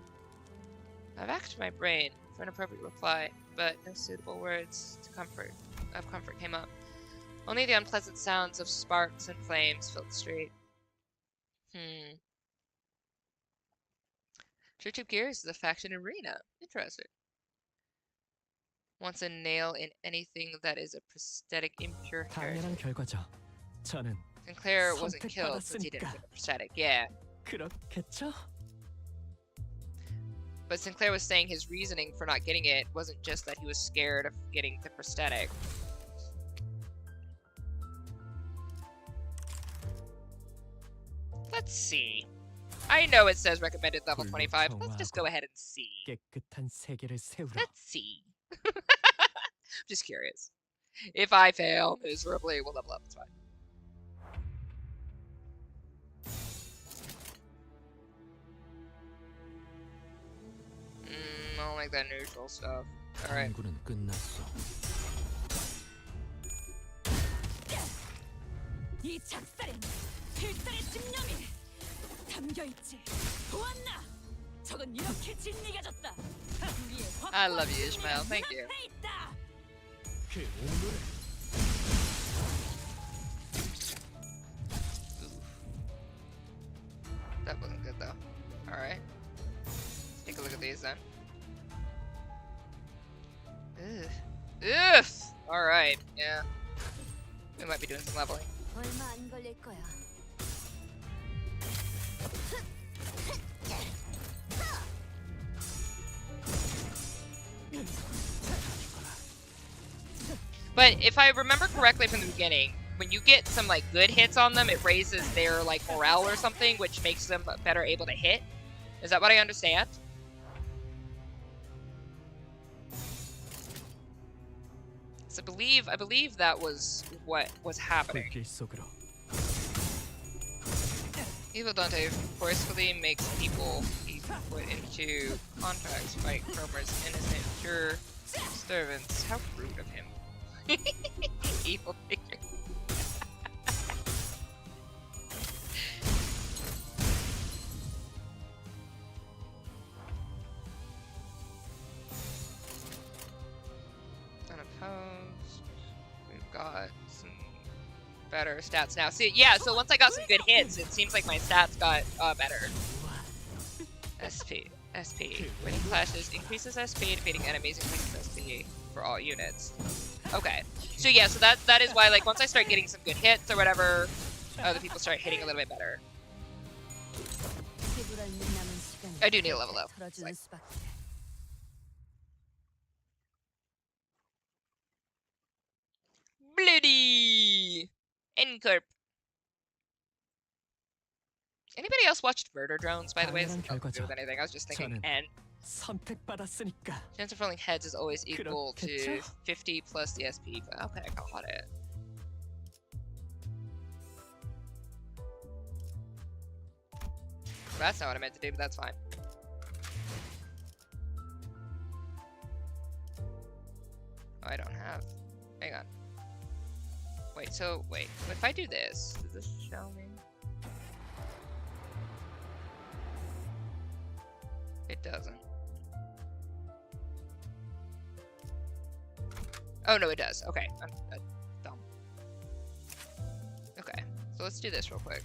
I've racked my brain for an appropriate reply, but no suitable words of comfort came up. Only the unpleasant sounds of sparks and flames filled the street. Church of Gears is a faction arena. Interesting. Wants a nail in anything that is a prosthetic impure heritage. 당연한 결과죠. 저는 Sinclair wasn't killed since he didn't 선택받았으니까. get a prosthetic, yeah. 그렇겠죠? But Sinclair was saying his reasoning for not getting it wasn't just that he was scared of getting the prosthetic. Let's see. I know it says recommended level 25. Let's just go ahead and see. 깨끗한 세계를 세우라. Let's see. Just curious. If I fail miserably, we'll level up. It's fine. I don't like that neutral stuff. Alright. 연구는 끝났어. 이 작살엔 필살의 집념이 담겨있지. 보았나? 적은 이렇게 진리가졌다. I love you, Ishmael. Thank you. 그 오늘의 That wasn't good though. Alright. Take a look at these then. Ugh. Alright, yeah. We might be doing some leveling. 얼마 안 걸릴 거야. But if I remember correctly from the beginning, when you get some like good hits on them, it raises their like morale or something, which makes them better able to hit. Is that what I understand? So I believe that was what was happening. 불길 속으로 Evil Dante forcefully makes people he put into contracts fight Cromer's innocent, pure servants. How rude of him. Evil figure. Unopposed. We've got some better stats now. See, yeah, so once I got some good hits, it seems like my stats got better. SP. When he clashes, increases SP, defeating enemies increases SP for all units. Okay. So yeah, so that is why, like, once I start getting some good hits or whatever, other people start hitting a little bit better. I do need a level up. Like, Bloody! Incorp. Anybody else watched Murder Drones, by the way? This has nothing to do with anything. I was just thinking, and 선택받았으니까. chance of rolling heads is always equal to 50 plus the SP. But okay, got it. That's not what I meant to do, but that's fine. Oh, I don't have. Hang on. Wait, so, wait. If I do this, does this show me? It doesn't. Oh, no, it does. Okay. I'm dumb. Okay. So let's do this real quick.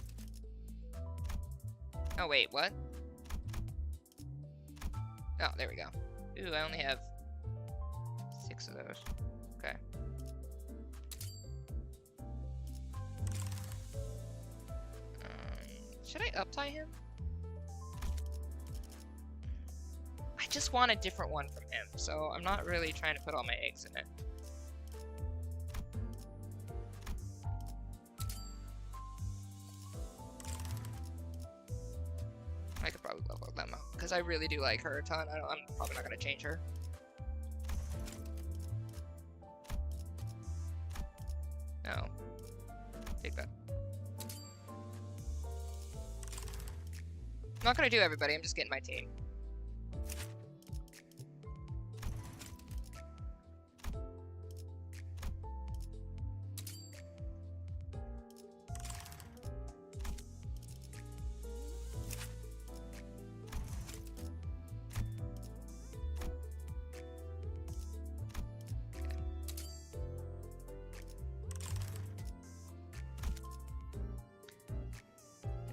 Oh, wait, what? Oh, there we go. Ooh, I only have 6 of those. Okay. Should I up-tie him? I just want a different one from him, so I'm not really trying to put all my eggs in it. I could probably level them up, because I really do like her a ton. I'm probably not going to change her. No. Take that. I'm not going to do everybody, I'm just getting my team.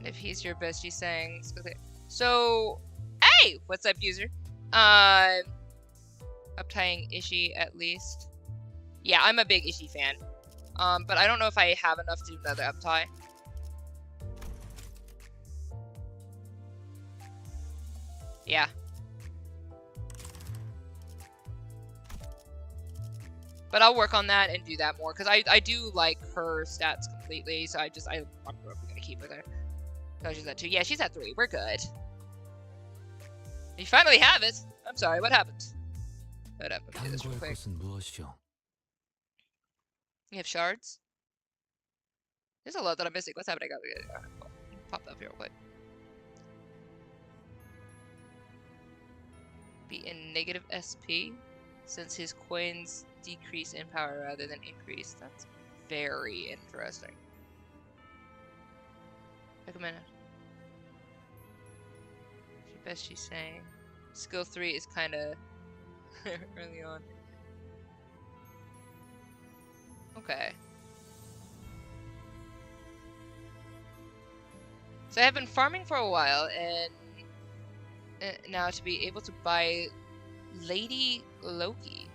If he's your bestie saying so hey, what's up, user? Uptying Ishii at least. Yeah, I'm a big Ishii fan. But I don't know if I have enough to do another uptie. Yeah. But I'll work on that and do that more, because I do like her stats completely, so I'm probably gonna keep her there. Oh, she's at 2. Yeah, she's at 3. We're good. You finally have it. I'm sorry, what happened? Hold up, let me do this real quick. You have shards? There's a lot that I'm missing. What's happening? Pop that up here real quick. Be in negative SP, since his coins decrease in power rather than increase. That's very interesting. Take a minute. Best she's saying. Skill 3 is kind of early on. Okay. So I have been farming for a while, and now to be able to buy Lady Loki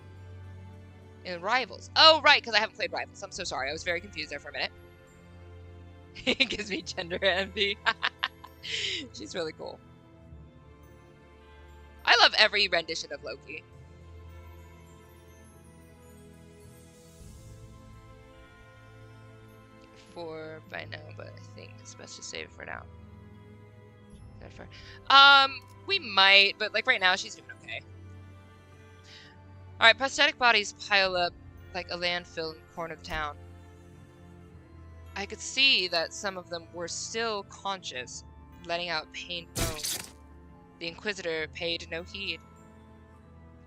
in Rivals. Oh, right, because I haven't played Rivals. I'm so sorry. I was very confused there for a minute. It gives me gender envy. She's really cool. I love every rendition of Loki. For by now, but I think it's best to save it for now. We might, but like right now she's doing okay. Alright, prosthetic bodies pile up like a landfill in the corner of town. I could see that some of them were still conscious, letting out pained moans. The Inquisitor paid no heed.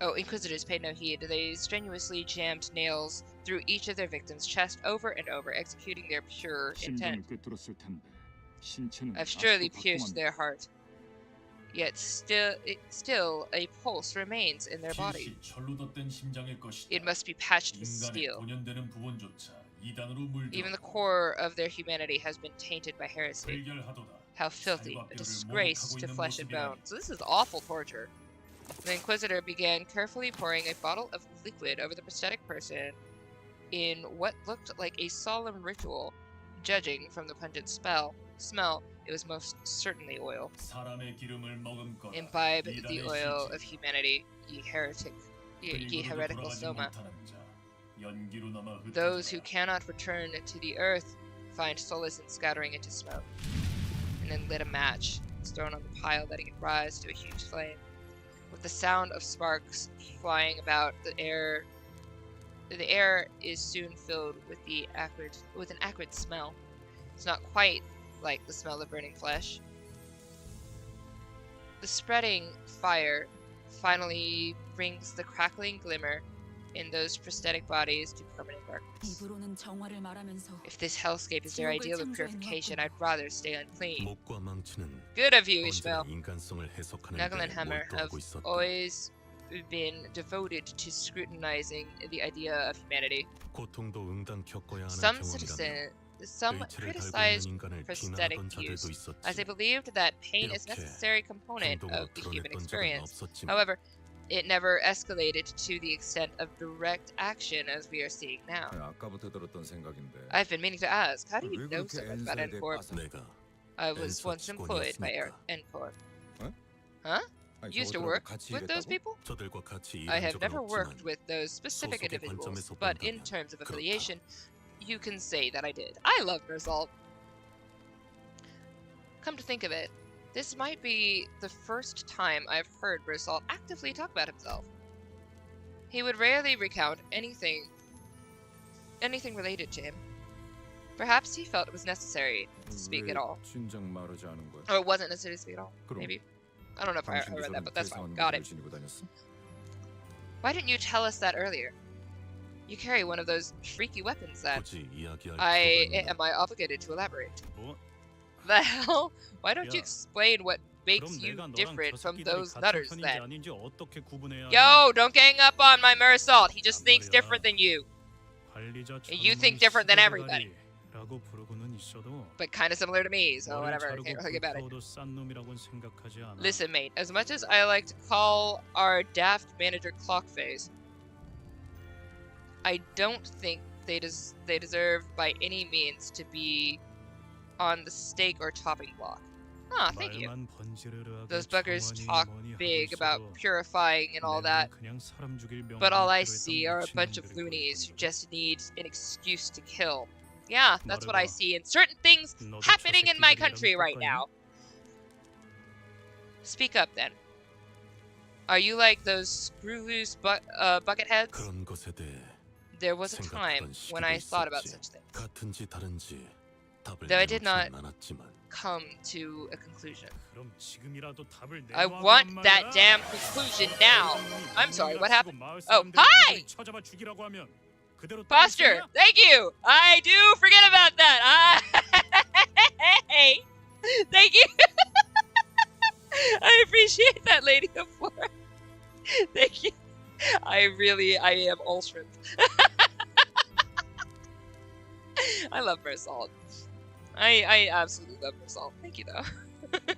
Oh, Inquisitors paid no heed. They strenuously jammed nails through each of their victims' chest over and over, executing their pure intent. I've surely pierced their heart. Yet still a pulse remains in their body. It must be patched with steel. Even the core of their humanity has been tainted by heresy. How filthy, a disgrace to flesh and bone. So this is awful torture. The Inquisitor began carefully pouring a bottle of liquid over the prosthetic person in what looked like a solemn ritual. Judging from the pungent smell, it was most certainly oil. Imbibe the oil of humanity, ye heretical soma. Those who cannot return to the earth find solace in scattering into smoke. And then lit a match. It's thrown on the pile, letting it rise to a huge flame. With the sound of sparks flying about the air is soon filled with an acrid smell. It's not quite like the smell of burning flesh. The spreading fire finally brings the crackling glimmer in those prosthetic bodies to permanent darkness. If this hellscape is their ideal of purification, I'd rather stay unclean. Good of you, Ishmael. Knuckle and Hammer have always been devoted to scrutinizing the idea of humanity. Some criticized prosthetic use, as they believed that pain is a necessary component of the human experience. However, it never escalated to the extent of direct action as we are seeing now. I've been meaning to ask, how do you know so much about N-Corp? I was once employed by N-Corp. Huh? You used to work with those people? I have never worked with those specific individuals, but in terms of affiliation, you can say that I did. I love Merzalt. Come to think of it, this might be the first time I've heard Merzalt actively talk about himself. He would rarely recount anything related to him. Perhaps he felt it was necessary to speak at all. Or it wasn't necessary to speak at all, maybe. I don't know if I read that, but that's fine. Got it. Why didn't you tell us that earlier? You carry one of those freaky weapons then. Am I obligated to elaborate? The hell? Why don't you explain what makes you different from those nutters then? Yo, don't gang up on my Merzalt. He just thinks different than you. And you think different than everybody. But kind of similar to me, so whatever, I can't really get about it. Listen, mate, as much as I like to call our daft manager Clockface, I don't think they deserve by any means to be on the steak or topping block. Ah, thank you. Those buggers talk big about purifying and all that, but all I see are a bunch of loonies who just need an excuse to kill. Yeah, that's what I see in certain things happening in my country right now. Speak up, then. Are you like those screw-loose bucket heads? There was a time when I thought about such things, though I did not come to a conclusion. I want that damn conclusion now. I'm sorry, what happened? Oh, hi! Posture, thank you! I do forget about that! Hey! Thank you! I appreciate that, Lady of War. Thank you. I am all shrimp. I love Merzalt. I absolutely love Merzalt. Thank you, though.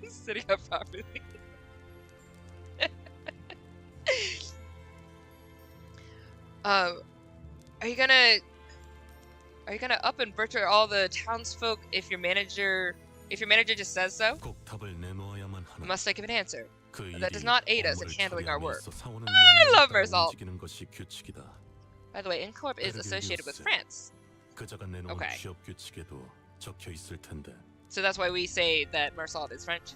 Sitting up properly. Are you gonna up and butcher all the townsfolk if your manager just says so? Must I give an answer? That does not aid us in handling our work. I love Merzalt. By the way, N-Corp is associated with France. Okay. So that's why we say that Merzalt is French.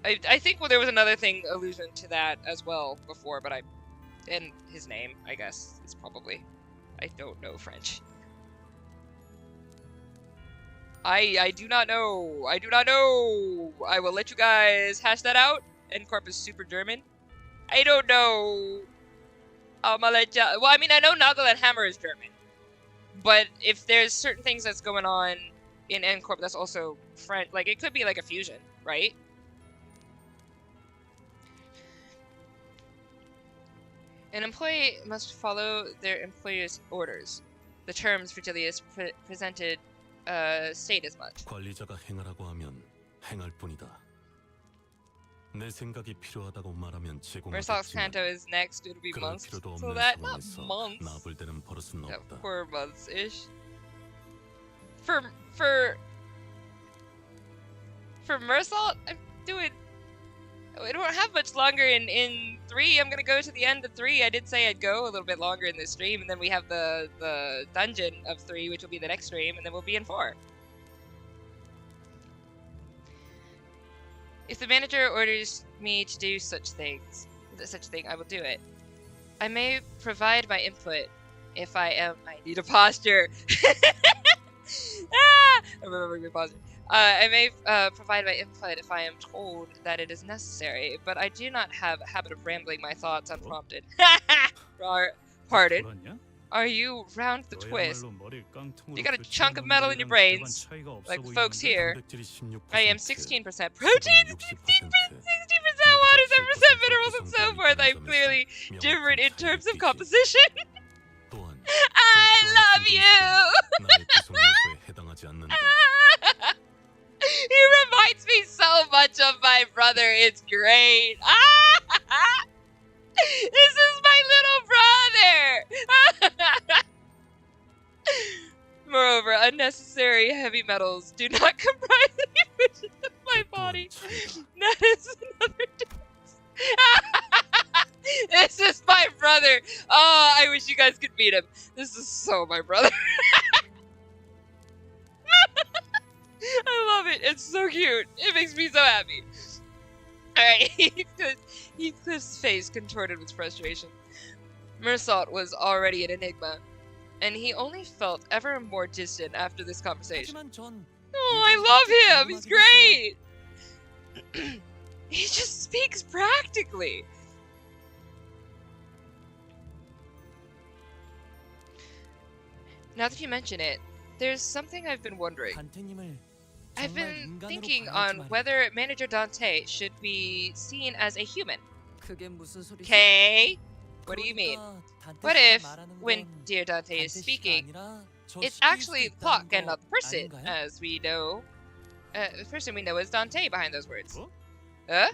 I think there was another allusion to that as well before, but and his name, I guess, is probably, I don't know French. I do not know. I do not know. I will let you guys hash that out. N-Corp is super German. I don't know. Well, I mean, I know Nagel and Hammer is German. But if there's certain things that's going on in N-Corp that's also French, like, it could be like a fusion, right? An employee must follow their employer's orders. The terms for Dailies presented state as much. 관리자가 행하라고 하면 행할 뿐이다. 내 생각이 필요하다고 말하면 Mersal's 제공하겠지만 Canto is next. It'll be 그럴 months. 필요도 So 없는 that, not 상황에서 months. 나불대는 버릇은 Yeah, 없다. 4 months-ish. For Mersal, I'm doing... We don't have much longer in 3. I'm gonna go to the end of 3. I did say I'd go a little bit longer in this stream, and then we have the dungeon of 3, which will be the next stream, and then we'll be in 4. If the manager orders me to do such thing, I will do it. I may provide my input if I need a posture. I'm remembering my posture. I may provide my input if I am told that it is necessary, but I do not have a habit of rambling my thoughts unprompted. Pardon? Are you round the twist? You got a chunk of metal in your brains, like the folks here. I am 16% protein, 16%, 60% water, 7% minerals, and so forth. I am clearly different in terms of composition. I love you! He reminds me so much of my brother. It's great. This is my little brother. Moreover, unnecessary heavy metals do not comprise any portion of my body. That is another difference. This is my brother. Oh, I wish you guys could meet him. This is so my brother. I love it. It's so cute. It makes me so happy. Alright, Heathcliff's face contorted with frustration. Mersalt was already an enigma, and he only felt ever more distant after this conversation. Oh, I love him! He's great! He just speaks practically. Now that you mention it, there's something I've been wondering. I've been thinking on whether Manager Dante should be seen as a human. Okay? What do you mean? What if, when dear Dante is speaking, it's actually the clock and not the person, as we know? The person we know is Dante behind those words. Huh?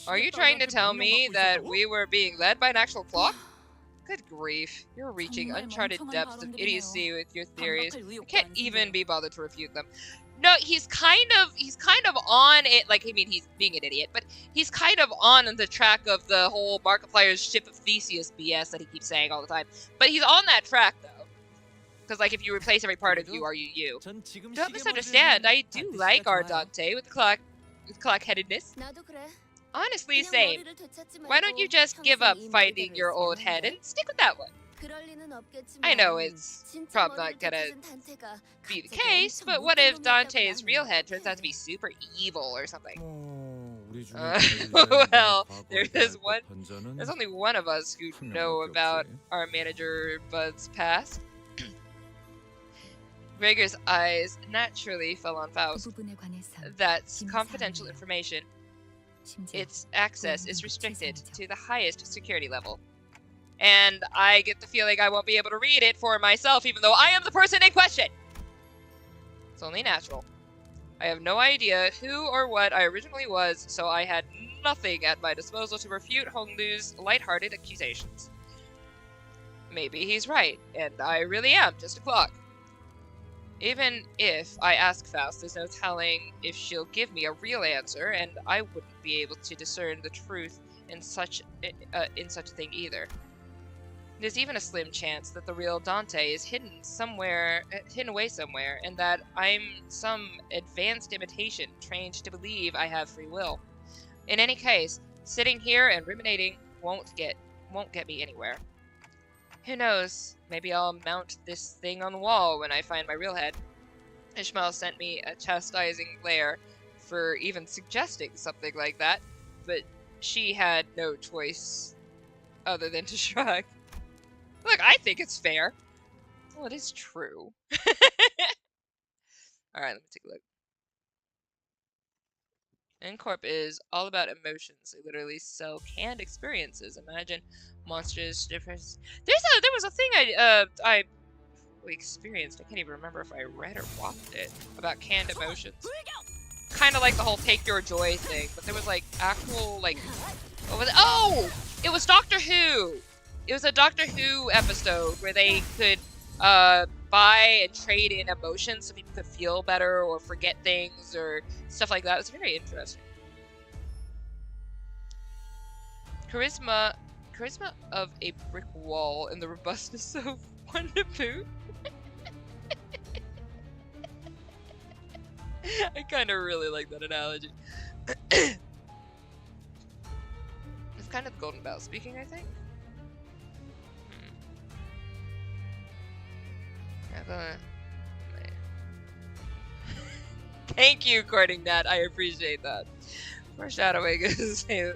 Are you trying to tell me that we were being led by an actual clock? Good grief. You're reaching uncharted depths of idiocy with your theories. I can't even be bothered to refute them. No, he's kind of on it, like, I mean, he's being an idiot, but he's kind of on the track of the whole Markiplier's Ship of Theseus BS that he keeps saying all the time. But he's on that track, though. Because, like, if you replace every part of you, are you you? Don't misunderstand, I do like our Dante with the clock-headedness. Honestly, same. Why don't you just give up finding your old head and stick with that one? I know it's probably not gonna be the case, but what if Dante's real head turns out to be super evil or something? Well, there's only one of us who know about our manager Bud's past. Rager's eyes naturally fell on Faust. That's confidential information. Its access is restricted to the highest security level. And I get the feeling I won't be able to read it for myself, even though I am the person in question! It's only natural. I have no idea who or what I originally was, so I had nothing at my disposal to refute Honglu's lighthearted accusations. Maybe he's right, and I really am just a clock. Even if I ask Faust, there's no telling if she'll give me a real answer, and I wouldn't be able to discern the truth in such a thing either. There's even a slim chance that the real Dante is hidden away somewhere, and that I'm some advanced imitation trained to believe I have free will. In any case, sitting here and ruminating won't get me anywhere. Who knows? Maybe I'll mount this thing on the wall when I find my real head. Ishmael sent me a chastising glare for even suggesting something like that, but she had no choice other than to shrug. Look, I think it's fair. Well, it is true. Alright, let me take a look. Ncorp is all about emotions. They literally sell canned experiences. Imagine monsters different. There was a thing I experienced. I can't even remember if I read or watched it about canned emotions. Kind of like the whole take your joy thing, but there was like actual like what was it? Oh, it was Doctor Who. It was a Doctor Who episode where they could buy and trade in emotions so people could feel better or forget things or stuff like that. It was very interesting. Charisma of a brick wall and the robustness of one to boot. I kind of really like that analogy. It's kind of the Golden Bell speaking, I think. Thank you, Courting Nat. I appreciate that. Foreshadowing is a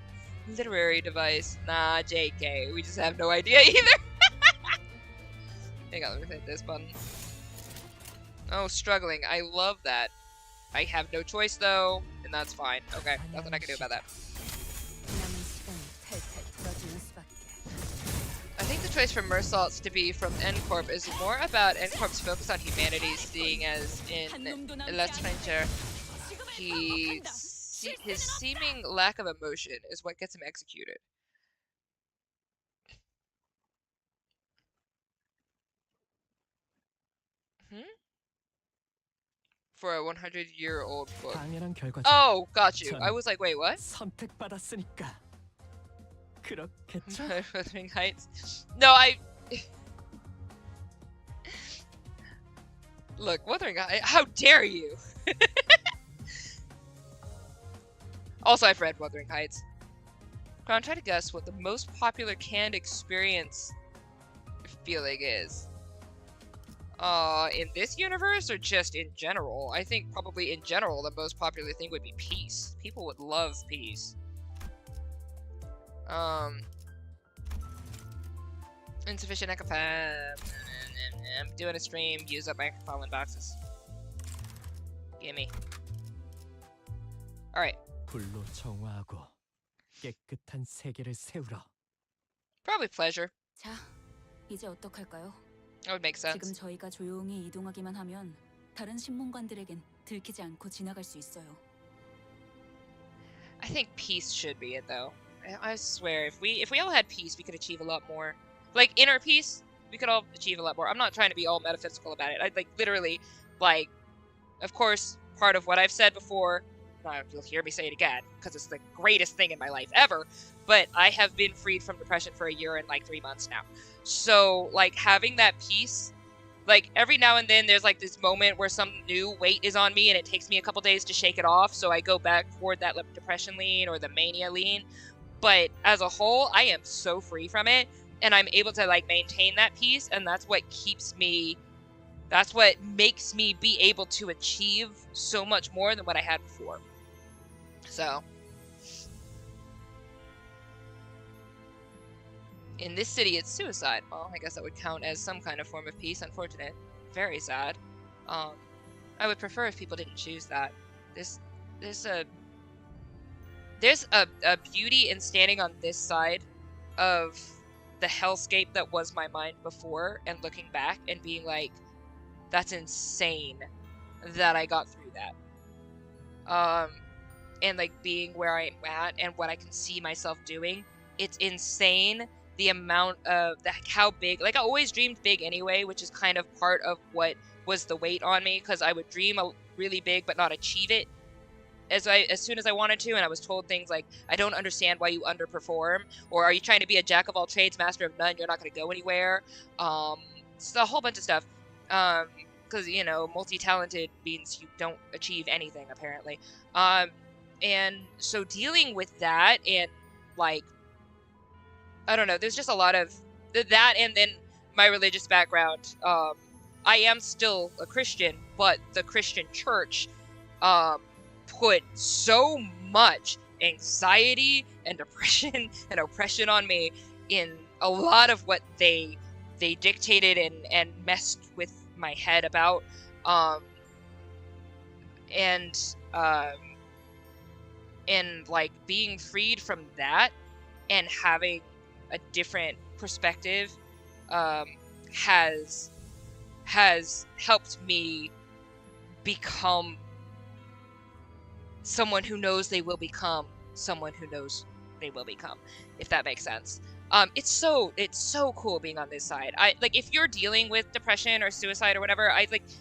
literary device. Nah, JK. We just have no idea either. Hang on, let me hit this button. Oh, struggling. I love that. I have no choice though, and that's fine. Okay, nothing I can do about that. I think the choice for Mersaults to be from Ncorp is more about Ncorp's focus on humanity, seeing as in La Stranger, his seeming lack of emotion is what gets him executed. For a 100-year-old book. Oh, got you. I was like, wait, what? 선택받았으니까 그렇겠죠? Wuthering Heights. No, I. Look, Wuthering Heights. How dare you? Also, I've read Wuthering Heights. Chron, try to guess what the most popular canned experience feeling is. In this universe or just in general? I think probably in general the most popular thing would be peace. People would love peace. Insufficient ecopad. I'm doing a stream. Use up my fallen boxes. Gimme. Alright. 불로 정화하고 깨끗한 세계를 세우라. Probably pleasure. 자, 이제 어떡할까요? That would make sense. 지금 저희가 조용히 이동하기만 하면 다른 신문관들에겐 들키지 않고 지나갈 수 있어요. I think peace should be it though. I swear, if we all had peace, we could achieve a lot more. Like inner peace, we could all achieve a lot more. I'm not trying to be all metaphysical about it. I like literally, like, of course, part of what I've said before. You'll hear me say it again because it's the greatest thing in my life ever. But I have been freed from depression for a year and like 3 months now. So like having that peace, like every now and then there's like this moment where some new weight is on me and it takes me a couple days to shake it off. So I go back toward that depression lean or the mania lean. But as a whole, I am so free from it, and I'm able to like maintain that peace, and that's what keeps me. That's what makes me be able to achieve so much more than what I had before. So, in this city, it's suicide. Well, I guess that would count as some kind of form of peace. Unfortunate. Very sad. I would prefer if people didn't choose that. There's a beauty in standing on this side of the hellscape that was my mind before and looking back and being like, that's insane that I got through that. And like being where I'm at and what I can see myself doing, it's insane the amount of how big, like I always dreamed big anyway, which is kind of part of what was the weight on me, because I would dream really big but not achieve it as soon as I wanted to, and I was told things like, I don't understand why you underperform, or are you trying to be a jack of all trades, master of none, you're not going to go anywhere. It's a whole bunch of stuff, because you know, multi-talented means you don't achieve anything apparently. And so dealing with that, and like, I don't know, there's just a lot of that, and then my religious background. I am still a Christian, but the Christian church put so much anxiety and depression and oppression on me in a lot of what they dictated and messed with my head about, and like being freed from that and having a different perspective has helped me become someone who knows they will become someone who knows they will become, if that makes sense. It's so cool being on this side. I like, if you're dealing with depression or suicide or whatever,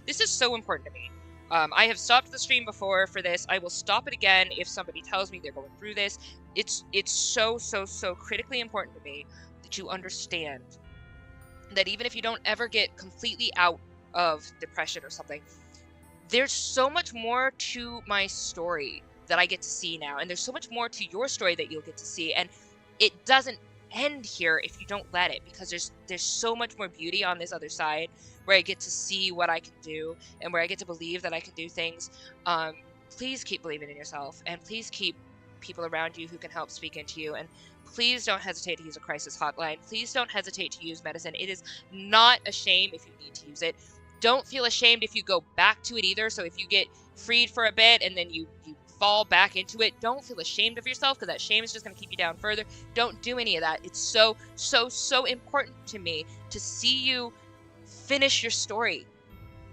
this is so important to me. I have stopped the stream before for this. I will stop it again if somebody tells me they're going through this. It's so critically important to me that you understand that even if you don't ever get completely out of depression or something, there's so much more to my story that I get to see now, and there's so much more to your story that you'll get to see, and it doesn't end here if you don't let it, because there's so much more beauty on this other side where I get to see what I can do and where I get to believe that I can do things. Please keep believing in yourself, and please keep people around you who can help speak into you, and please don't hesitate to use a crisis hotline. Please don't hesitate to use medicine. It is not a shame if you need to use it. Don't feel ashamed if you go back to it either. So if you get freed for a bit and then you fall back into it, don't feel ashamed of yourself, because that shame is just going to keep you down further. Don't do any of that. It's so important to me to see you finish your story,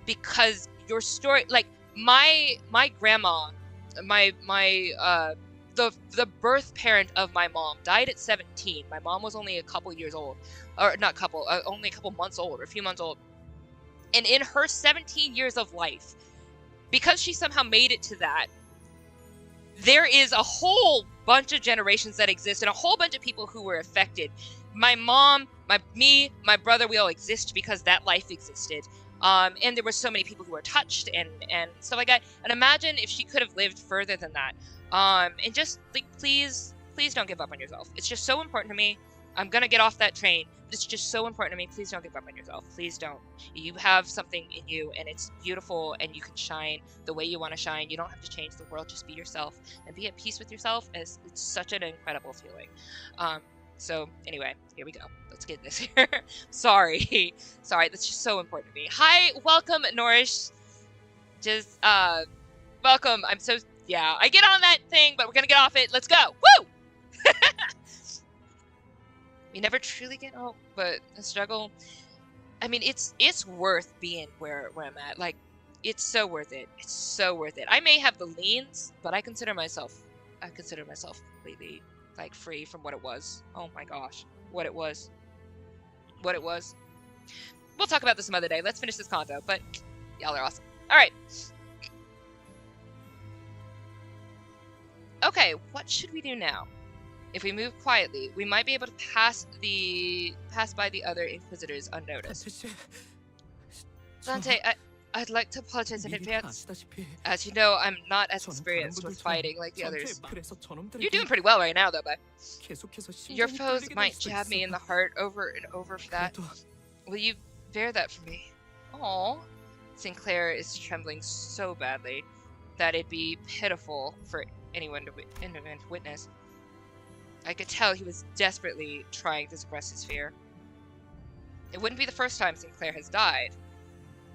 because your story, like my grandma, the birth parent of my mom died at 17. My mom was only a couple years old, or not couple, only a couple months old, or a few months old. And in her 17 years of life, because she somehow made it to that, there is a whole bunch of generations that exist and a whole bunch of people who were affected. My mom, me, my brother, we all exist because that life existed. And there were so many people who were touched and stuff like that. And imagine if she could have lived further than that. And just, like, please don't give up on yourself. It's just so important to me. I'm going to get off that train. But it's just so important to me. Please don't give up on yourself. Please don't. You have something in you, and it's beautiful, and you can shine the way you want to shine. You don't have to change the world. Just be yourself and be at peace with yourself. It's such an incredible feeling. So anyway, here we go. Let's get this here. Sorry. That's just so important to me. Hi, welcome, Norish. Just, welcome. Yeah, I get on that thing, but we're going to get off it. Let's go. Woo! We never truly get out, but the struggle, I mean, it's worth being where I'm at. Like, it's so worth it. It's so worth it. I may have the leans, but I consider myself completely, like, free from what it was. Oh my gosh. What it was. We'll talk about this some other day. Let's finish this Canto, but y'all are awesome. Alright. Okay, what should we do now? If we move quietly, we might be able to pass by the other Inquisitors unnoticed. Dante, I'd like to apologize in advance. As you know, I'm not as experienced with fighting like the others. You're doing pretty well right now, though, bud. Your foes might jab me in the heart over and over for that. Will you bear that for me? Aww. Sinclair is trembling so badly that it'd be pitiful for anyone to witness. I could tell he was desperately trying to suppress his fear. It wouldn't be the first time Sinclair has died.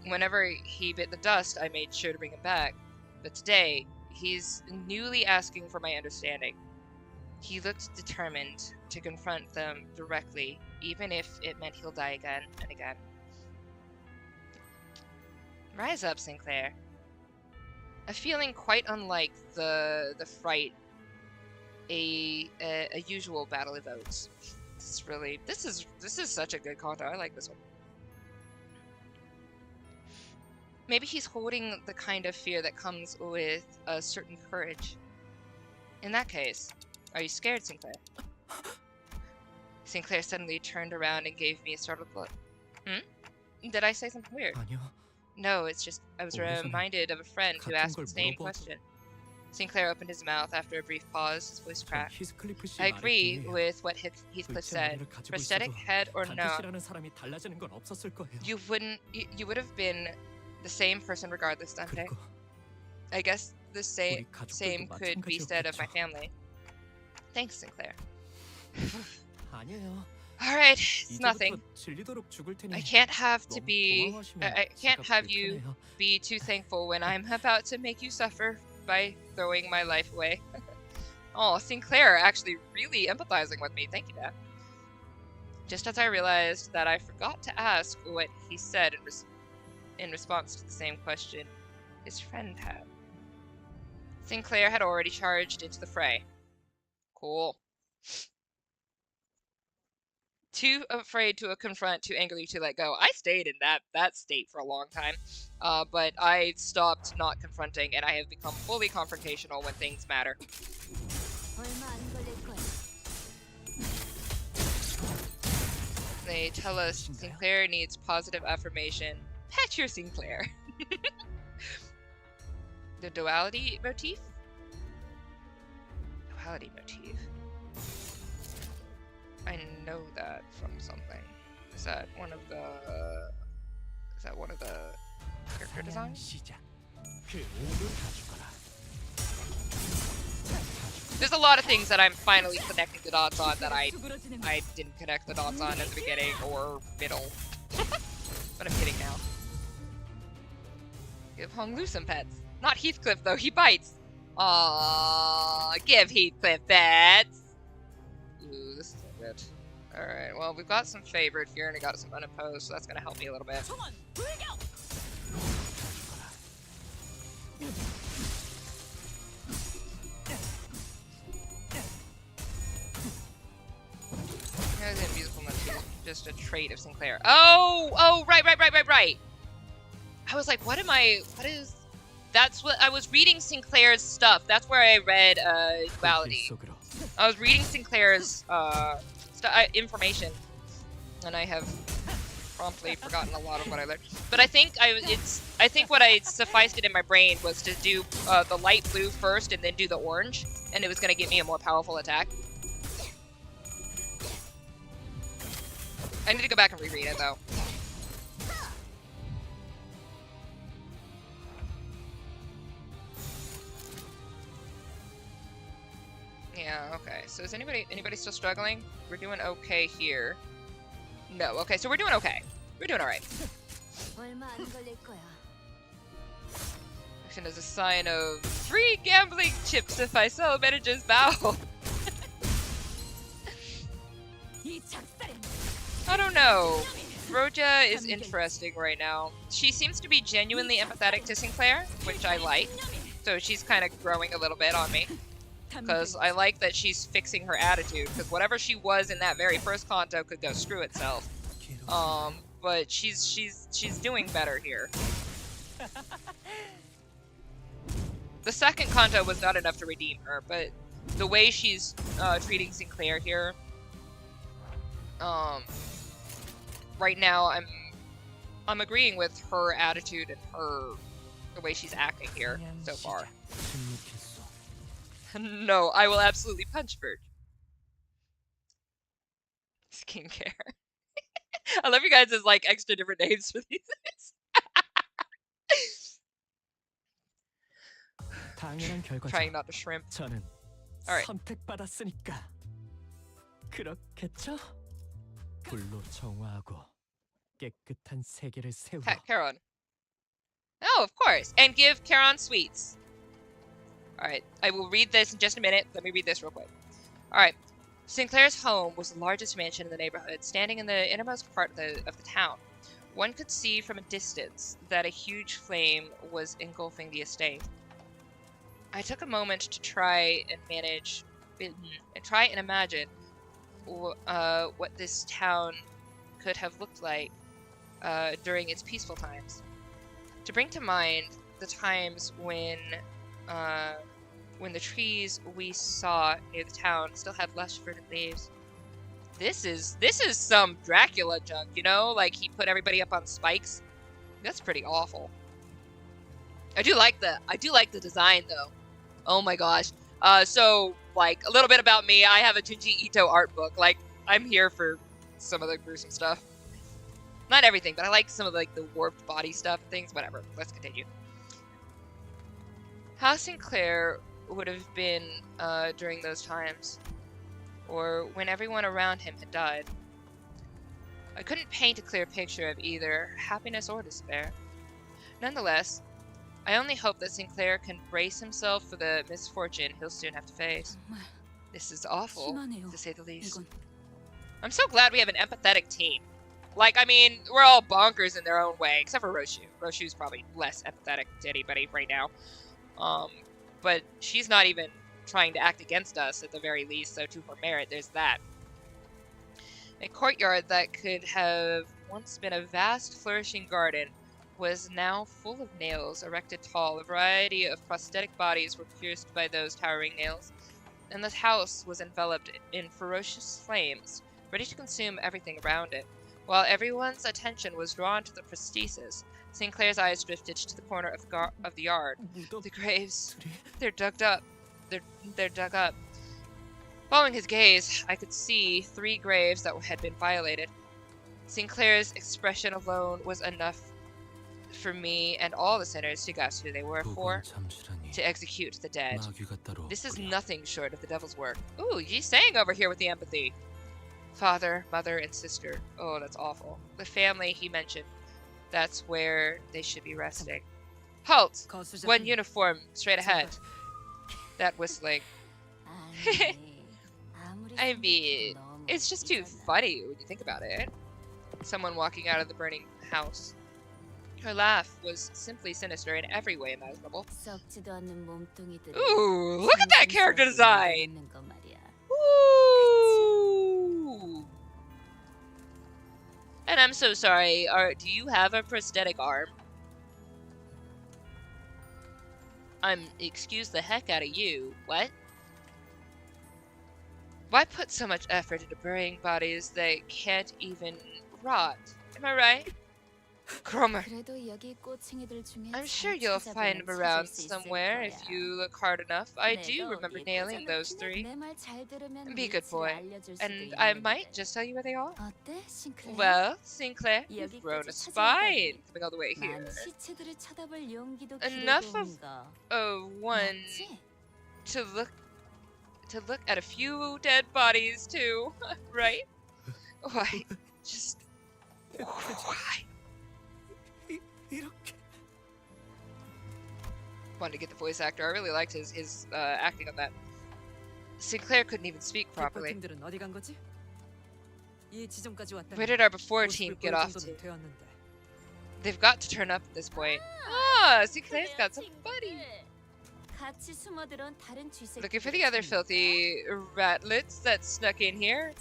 Whenever he bit the dust, I made sure to bring him back. But today, he's newly asking for my understanding. He looked determined to confront them directly, even if it meant he'll die again and again. Rise up, Sinclair. A feeling quite unlike the fright a usual battle evokes. This is such a good Canto. I like this one. Maybe he's holding the kind of fear that comes with a certain courage. In that case, are you scared, Sinclair? Sinclair suddenly turned around and gave me a startled look. Did I say something weird? No, it's just I was reminded of a friend who asked the same question. Sinclair opened his mouth after a brief pause, his voice cracked. I agree with what Heathcliff said. Prosthetic head or no, you would have been The same person regardless, Dante. 그리고 I guess the 우리 same 가족들도 could be said of my 마찬가지였겠죠. family. Thanks, Sinclair. 아니에요. Alright, it's nothing. 이제부터 질리도록 죽을 테니 I can't have to 너무 be... 고마워하시면 I can't 제가 have you 불편해요. be too thankful when I'm about to make you suffer by throwing my life away. Oh, Sinclair actually really empathizing with me. Thank you, Dad. Just as I realized that I forgot to ask what he said in response to the same question his friend had. Sinclair had already charged into the fray. Cool. Too afraid to confront, too angry to let go. I stayed in that state for a long time, but I stopped not confronting, and I have become fully confrontational when things matter. They tell us Sinclair needs positive affirmation. Pat your Sinclair. The duality motif? Duality motif. I know that from something. Is that one of the character designs? 시작. 그 모두 다 죽어라. There's a lot of things that I'm finally connecting the dots on that I didn't connect the dots on at the beginning or middle. But I'm kidding now. Give Hong Lu some pets. Not Heathcliff though, he bites. Aww, give Heathcliff pets. Ooh, this isn't good. Alright, well we've got some favored here and I got some unopposed, so that's gonna help me a little bit. Isn't musical motif, just a trait of Sinclair. Oh, right. I was like, what is, that's what, I was reading Sinclair's stuff. That's where I read, duality. I was reading Sinclair's, information, and I have promptly forgotten a lot of what I learned. But I think I think what I sufficed it in my brain was to do, the light blue first and then do the orange, and it was gonna give me a more powerful attack. I need to go back and reread it, though. Yeah, okay. So is anybody still struggling? We're doing okay here. No, okay, so we're doing okay. We're doing alright. Action is a sign of free gambling chips if I sell manager's bow. I don't know. Roja is interesting right now. She seems to be genuinely empathetic to Sinclair, which I like. So she's kind of growing a little bit on me. Because I like that she's fixing her attitude. Because whatever she was in that very first Canto could go screw itself. But she's doing better here. The second Canto was not enough to redeem her, but the way she's treating Sinclair here, right now I'm agreeing with her attitude and the way she's acting here so far. No, I will absolutely punch Bird. Skincare. I love you guys as like extra different names for these things. Trying not to shrimp. 저는 Alright. 선택받았으니까 그렇겠죠? 불로 정화하고 깨끗한 세계를 세우라. Pat Chron. Oh, of course. And give Chron sweets. Alright, I will read this in just a minute. Let me read this real quick. Alright. Sinclair's home was the largest mansion in the neighborhood, standing in the innermost part of the town. One could see from a distance that a huge flame was engulfing the estate. I took a moment to try and imagine what this town could have looked like during its peaceful times. To bring to mind the times when the trees we saw near the town still had lush verdant leaves. This is some Dracula junk, you know? Like he put everybody up on spikes. That's pretty awful. I do like the design though. Oh my gosh. So like a little bit about me. I have a Junji Ito art book. Like I'm here for some of the gruesome stuff. Not everything, but I like some of like the warped body stuff and things. Whatever. Let's continue. How Sinclair would have been during those times, or when everyone around him had died. I couldn't paint a clear picture of either happiness or despair. Nonetheless, I only hope that Sinclair can brace himself for the misfortune he'll soon have to face. This is awful, to say the least. I'm so glad we have an empathetic team. Like, I mean, we're all bonkers in their own way, except for Roshu. Roshu's probably less empathetic to anybody right now. But she's not even trying to act against us at the very least, so to her merit, there's that. A courtyard that could have once been a vast, flourishing garden was now full of nails erected tall. A variety of prosthetic bodies were pierced by those towering nails, and the house was enveloped in ferocious flames, ready to consume everything around it. While everyone's attention was drawn to the prosthesis, Sinclair's eyes drifted to the corner of the yard. The graves, they're dug up. They're dug up. Following his gaze, I could see 3 graves that had been violated. Sinclair's expression alone was enough for me and all the sinners to guess who they were for, to execute the dead. This is nothing short of the devil's work. Ooh, Yi's saying over here with the empathy. Father, mother, and sister. Oh, that's awful. The family he mentioned. That's where they should be resting. Halt! One uniform, straight ahead. That whistling. I mean, it's just too funny when you think about it. Someone walking out of the burning house. Her laugh was simply sinister in every way imaginable. Ooh, look at that character design! Ooh! And I'm so sorry, do you have a prosthetic arm? Excuse the heck out of you. What? Why put so much effort into burying bodies that can't even rot? Am I right? Cromer. I'm sure you'll find them around somewhere if you look hard enough. I do remember nailing those 3. Be a good boy. And I might just tell you where they are. Well, Sinclair, you've grown a spine coming all the way here. Enough of one to look at a few dead bodies too, right? Why? Just why? Wanted to get the voice actor. I really liked his acting on that. Sinclair couldn't even speak properly. Where did our before team get off to? They've got to turn up at this point. Ah, Sinclair's got some buddies. Looking for the other filthy ratlets that snuck in here.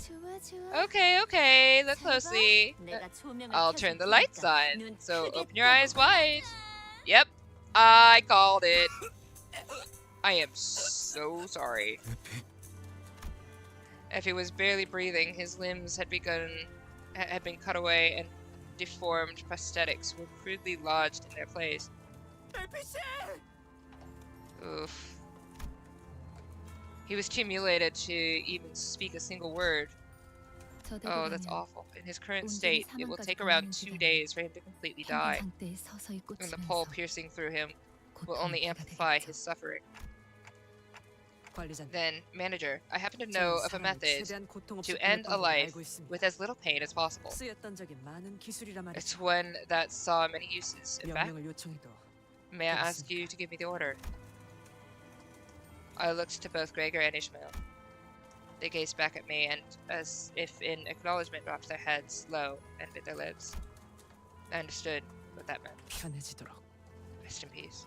Okay, look closely. I'll turn the lights on, so open your eyes wide. Yep, I called it. I am so sorry. If he was barely breathing, his limbs had been cut away, and deformed prosthetics were crudely lodged in their place. Oof. He was too mutilated to even speak a single word. Oh, that's awful. In his current state, it will take around 2 days for him to completely die. And the pole piercing through him will only amplify his suffering. Then, manager, I happen to know of a method to end a life with as little pain as possible. It's one that saw many uses, in fact. May I ask you to give me the order? I looked to both Gregor and Ishmael. They gazed back at me and, as if in acknowledgement, dropped their heads low and bit their lips. I understood what that meant. Rest in peace.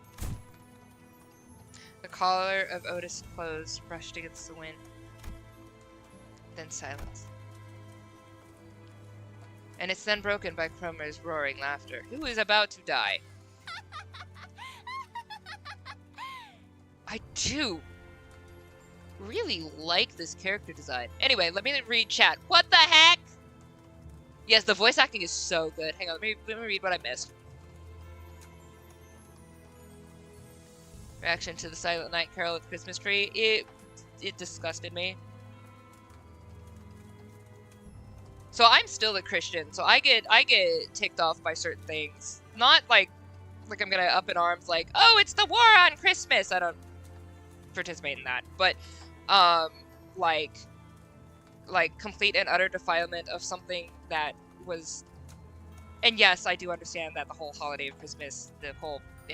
The collar of Otis' clothes brushed against the wind. Then silence. And it's then broken by Cromer's roaring laughter. Who is about to die? I do really like this character design. Anyway, let me read chat. What the heck? Yes, the voice acting is so good. Hang on, let me read what I missed. Reaction to the Silent Night Carol at the Christmas Tree. It disgusted me. So I'm still a Christian, so I get ticked off by certain things. Not like I'm gonna up in arms like, oh, it's the war on Christmas. I don't participate in that. But like complete and utter defilement of something that was. And yes, I do understand that the whole holiday of Christmas, it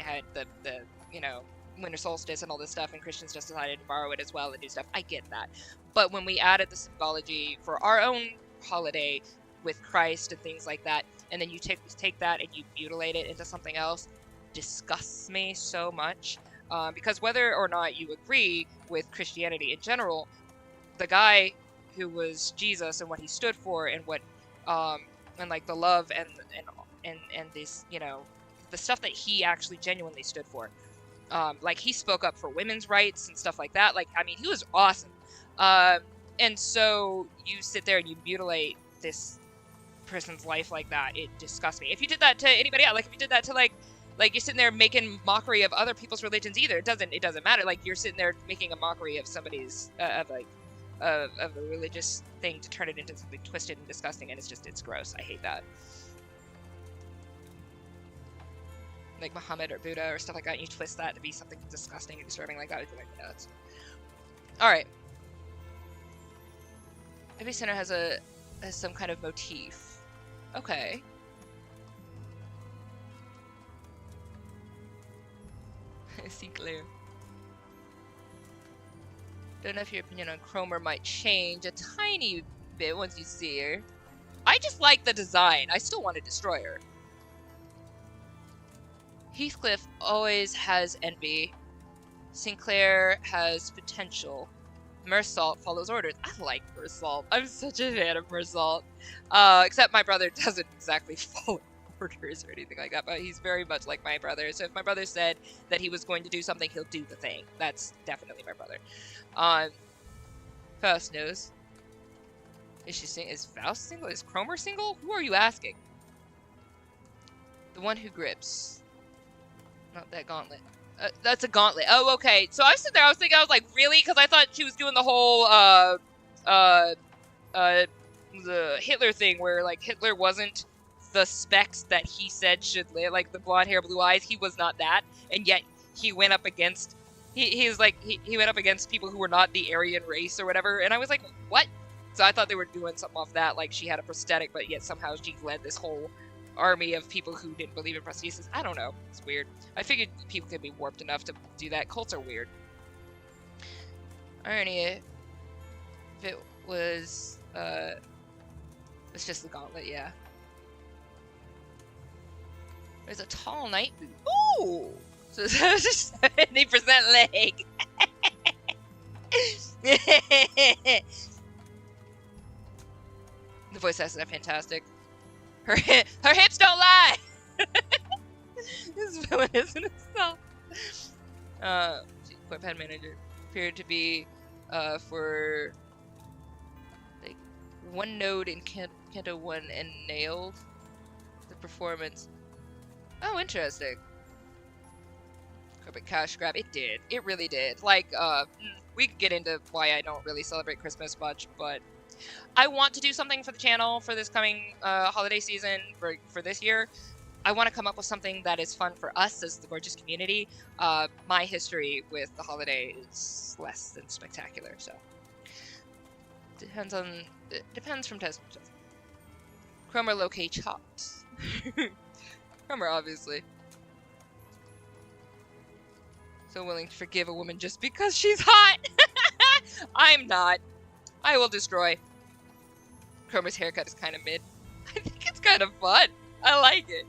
had the winter solstice and all this stuff, and Christians just decided to borrow it as well and do stuff. I get that. But when we added the symbology for our own holiday with Christ and things like that, and then you take that and you mutilate it into something else, disgusts me so much. Because whether or not you agree with Christianity in general, the guy who was Jesus and what he stood for and what and like the love and this, the stuff that he actually genuinely stood for. Like he spoke up for women's rights and stuff like that. Like, I mean, he was awesome. And so you sit there and you mutilate this person's life like that. It disgusts me. If you did that to anybody else, like if you did that to like you're sitting there making mockery of other people's religions either, it doesn't matter. Like you're sitting there making a mockery of somebody's of a religious thing to turn it into something twisted and disgusting, and it's gross. I hate that. Like Muhammad or Buddha or stuff like that, and you twist that to be something disgusting and disturbing like that. It's like nuts. Alright. Every center has some kind of motif. Okay. See clear. Don't know if your opinion on Cromer might change a tiny bit once you see her. I just like the design. I still want to destroy her. Heathcliff always has envy. Sinclair has potential. Mersault follows orders. I like Mersault. I'm such a fan of Mersault. Except my brother doesn't exactly follow orders or anything like that, but he's very much like my brother. So if my brother said that he was going to do something, he'll do the thing. That's definitely my brother. Faust knows. Is Faust single? Is Cromer single? Who are you asking? The one who grips. Not that gauntlet. That's a gauntlet. Oh, okay. So I stood there. I was thinking. I was like, really? Because I thought she was doing the whole the Hitler thing, where like Hitler wasn't the specs that he said should live, like the blonde hair, blue eyes. He was not that, and yet he went up against. He went up against people who were not the Aryan race or whatever. And I was like, what? So I thought they were doing something off that, like she had a prosthetic, but yet somehow she led this whole army of people who didn't believe in prosthesis. I don't know. It's weird. I figured people could be warped enough to do that. Cults are weird. Irony, if it was, it's just the gauntlet, yeah. There's a tall knight boot. Ooh! So it's just 70% leg. The voice actors are fantastic. Her hips don't lie! This villain isn't itself. Equip manager appeared to be for like one node in Canto 1 and nailed the performance. Oh, interesting. Corporate cash grab. It did. It really did. Like, we could get into why I don't really celebrate Christmas much, but I want to do something for the channel for this coming holiday season for this year. I want to come up with something that is fun for us as the gorgeous community. My history with the holiday is less than spectacular, so depends from test to test. Cromer locate chops. Cromer, obviously. So willing to forgive a woman just because she's hot. I'm not. I will destroy. Cromer's haircut is kind of mid. I think it's kind of fun. I like it.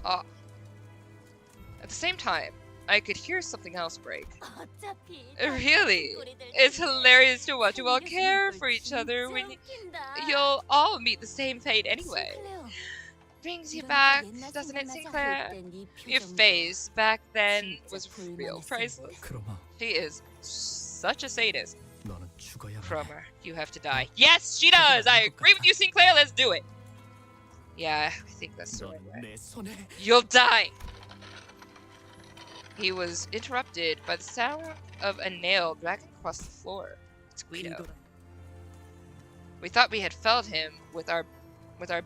At the same time, I could hear something else break. Really? It's hilarious to watch you all care for each other when you'll all meet the same fate anyway. Brings you back, doesn't it, Sinclair? Your face back then was real priceless. She is such a sadist. Cromer, you have to die. Yes, she does! I agree with you, Sinclair, let's do it! Yeah, I think that's the right way. You'll die! He was interrupted by the sound of a nail dragging across the floor. It's Guido. We thought we had felled him with our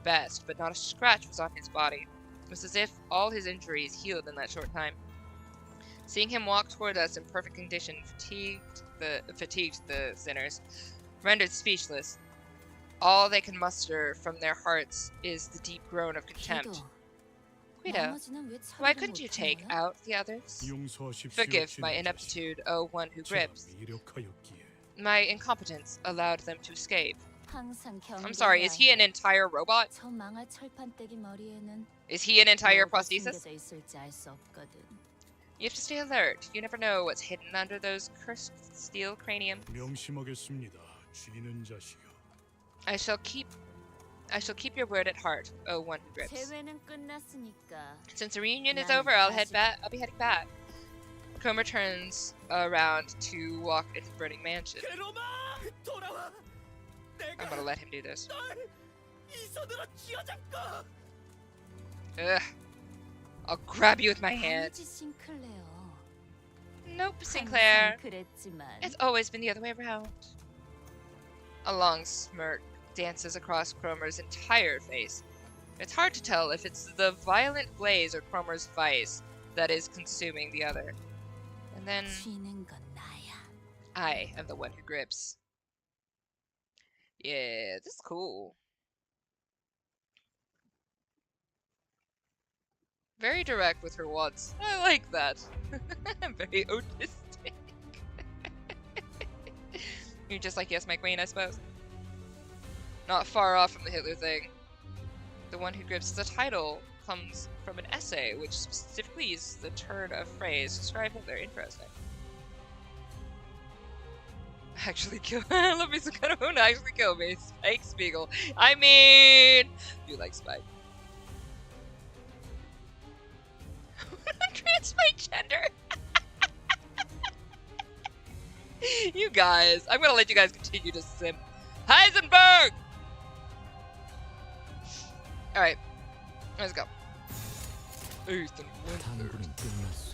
best, but not a scratch was on his body. It was as if all his injuries healed in that short time. Seeing him walk toward us in perfect condition fatigued the sinners, rendered speechless. All they can muster from their hearts is the deep groan of contempt. Guido, why couldn't you take out the others? Forgive my ineptitude, O one who grips. My incompetence allowed them to escape. I'm sorry, is he an entire robot? Is he an entire prosthesis? You have to stay alert. You never know what's hidden under those cursed steel cranium. I shall keep your word at heart, O one who grips. Since the reunion is over, I'll be heading back. Cromer turns around to walk into the burning mansion. I'm gonna let him do this. Ugh. I'll grab you with my hand. Nope, Sinclair. It's always been the other way around. A long smirk dances across Cromer's entire face. It's hard to tell if it's the violent blaze or Cromer's vice that is consuming the other. And then I am the one who grips. Yeah, this is cool. Very direct with her wants. I like that. Very autistic. You're just like, yes, my queen, I suppose. Not far off from the Hitler thing. The one who grips the title comes from an essay which specifically uses the turn of phrase to describe Hitler. Interesting. Actually kill. Let me some kind of one actually kill me. Spike Spiegel. I mean, you like Spike. Trans my gender. You guys, I'm gonna let you guys continue to simp. Heisenberg! Alright, let's go. Ethan Winters.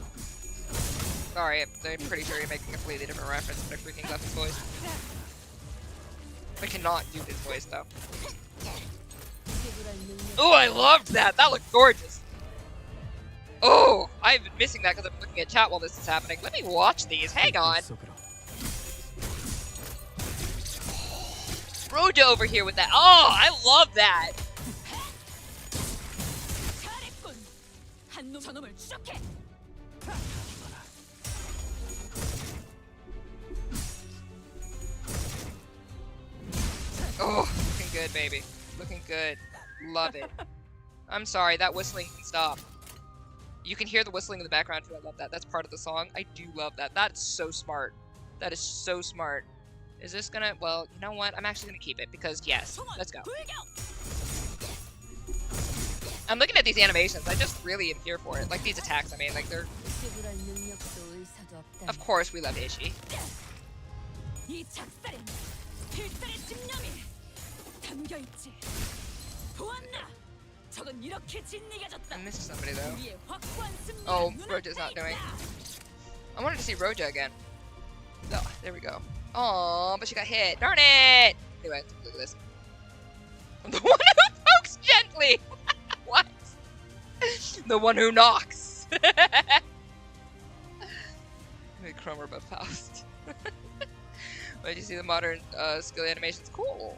Sorry, I'm pretty sure you're making a completely different reference, but I freaking love his voice. I cannot do his voice, though. Oh, I loved that! That looked gorgeous! Oh, I've been missing that because I'm looking at chat while this is happening. Let me watch these. Hang on. Roja over here with that. Oh, I love that. Oh, looking good, baby. Looking good. Love it. I'm sorry, that whistling can stop. You can hear the whistling in the background too. I love that. That's part of the song. I do love that. That's so smart. That is so smart. Is this gonna... Well, you know what? I'm actually gonna keep it because, yes. Let's go. I'm looking at these animations. I just really am here for it. Like, these attacks, I mean, like, they're... Of course we love Ishii. I missed somebody though. Oh, Roja's not doing. I wanted to see Roja again. Oh, there we go. Oh, but she got hit. Darn it! Anyway, look at this. I'm the one who pokes gently! What? The one who knocks! Maybe Cromer but Faust. But you see the modern skill animations? Cool.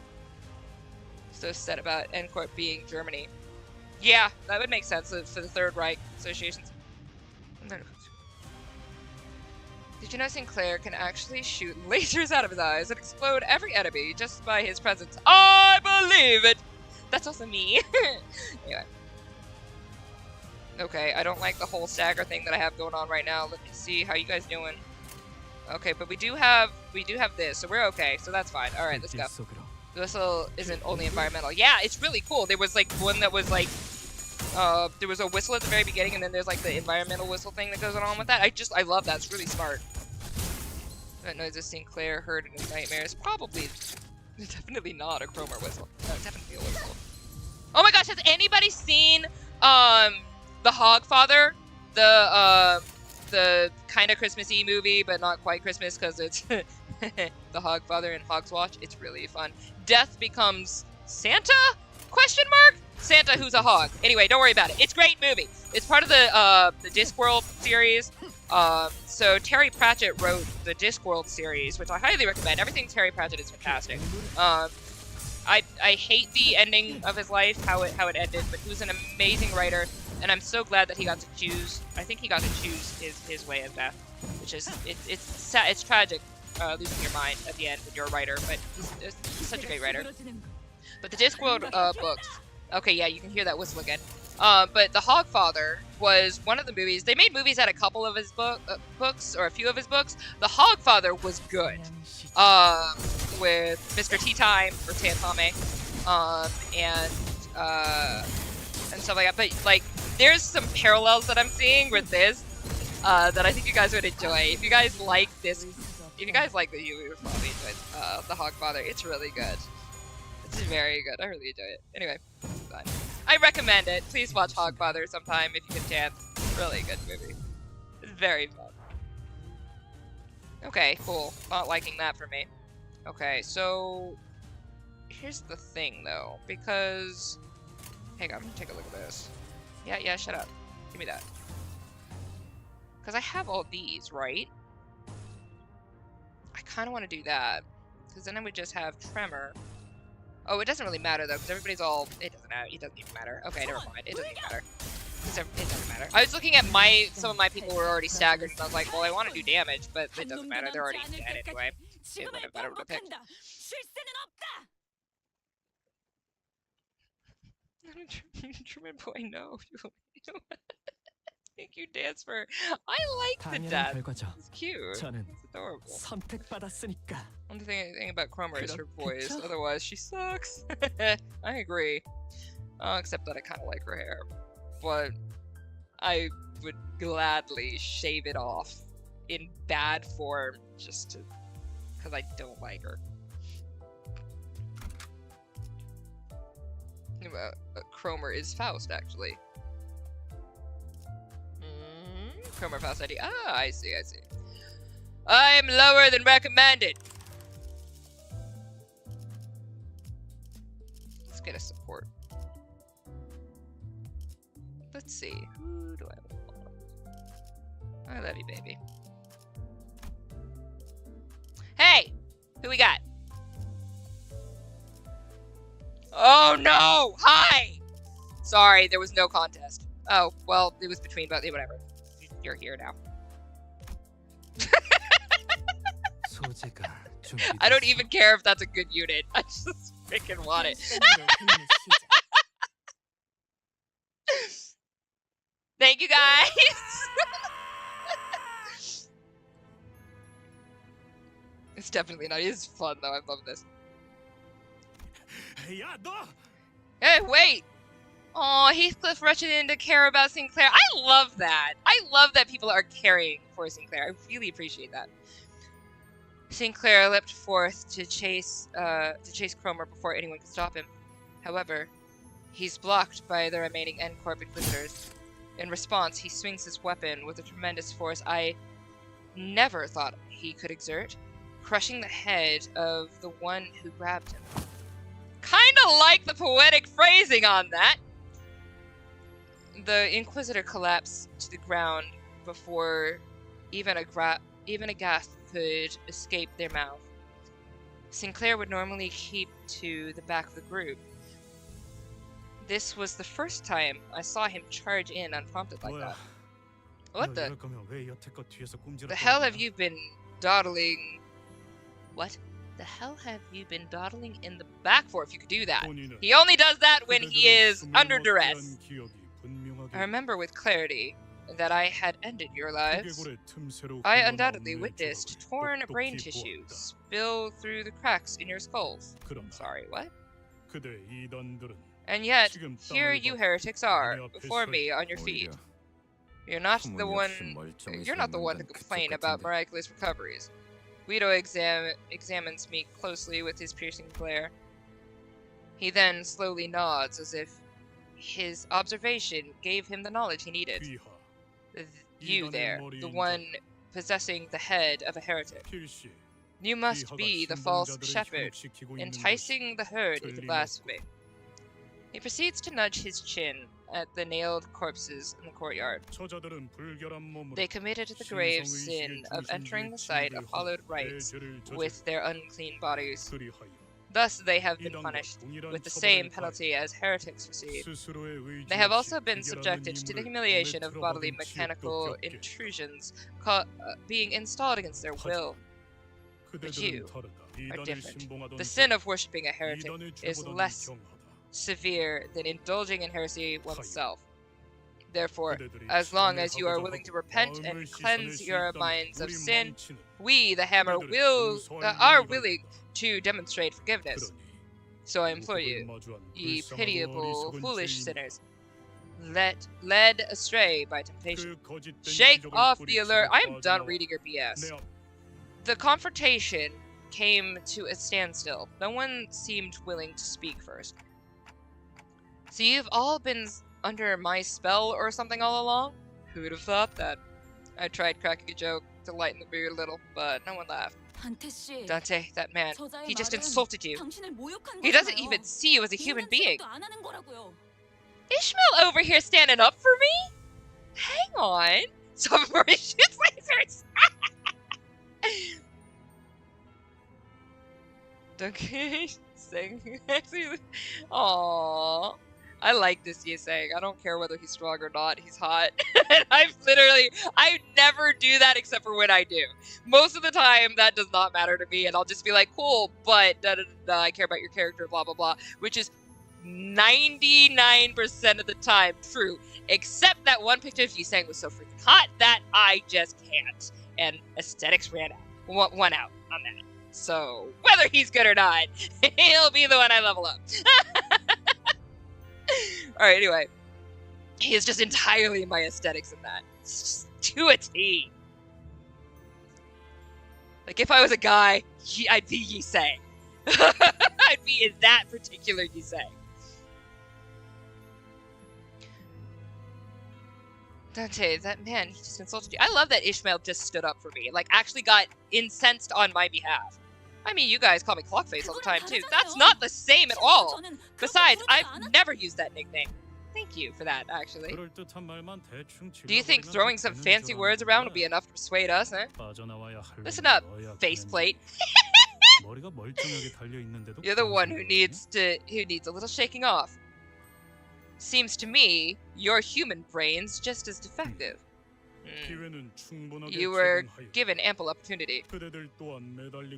So set about Endcorp being Germany. Yeah, that would make sense for the Third Reich associations. Did you know Sinclair can actually shoot lasers out of his eyes and explode every enemy just by his presence? I believe it! That's also me. Anyway. Okay, I don't like the whole stagger thing that I have going on right now. Let me see how you guys doing. Okay, but we do have this, so we're okay. So that's fine. All right, let's go. The whistle isn't only environmental. Yeah, it's really cool. There was like one that was like, there was a whistle at the very beginning, and then there's like the environmental whistle thing that goes on with that. I love that. It's really smart. That noise is Sinclair heard in his nightmares. Probably, definitely not a Cromer whistle. No, definitely a whistle. Oh my gosh, has anybody seen the Hogfather? The kind of Christmassy movie, but not quite Christmas because it's The Hogfather in Hogswatch. It's really fun. Death becomes Santa? Question mark? Santa who's a hog. Anyway, don't worry about it. It's a great movie. It's part of the Discworld series. So Terry Pratchett wrote the Discworld series, which I highly recommend. Everything Terry Pratchett is fantastic. I hate the ending of his life, how it ended, but he was an amazing writer, and I'm so glad that he got to choose. I think he got to choose his way of death, which is it's sad, it's tragic, losing your mind at the end when you're a writer, but he's such a great writer. But the Discworld books. Okay, yeah, you can hear that whistle again. But The Hogfather was one of the movies. They made movies out of a couple of his books, or a few of his books. The Hogfather was good. With Mr. Tea Time, or Tantame, and stuff like that. But, like, there's some parallels that I'm seeing with this that I think you guys would enjoy. If you guys like this, if you guys like the you would probably enjoy The Hogfather. It's really good. It's very good. I really enjoy it. Anyway, fun. I recommend it. Please watch Hogfather sometime if you get a chance. Really good movie. It's very fun. Okay, cool. Not liking that for me. Okay, so here's the thing though, because hang on, take a look at this. Yeah, shut up. Give me that. Because I have all these, right? I kind of want to do that, because then I would just have Tremor. Oh, it doesn't really matter though, because everybody's all. It doesn't matter. It doesn't even matter. Okay, never mind. It doesn't even matter. It doesn't matter. I was looking at some of my people were already staggered, and I was like, well, I want to do damage, but it doesn't matter. They're already dead anyway. It wouldn't matter what I picked. Truman boy, no. Thank you, dance for. I like the dance. It's cute. It's adorable. Only thing about Cromer is her voice. Otherwise, she sucks. I agree. Except that I kind of like her hair. But I would gladly shave it off in bad form just to, because I don't like her. Cromer is Faust, actually. Cromer Faust ID. Ah, I see. I am lower than recommended. Let's get a support. Let's see. Who do I want? I love you, baby. Hey! Who we got? Oh no! Hi! Sorry, there was no contest. Oh, well, it was between both. Whatever. You're here now. I don't even care if that's a good unit. I just freaking want it. Thank you, guys! It's definitely not. It's fun, though. I love this. Hey, wait! Aw, Heathcliff rushing in to care about Sinclair. I love that. I love that people are caring for Sinclair. I really appreciate that. Sinclair leapt forth to chase Cromer before anyone could stop him. However, he's blocked by the remaining N-Corp Inquisitors. In response, he swings his weapon with a tremendous force I never thought he could exert, crushing the head of the one who grabbed him. Kinda like the poetic phrasing on that! The Inquisitor collapsed to the ground before even a gasp could escape their mouth. Sinclair would normally keep to the back of the group. This was the first time I saw him charge in unprompted like that. What the hell have you been dawdling? What the hell have you been dawdling in the back for if you could do that? He only does that when he is under duress. I remember with clarity that I had ended your lives. I undoubtedly witnessed torn brain tissue spill through the cracks in your skulls. Sorry, what? And yet, here you heretics are, before me on your feet. You're not the one to complain about miraculous recoveries. Guido examines me closely with his piercing glare. He then slowly nods as if his observation gave him the knowledge he needed. You there, the one possessing the head of a heretic. You must be the false shepherd, enticing the herd into blasphemy. He proceeds to nudge his chin at the nailed corpses in the courtyard. They committed the grave sin of entering the site of hallowed rites with their unclean bodies. Thus they have been punished with the same penalty as heretics receive. They have also been subjected to the humiliation of bodily mechanical intrusions being installed against their will. But you are different. The sin of worshipping a heretic is less severe than indulging in heresy oneself. Therefore, as long as you are willing to repent and cleanse your minds of sin, we, the Hammer, are willing to demonstrate forgiveness. So I implore you, ye pitiable, foolish sinners, led astray by temptation, shake off the allure. I am done reading your BS. The confrontation came to a standstill. No one seemed willing to speak first. So you've all been under my spell or something all along? Who would have thought that? I tried cracking a joke to lighten the mood a little, but no one laughed. Dante, that man, he just insulted you. He doesn't even see you as a human being. Ishmael over here standing up for me? Hang on. Some of he shoots lasers. Okay, saying aww. I like this Yiseng. I don't care whether he's strong or not. He's hot. And I never do that except for when I do. Most of the time, that does not matter to me, and I'll just be like, cool, but I care about your character, blah, blah, blah, which is 99% of the time true, except that one picture of Yiseng was so freaking hot that I just can't. And aesthetics ran out. One out on that. So, whether he's good or not, he'll be the one I level up. Alright, anyway. He is just entirely my aesthetics in that. It's just to a T. Like, if I was a guy, I'd be Yiseng. I'd be in that particular Yiseng. Dante, that man, he just insulted you. I love that Ishmael just stood up for me. Like, actually got incensed on my behalf. I mean, you guys call me Clockface all the time, too. That's not the same at all. Besides, I've never used that nickname. Thank you for that, actually. Do you think throwing some fancy words around will be enough to persuade us, eh? Listen up, faceplate. You're the one who needs a little shaking off. Seems to me, your human brain's just as defective. You were given ample opportunity.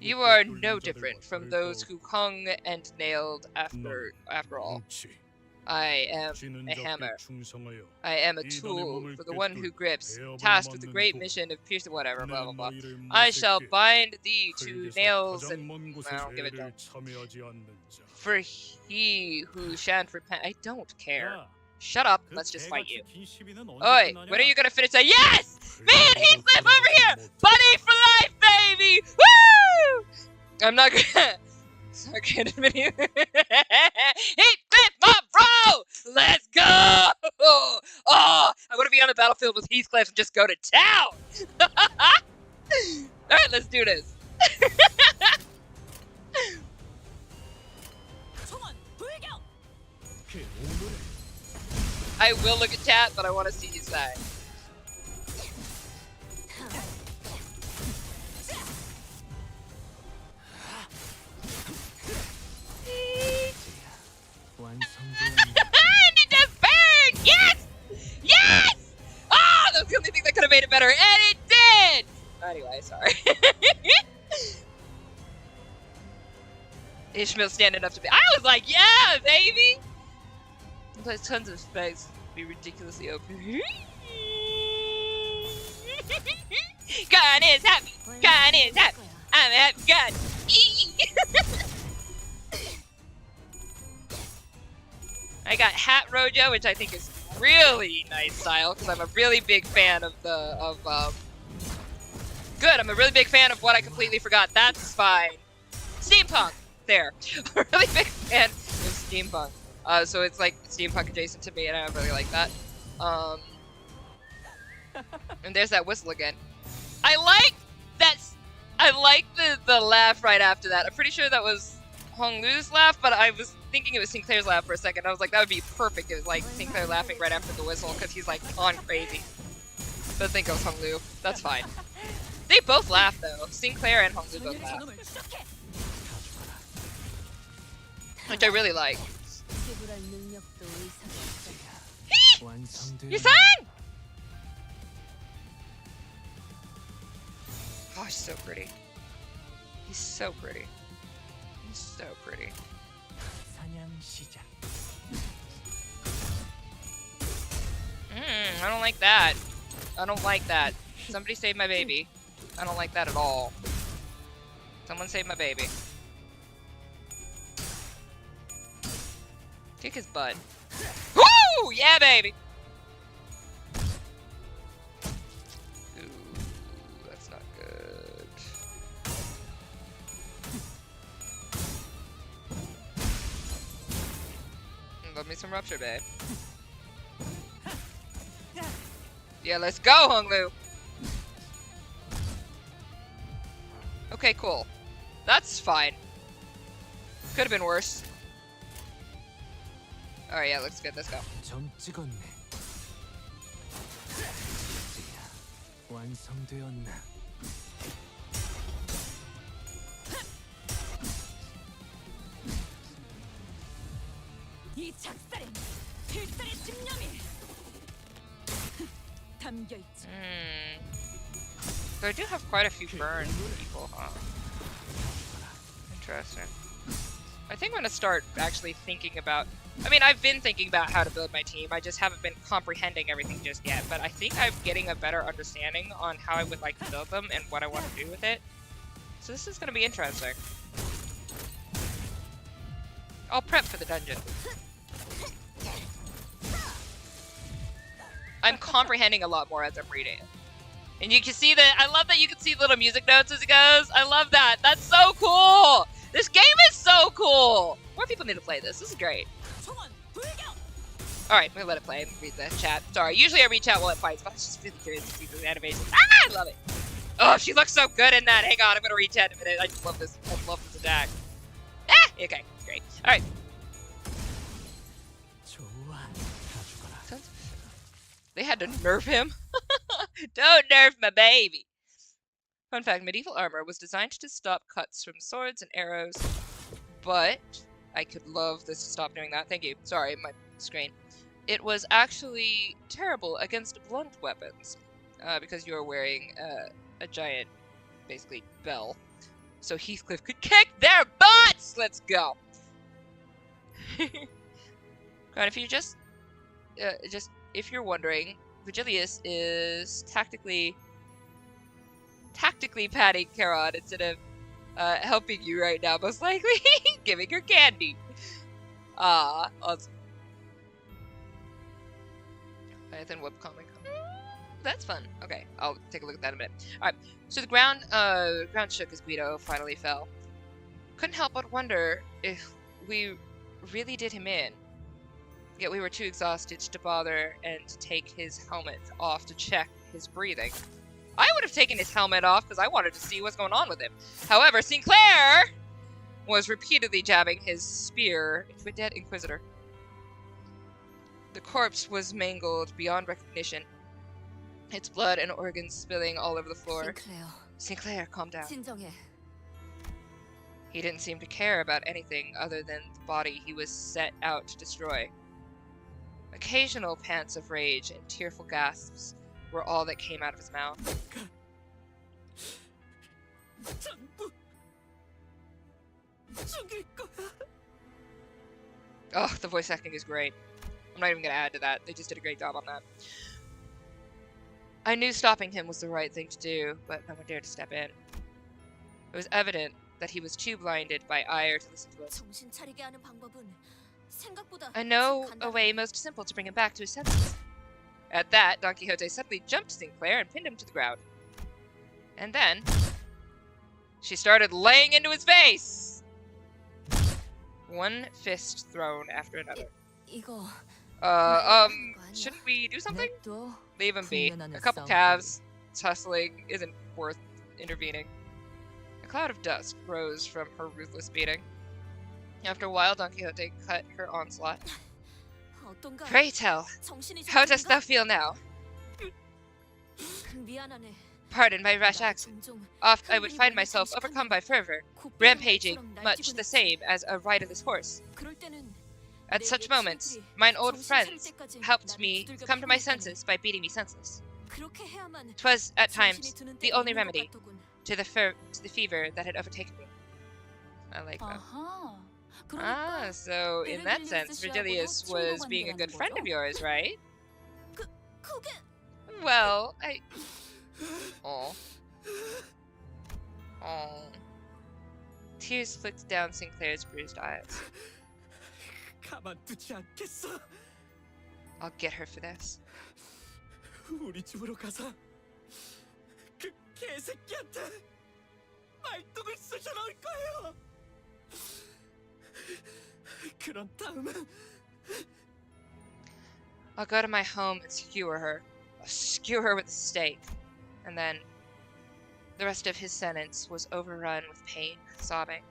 You are no different from those who hung and nailed after all. I am a hammer. I am a tool for the one who grips, tasked with the great mission of piercing whatever, blah blah blah. I shall bind thee to nails and I'll give it down. For he who shan't repent, I don't care. Shut up, let's just fight you. Oi, when are you gonna finish that? Yes! Me and Heathcliff over here! Buddy for life, baby! Woo! I'm not gonna... Okay, Heathcliff, my bro! Let's go! Oh, I wanna be on the battlefield with Heathcliff and just go to town! Alright, let's do this. I will look at chat, but I want to see you say. And it just burned! Yes! Yes! Oh, that was the only thing that could have made it better, and it did! Anyway, sorry. Ishmael standing up to me. I was like, yeah, baby! There's tons of space. Be ridiculously open. God is happy. God is happy. I'm a happy God. I got Hat Rojo, which I think is really nice style because I'm a really big fan of Good. I'm a really big fan of what I completely forgot. That's fine. Steampunk. There. I'm a really big fan of steampunk. So it's like steampunk adjacent to me, and I really like that. And there's that whistle again. I like that I like the laugh right after that. I'm pretty sure that was Hong Lu's laugh, but I was thinking it was Sinclair's laugh for a second. I was like, that would be perfect. It was like Sinclair laughing right after the whistle because he's like on crazy. But I think it was Hong Lu. That's fine. They both laugh though. Sinclair and Hong Lu both laugh, which I really like. You sang! Oh, he's so pretty. He's so pretty. He's so pretty. I don't like that. I don't like that. Somebody save my baby. I don't like that at all. Someone save my baby. Kick his butt. Woo! Yeah, baby! Ooh, that's not good. Love me some rupture, babe. Yeah, let's go, Hong Lu! Okay, cool. That's fine. Could have been worse. Alright, yeah, looks good. Let's go. So I do have quite a few burn people, huh? Interesting. I think I'm gonna start actually thinking about... I mean, I've been thinking about how to build my team. I just haven't been comprehending everything just yet. But I think I'm getting a better understanding on how I would like to build them and what I want to do with it. So this is gonna be interesting. I'll prep for the dungeon. I'm comprehending a lot more as I'm reading it. And you can see that, I love that you can see little music notes as it goes. I love that. That's so cool. This game is so cool. More people need to play this. This is great. Alright, I'm gonna let it play and read the chat. Sorry, usually I read chat while it fights, but I was just really curious to see the animation. Ah, I love it. Oh, she looks so good in that. Hang on, I'm gonna read chat in a minute. I just love this. I love this attack. Ah, okay, great. Alright. They had to nerf him. Don't nerf my baby. Fun fact, medieval armor was designed to stop cuts from swords and arrows, but I could love this to stop doing that. Thank you. Sorry, my screen. It was actually terrible against blunt weapons because you were wearing a giant, basically, bell. So Heathcliff could kick their butts! Let's go! Chron, if you just if you're wondering, Virgilius is tactically patting Chron instead of helping you right now, most likely giving her candy. Awesome. Python webcomic. That's fun. Okay, I'll take a look at that in a minute. Alright, so the ground shook as Guido finally fell. Couldn't help but wonder if we really did him in. Yet we were too exhausted to bother and to take his helmet off to check his breathing. I would have taken his helmet off because I wanted to see what's going on with him. However, Sinclair was repeatedly jabbing his spear into a dead Inquisitor. The corpse was mangled beyond recognition, its blood and organs spilling all over the floor. Sinclair, calm down. He didn't seem to care about anything other than the body he was set out to destroy. Occasional pants of rage and tearful gasps were all that came out of his mouth. Oh, the voice acting is great. I'm not even going to add to that. They just did a great job on that. I knew stopping him was the right thing to do, but no one dared to step in. It was evident that he was too blinded by ire to listen to us. I know a way most simple to bring him back to his senses. At that, Don Quixote suddenly jumped Sinclair and pinned him to the ground. And then, she started laying into his face! One fist thrown after another. Shouldn't we do something? Leave him be. A couple calves tussling isn't worth intervening. A cloud of dust rose from her ruthless beating. After a while, Don Quixote cut her onslaught. 어떤가? Pray tell, 정신이 좀 how dost 드는가? thou feel now? 미안하네. Pardon my rash 나 accent. 종종 Oft I would 흥분이 find 몰려 myself 잠식하면 overcome by fervor, 곱비를 rampaging 것처럼 much 날뛰곤 the 했지. same as a riderless horse. 그럴 때는 At 내 such 옛 moments, 친구들이 mine old 정신 차릴 friends 때까지 helped 나를 me 두들겨 come to my 패고 있다네. senses by beating me senseless. 그렇게 해야만 'Twas at 정신이 times 드는 the 때가 only 있는 것 remedy 같더군. to the fever that had overtaken me. I like that. 아하. Ah, 그러니까 so in that sense, Virgilius was being a good friend of yours, right? 그게 Well, Oh. Oh. Tears flicked down Sinclair's bruised eyes. 가만두지 않겠어. I'll get her for this. 우리 집으로 가서 그 개새끼한테 말뚝을 쑤셔 넣을 거예요. 그런 다음에 I'll go to my home and skewer her. I'll skewer her with a stake. And then the rest of his sentence was overrun with pain, sobbing.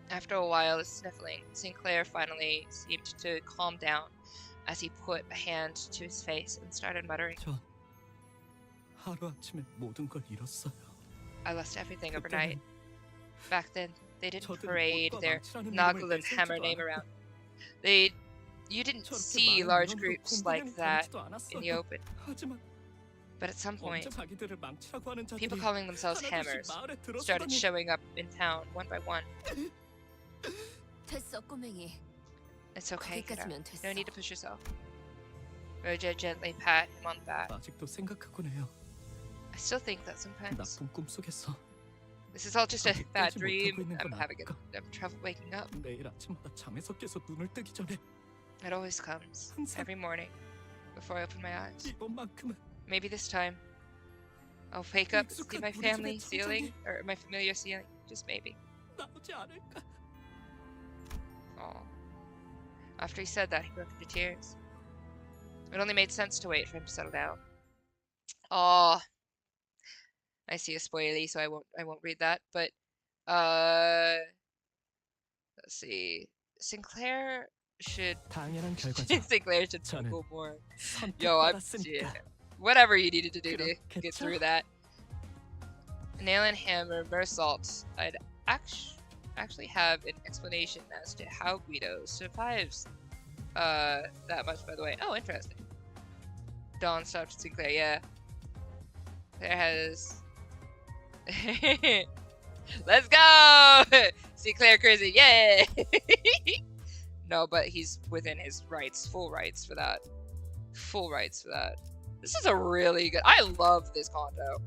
After a while of sniffling, Sinclair finally seemed to calm down as he put a hand to his face and started muttering, 전 하루아침에 모든 걸 잃었어요. I lost everything overnight. Back then, they didn't 저들은 parade 옷과 their 망치라는 Noggle 이름을 and Hammer 내세우지도 name 않았고 around. You didn't 저렇게 see 많은 large 인원으로 groups like 공공연히 that 다니지도 in the 않았어요. open. 하지만 But at some point, 언제 자기들을 망치라고 하는 자들이 people calling themselves 하나둘씩 hammers 마을에 started 들어서더니 showing up in town one by one. 됐어 꼬맹이. It's okay, kiddo. 거기까지면 됐어. No need to push yourself. Roja gently pat him on the back. 아직도 생각하곤 해요. I still think that sometimes. 나쁜 꿈 속에서 This is all just a 아직 bad 깨지 dream. 못하고 있는 I'm 건 having 아닐까? I'm trouble waking up. 매일 아침마다 잠에서 깨서 눈을 뜨기 전에 It always comes 항상 every morning before I open my eyes. 이번만큼은 Maybe this time I'll wake up and see 익숙한 my 우리 family 집의 ceiling or my familiar ceiling. Just maybe. 나오지 않을까? Aw. After he said that, he broke into tears. It only made sense to wait for him to settle down. Aw. I see a spoilie, so I won't read that. But let's see. Sinclair should 당연한 결과죠. Sinclair should 저는 go more. Yo, I'm 선택받았으니까. whatever you needed to do to get 그렇겠죠? through that. Nail and hammer, mersault. I'd actually have an explanation as to how Guido survives that much, by the way. Oh, interesting. Dawn stopped Sinclair, yeah. There has Let's go! Sinclair crazy, yay! No, but he's within his rights, full rights for that. Full rights for that. This is a really good. I love this Canto.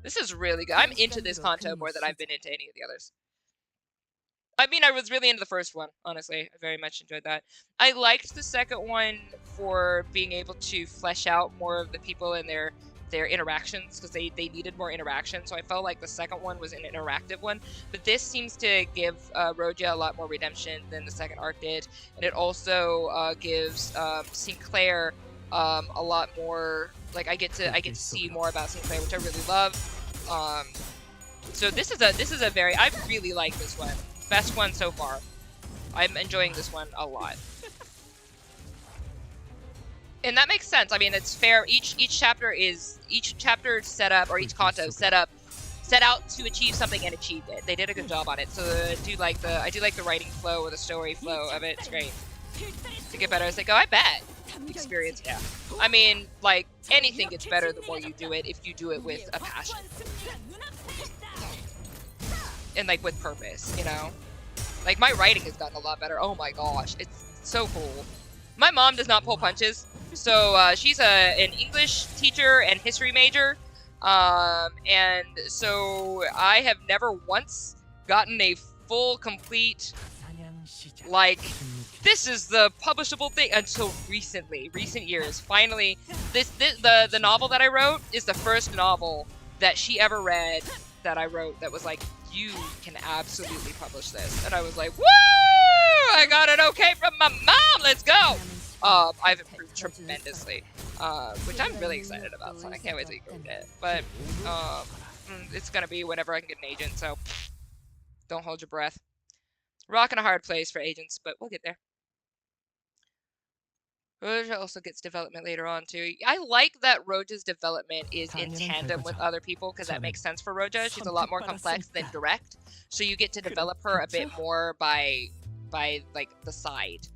This is really good. I'm into this Canto more than I've been into any of the others. I mean, I was really into the first one, honestly. I very much enjoyed that. I liked the second one for being able to flesh out more of the people and their interactions, because they needed more interaction. So I felt like the second one was an interactive one. But this seems to give Roja a lot more redemption than the second arc did. And it also gives Sinclair a lot more, like I get to see more about Sinclair, which I really love. So this is a very, I really like this one. Best one so far. I'm enjoying this one a lot. And that makes sense. I mean, it's fair. Each chapter set up, or each Canto set out to achieve something and achieved it. They did a good job on it. So I do like the writing flow or the story flow of it. It's great. To get better as they go, I bet. Experience, yeah. I mean, like, anything gets better the more you do it, if you do it with a passion. And, like, with purpose, you know? Like, my writing has gotten a lot better. Oh my gosh, it's so cool. My mom does not pull punches, so she's an English teacher and history major. And so I have never once gotten a full, complete, like, this is the publishable thing until recent years. Finally, the novel that I wrote is the first novel that she ever read that I wrote that was like, you can absolutely publish this. And I was like, woo! I got it okay from my mom, let's go! I've improved tremendously, which I'm really excited about, so I can't wait to read it. But, it's gonna be whenever I can get an agent, so don't hold your breath. Rock and a hard place for agents, but we'll get there. Roja also gets development later on too. I like that Roja's development is in tandem with other people because that makes sense for Roja. She's a lot more complex than direct, so you get to develop her a bit more by like the side,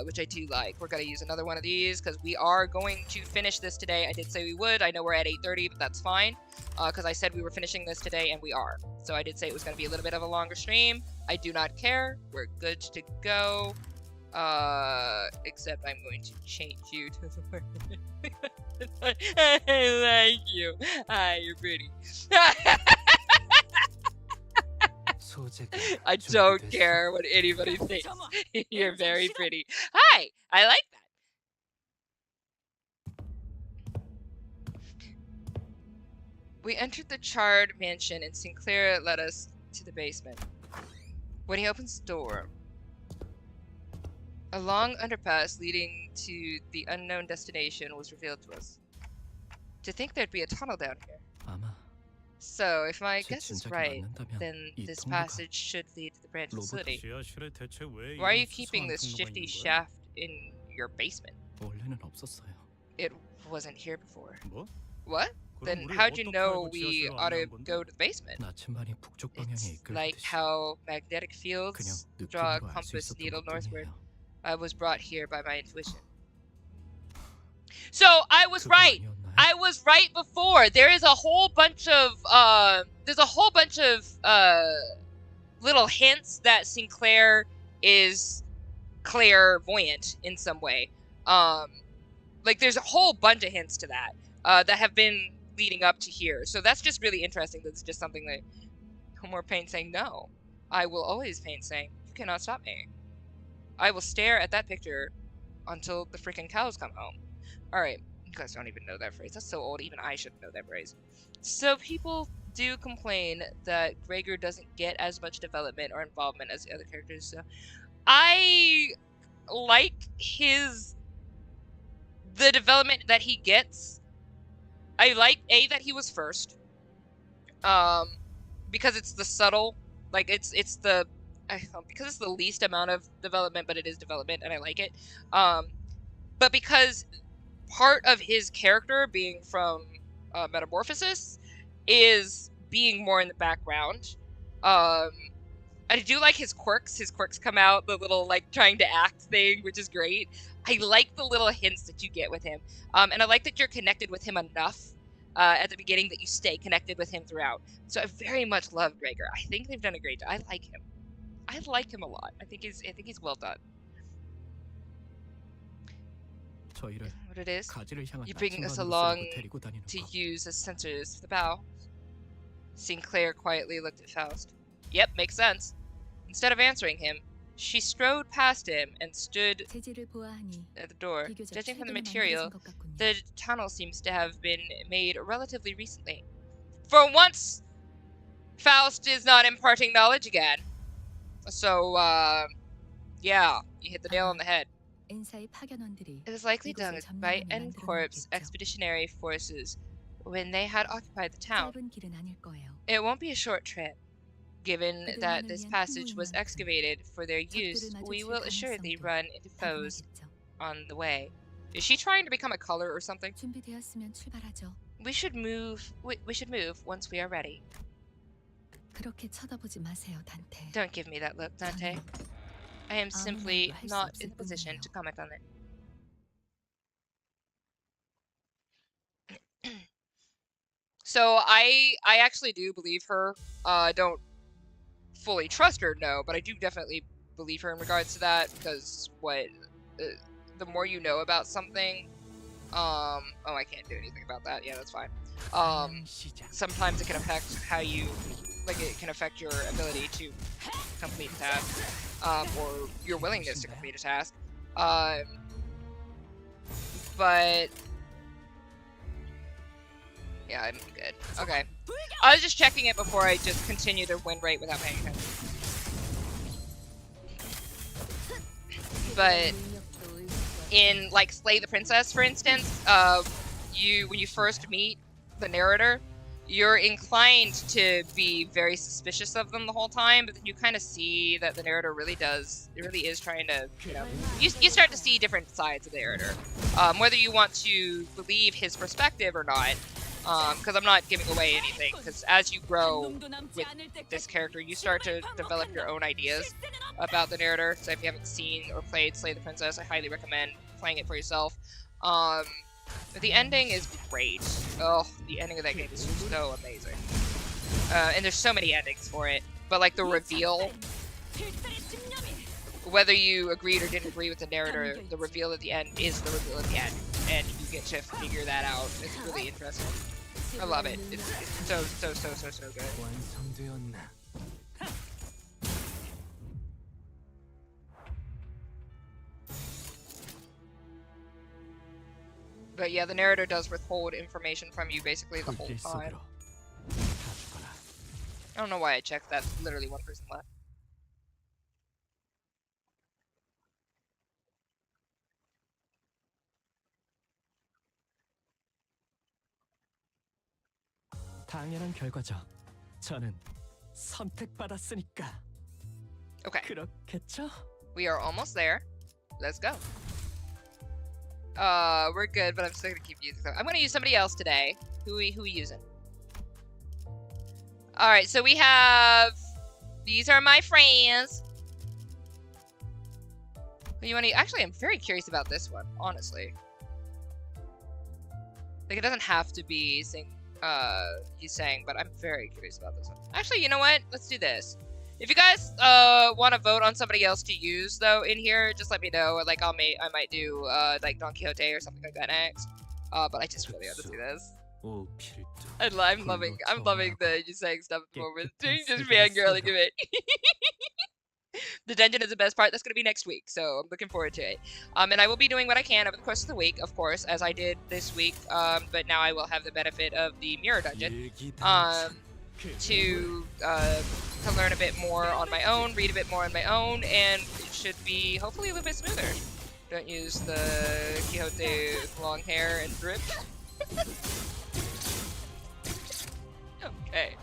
which I do like. We're gonna use another one of these because we are going to finish this today. I did say we would. I know we're at 8:30, but that's fine because I said we were finishing this today, and we are. So I did say it was gonna be a little bit of a longer stream. I do not care. We're good to go. Except I'm going to change you to the word. I like you. Hi, you're pretty. I don't care what anybody thinks. You're very pretty. Hi, I like that. We entered the charred mansion and Sinclair led us to the basement. When he opens the door, a long underpass leading to the unknown destination was revealed to us. To think there'd be a tunnel down here. So, if my guess is right, then this passage should lead to the branch facility. Why are you keeping this shifty shaft in your basement? It wasn't here before. What? Then how'd you know we ought to go to the basement? It's like how magnetic fields draw a compass needle northward. I was brought here by my intuition. So I was right. I was right before. There is a whole bunch of little hints that Sinclair is clairvoyant in some way. Like there's a whole bunch of hints to that that have been leading up to here. So that's just really interesting. That's just something that more Pain saying no. I will always Pain saying you cannot stop me. I will stare at that picture until the freaking cows come home. Alright, you guys don't even know that phrase. That's so old, even I shouldn't know that phrase. So people do complain that Gregor doesn't get as much development or involvement as the other characters. So I like the development that he gets. I like, that he was first. Because it's the subtle, like it's the because it's the least amount of development, but it is development, and I like it. But because part of his character being from Metamorphosis is being more in the background. I do like his quirks. His quirks come out, the little, like, trying to act thing, which is great. I like the little hints that you get with him. And I like that you're connected with him enough at the beginning that you stay connected with him throughout. So I very much love Gregor. I think they've done a great job. I like him. I like him a lot. I think he's well done. What it is? You bring us along to use as sensors for the bow. Sinclair quietly looked at Faust. Yep, makes sense. Instead of answering him, she strode past him and stood at the door. Judging from the material, the tunnel seems to have been made relatively recently. For once, Faust is not imparting knowledge again. So, yeah, you hit the nail on the head. It was likely done by N-Corp's expeditionary forces when they had occupied the town. It won't be a short trip. Given that this passage was excavated for their use, we will assuredly run into foes on the way. Is she trying to become a color or something? We should move once we are ready. Don't give me that look, Dante. I am simply not in a position to comment on it. So I actually do believe her. I don't fully trust her, no, but I do definitely believe her in regards to that, because the more you know about something, oh, I can't do anything about that. Yeah, that's fine. Sometimes it can affect how you, like, it can affect your ability to complete a task, or your willingness to complete a task. But yeah, I'm good. Okay. I was just checking it before I just continue to win rate without paying attention. But in, like, Slay the Princess, for instance, when you first meet the narrator, you're inclined to be very suspicious of them the whole time, but then you kind of see that the narrator really is trying to, you know, you start to see different sides of the narrator. Whether you want to believe his perspective or not, because I'm not giving away anything, because as you grow with this character, you start to develop your own ideas about the narrator. So if you haven't seen or played Slay the Princess, I highly recommend playing it for yourself. But the ending is great. Oh, the ending of that game is so amazing. And there's so many endings for it. But like the reveal, whether you agreed or didn't agree with the narrator, the reveal at the end is the reveal at the end. And you get to figure that out. It's really interesting. I love it. It's so good. But yeah, the narrator does withhold information from you basically the whole time. I don't know why I checked that. Literally one person left. 당연한 결과죠. 저는 선택받았으니까. Okay. 그렇겠죠? We are almost there. Let's go. We're good, but I'm still gonna keep using them. I'm gonna use somebody else today. Who we using? Alright, so we have... These are my friends. Who you wanna... Actually, I'm very curious about this one, honestly. Like, it doesn't have to be you saying, but I'm very curious about this one. Actually, you know what? Let's do this. If you guys want to vote on somebody else to use though in here, just let me know. Like I might do like Don Quixote or something like that next. But I just really want to see this. I'm loving the you saying stuff at the moment. Just fangirling a bit. The dungeon is the best part. That's going to be next week, so I'm looking forward to it. And I will be doing what I can over the course of the week, of course, as I did this week. But now I will have the benefit of the mirror dungeon to learn a bit more on my own, read a bit more on my own, and it should be hopefully a little bit smoother. Don't use the Quixote with long hair and drip. Okay.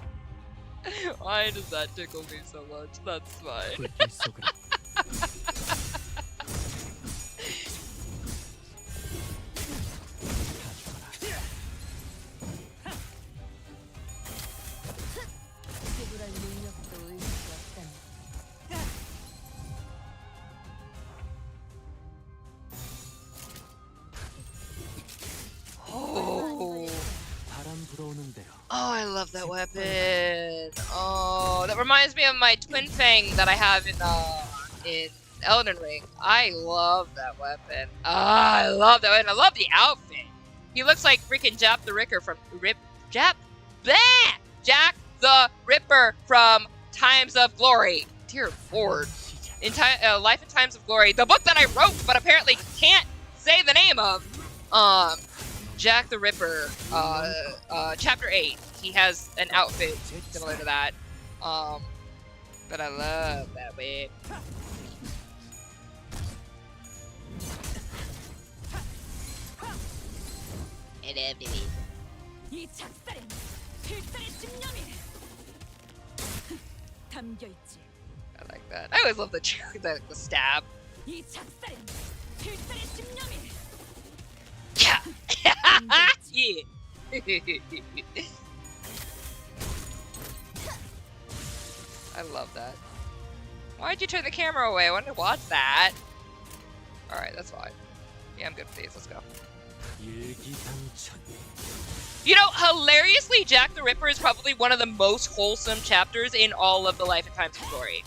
Why does that tickle me so much? That's fine. Oh, I love that weapon. Oh, that reminds me of my twin fang that I have in Elden Ring. I love that weapon. I love that weapon. I love the outfit. He looks like freaking Jack the Ripper from Jack the Ripper from Times of Glory. Dear Lord. In Life and Times of Glory, the book that I wrote, but apparently can't say the name of. Jack the Ripper, chapter 8. He has an outfit similar to that. But I love that way. I love it. I like that. I always love the stab. Yeah. Yeah. I love that. Why'd you turn the camera away? I wanted to watch that. Alright, that's fine. Yeah, I'm good with these. Let's go. You know, hilariously, Jack the Ripper is probably one of the most wholesome chapters in all of the Life and Times of Glory.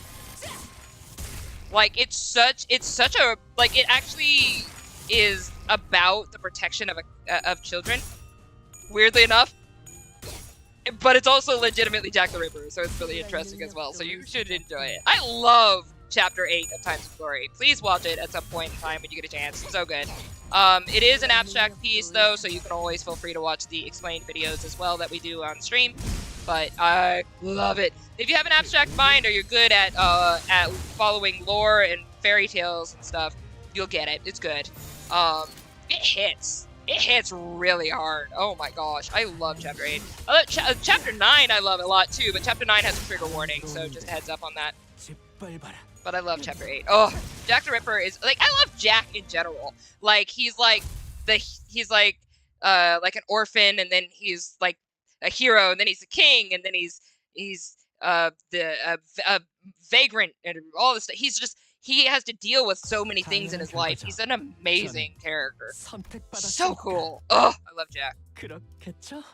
Like, it's such a, like, it actually is about the protection of children, weirdly enough. But it's also legitimately Jack the Ripper, so it's really interesting as well, so you should enjoy it. I love Chapter 8 of Times of Glory. Please watch it at some point in time when you get a chance. It's so good. It is an abstract piece, though, so you can always feel free to watch the explained videos as well that we do on stream. But I love it. If you have an abstract mind or you're good at following lore and fairy tales and stuff, you'll get it. It's good. It hits. It hits really hard. Oh my gosh, I love Chapter 8. I love Chapter 9 I love a lot too, but Chapter 9 has a trigger warning, so just a heads up on that. But I love Chapter 8. Oh, Jack the Ripper is, like, I love Jack in general. Like, he's like an orphan, and then he's like a hero, and then he's a king, and then he's the vagrant, and all this stuff. He has to deal with so many things in his life. He's an amazing character. So cool. Oh, I love Jack. 그렇겠죠?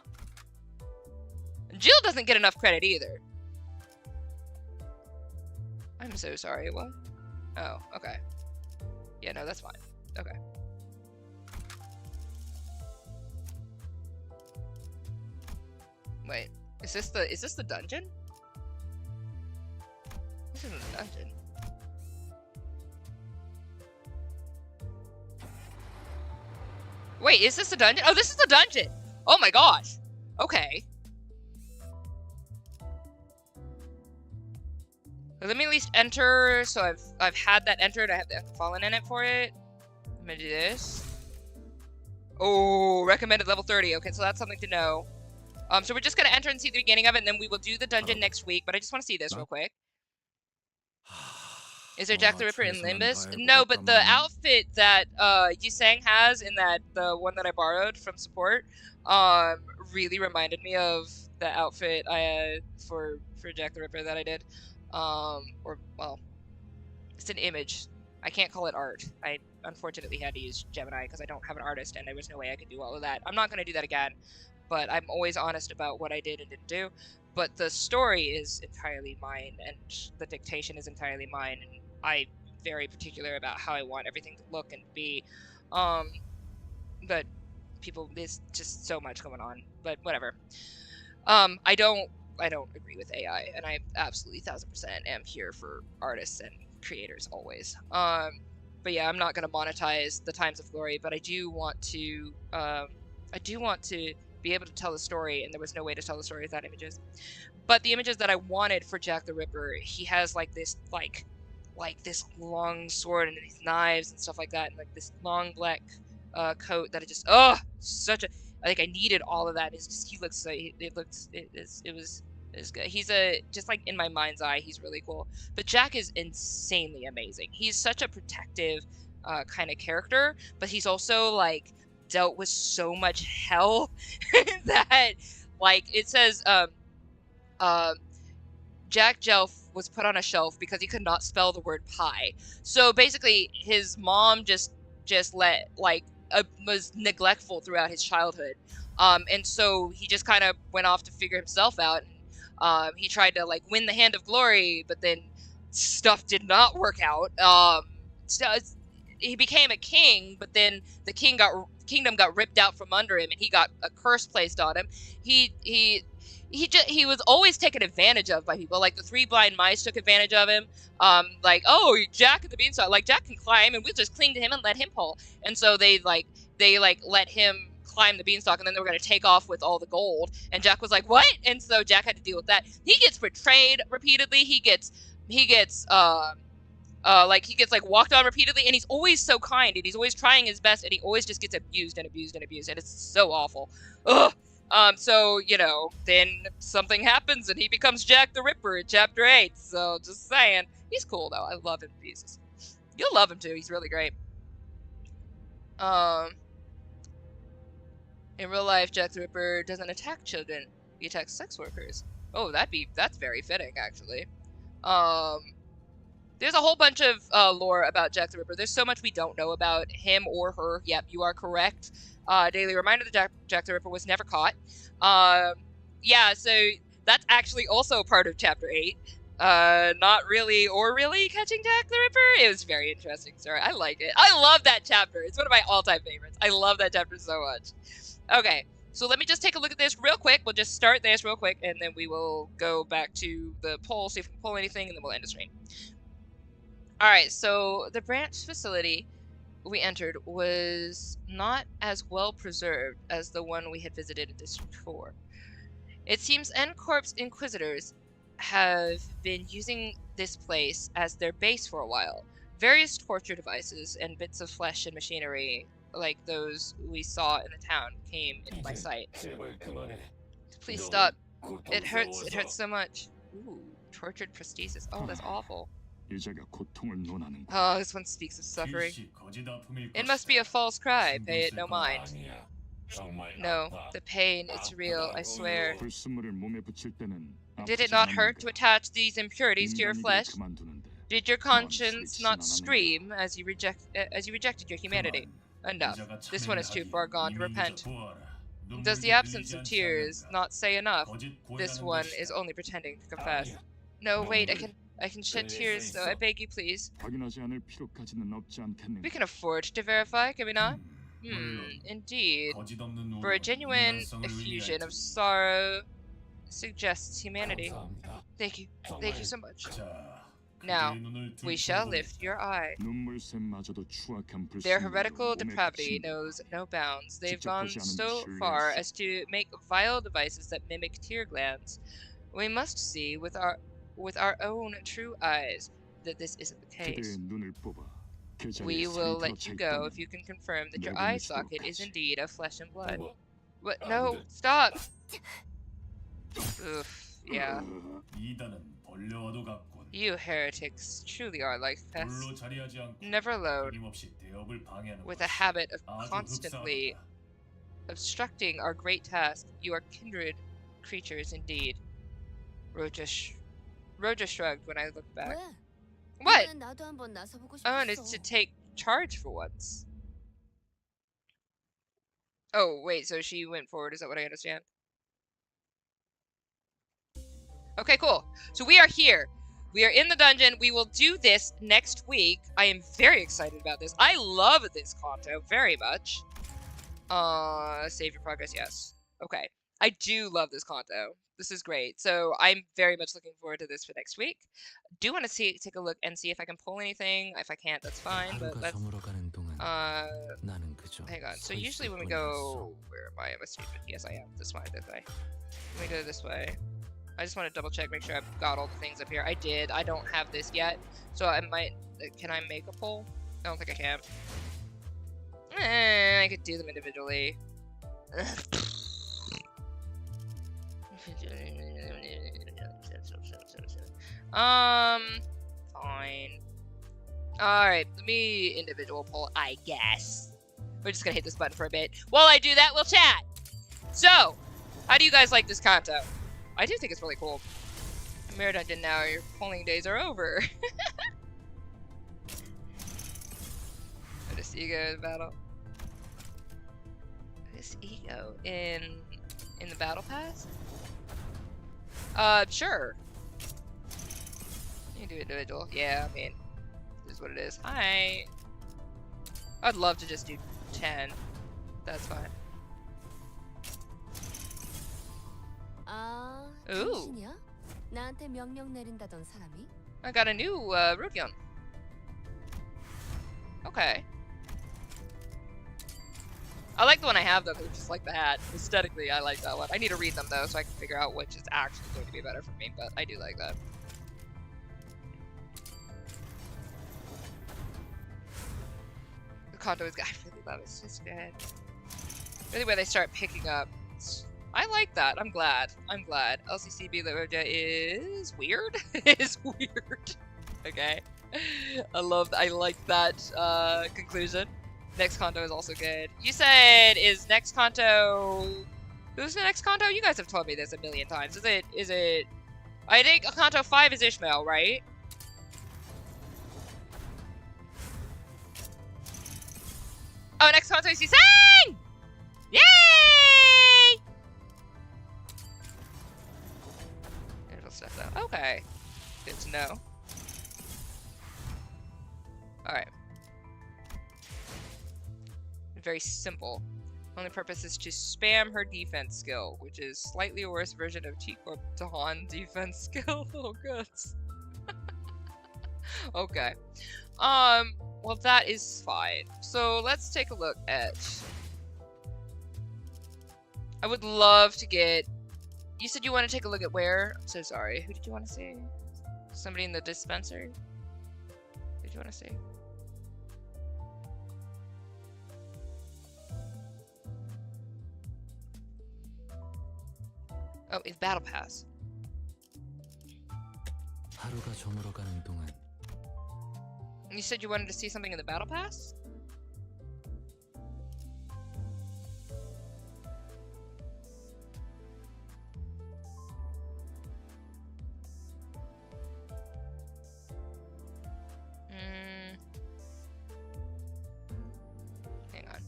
Jill doesn't get enough credit either. I'm so sorry, what? Oh, okay. Yeah, no, that's fine. Okay. Wait, is this the dungeon? This isn't the dungeon. Wait, is this the dungeon? Oh, this is the dungeon! Oh my gosh! Okay. Let me at least enter, so I've had that entered. I have the fallen in it for it. I'm gonna do this. Oh, recommended level 30. Okay, so that's something to know. So we're just gonna enter and see the beginning of it, and then we will do the dungeon next week. But I just want to see this real quick. Is there Jack the Ripper in Limbus? No, but the outfit that Yusang has in the one that I borrowed from support, really reminded me of the outfit I had for Jack the Ripper that I did. Or, well, it's an image. I can't call it art. I unfortunately had to use Gemini because I don't have an artist, and there was no way I could do all of that. I'm not going to do that again, but I'm always honest about what I did and didn't do. But the story is entirely mine, and the dictation is entirely mine, and I'm very particular about how I want everything to look and be. But people, there's just so much going on, but whatever. I don't agree with AI, and I absolutely 1000% am here for artists and creators always. But yeah, I'm not going to monetize the Times of Glory, but I do want to be able to tell the story, and there was no way to tell the story without images. But the images that I wanted for Jack the Ripper, he has like this like this long sword and these knives and stuff like that, and like this long black coat that I needed all of that. It's just, he looks so, it was good. He's just like in my mind's eye, he's really cool. But Jack is insanely amazing. He's such a protective kind of character, but he's also like dealt with so much hell that, like, it says Jack Jelf was put on a shelf because he could not spell the word pie. So basically his mom just was neglectful throughout his childhood, and so he just kind of went off to figure himself out. He tried to like win the Hand of Glory, but then stuff did not work out. He became a king, but then the kingdom got ripped out from under him, and he got a curse placed on him. He was always taken advantage of by people. Like the three blind mice took advantage of him. Like, oh, Jack at the beanstalk, like Jack can climb, and we'll just cling to him and let him pull. And so they let him climb the beanstalk, and then they were going to take off with all the gold. And Jack was like, what? And so Jack had to deal with that. He gets betrayed repeatedly. He gets walked on repeatedly, and he's always so kind, and he's always trying his best, and he always just gets abused and abused and abused, and it's so awful. Ugh. So, you know, then something happens, and he becomes Jack the Ripper in Chapter 8, so just saying. He's cool, though. I love him. Jesus. You'll love him, too. He's really great. In real life, Jack the Ripper doesn't attack children. He attacks sex workers. Oh, that's very fitting, actually. There's a whole bunch of lore about Jack the Ripper. There's so much we don't know about him or her. Yep, you are correct. Daily reminder that Jack the Ripper was never caught. Yeah, so that's actually also part of Chapter 8. Not really or really catching Jack the Ripper. It was very interesting, sir. I like it. I love that chapter. It's one of my all-time favorites. I love that chapter so much. Okay, so let me just take a look at this real quick. We'll just start this real quick, and then we will go back to the poll, see if we can pull anything, and then we'll end the stream. Alright, so the branch facility we entered was not as well preserved as the one we had visited in District 4. It seems N-Corp's Inquisitors have been using this place as their base for a while. Various torture devices and bits of flesh and machinery like those we saw in the town came into my sight. Please stop. It hurts so much. Ooh, tortured prosthesis. Oh, that's awful. Oh, this one speaks of suffering. It must be a false cry. Pay it no mind. No, the pain, it's real, I swear. Did it not hurt to attach these impurities to your flesh? Did your conscience not scream as you rejected your humanity? Enough. This one is too far gone to repent. Does the absence of tears not say enough? This one is only pretending to confess. No, wait, I can shed tears, so I beg you, please. We can afford to verify, can we not? Indeed. For a genuine effusion of sorrow suggests humanity. Thank you so much. Now, we shall lift your eye. Their heretical depravity knows no bounds. They've gone so far as to make vile devices that mimic tear glands. We must see with our own true eyes that this isn't the case. We will let you go if you can confirm that your eye socket is indeed of flesh and blood. What? No, stop! Oof, yeah. You heretics truly are like pests, never alone, with a habit of constantly obstructing our great task. You are kindred creatures indeed. Roja shrugged when I looked back. What? Oh, and it's to take charge for once. Oh, wait, so she went forward, is that what I understand? Okay, cool. So we are here. We are in the dungeon. We will do this next week. I am very excited about this. I love this Canto very much. Save your progress, yes. Okay. I do love this Canto. This is great. So I'm very much looking forward to this for next week. Do want to take a look and see if I can pull anything. If I can't, that's fine. But let's hang on. So usually when we go, where am I? Am I stupid? Yes, I am. This way. Let me go this way. I just want to double check, make sure I've got all the things up here. I did. I don't have this yet, so I might. Can I make a pull? I don't think I can. I could do them individually. Fine. Alright, let me individual pull, I guess. We're just gonna hit this button for a bit. While I do that, we'll chat! So, how do you guys like this Canto? I do think it's really cool. Mirror Dungeon now, your polling days are over. This ego in battle. This ego in the battle pass? Sure. You can do individual. Yeah, I mean, this is what it is. Hi. I'd love to just do 10. That's fine. Ooh. I got a new Rukion. Okay. I like the one I have though, because I just like the hat. Aesthetically, I like that one. I need to read them though, so I can figure out which is actually going to be better for me, but I do like that. The Canto is good. I really love it. It's just good. Really where they start picking up. I like that. I'm glad. I'm glad. LCCB Liroja is weird. It is weird. Okay. I like that conclusion. Next Canto is also good. You said, is next Canto... Who's the next Canto? You guys have told me this a million times. Is it... I think Canto 5 is Ishmael, right? Oh, next Canto is Yusang! Yay! Stuff though. Okay. Good to know. Alright. Very simple. Only purpose is to spam her defense skill, which is slightly a worse version of T-Corp Tahan defense skill. Oh, good. Okay. Well, that is fine. So let's take a look at... I would love to get... You said you want to take a look at where? I'm so sorry. Who did you want to see? Somebody in the dispenser? Who did you want to see? Oh, it's Battle Pass. 하루가 저물어가는 동안 You said you wanted to see something in the Battle Pass? Hang on.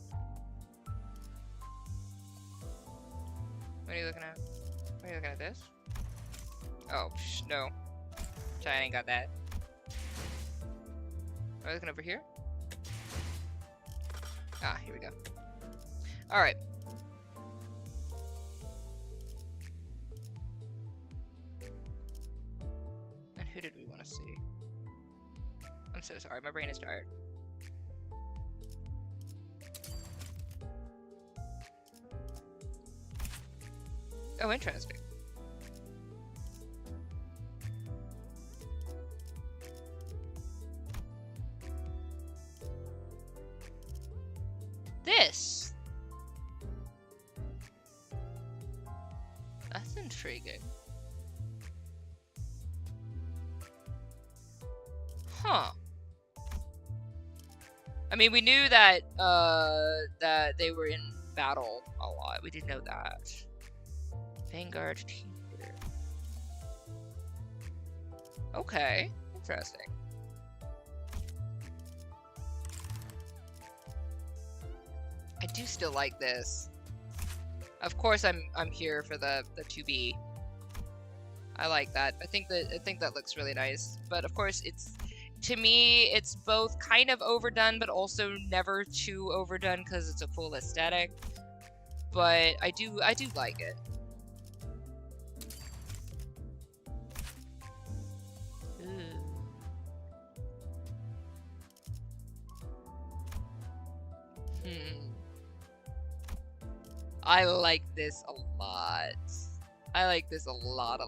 What are you looking at? Are you looking at this? Oh, no. I ain't got that. Are we looking over here? Ah, here we go. Alright. And who did we want to see? I'm so sorry, my brain is tired. Oh, interesting. This. That's intriguing. Huh. I mean, we knew that that they were in battle a lot. We didn't know that. Vanguard team leader. Okay, interesting. I do still like this. Of course, I'm here for the 2B. I like that. I think that looks really nice. But of course, to me it's both kind of overdone, but also never too overdone because it's a cool aesthetic. But I do like it. I like this a lot. I like this a lot. I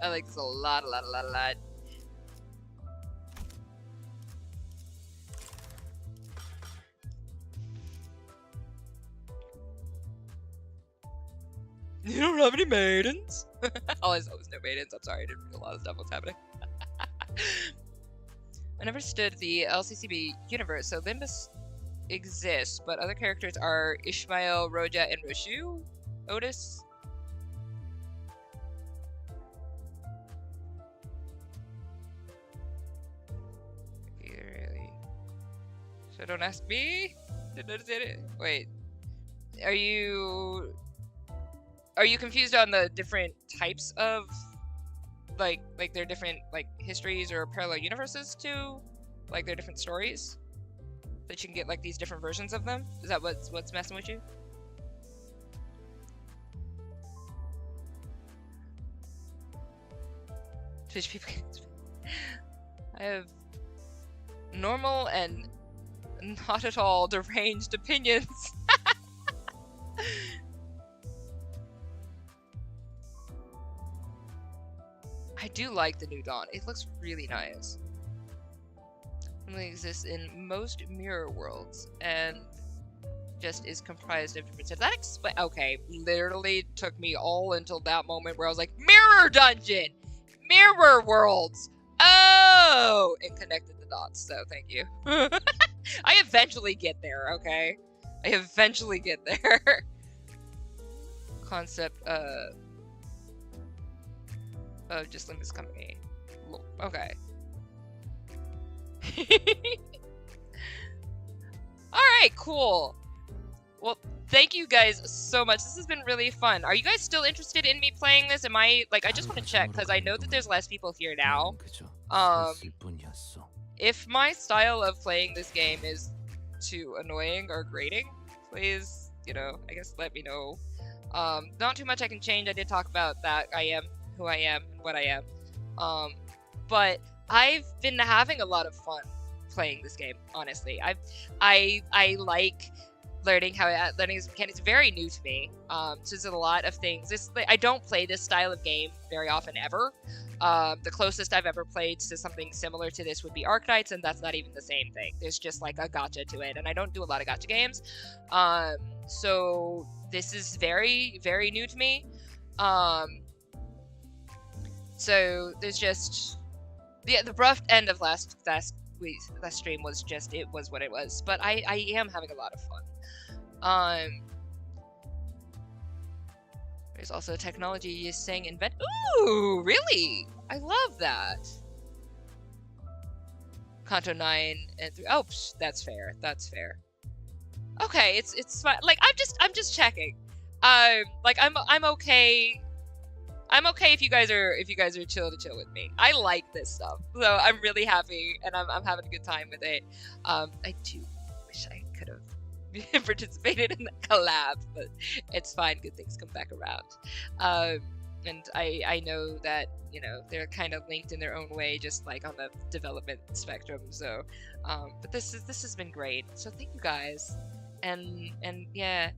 like this a lot. You don't have any maidens? always no maidens. I'm sorry, I didn't read a lot of stuff was happening. I never stood the LCCB universe, so Limbus exists, but other characters are Ishmael, Roja, and Roshu? Otis? Really? So don't ask me? Did it? Wait. Are you confused on the different types of like their different like histories or parallel universes too? Like their different stories? That you can get like these different versions of them? Is that what's messing with you? Fish people. I have normal and not at all deranged opinions. I do like the New Dawn. It looks really nice. Only exists in most mirror worlds and just is comprised of different sets. That explains. Okay, literally took me all until that moment where I was like, mirror dungeon, mirror worlds. Oh, it connected the dots. So thank you. I eventually get there. Okay, I eventually get there. Concept of just Limbus Company. Okay. Alright, cool. Well, thank you guys so much. This has been really fun. Are you guys still interested in me playing this? Am I, like, I just want to check, because I know that there's less people here now. If my style of playing this game is too annoying or grating, please, you know, I guess let me know. Not too much I can change. I did talk about that. I am who I am and what I am. But I've been having a lot of fun playing this game, honestly. I like learning this mechanic. It's very new to me. So there's a lot of things. I don't play this style of game very often ever. The closest I've ever played to something similar to this would be Arknights, and that's not even the same thing. There's just like a gacha to it, and I don't do a lot of gacha games. So this is very, very new to me. So there's just the rough end of last stream was just, it was what it was. But I am having a lot of fun. There's also technology is saying invent. Ooh, really? I love that. Canto 9 and 3. Oh, that's fair. That's fair. Okay, it's fine. Like I'm just checking. Like I'm okay. I'm okay if you guys are chill with me. I like this stuff, so I'm really happy and I'm having a good time with it. I do wish I could have participated in the collab, but it's fine. Good things come back around. And I know that, you know, they're kind of linked in their own way, just like on the development spectrum. So, but this has been great. So thank you guys. And yeah,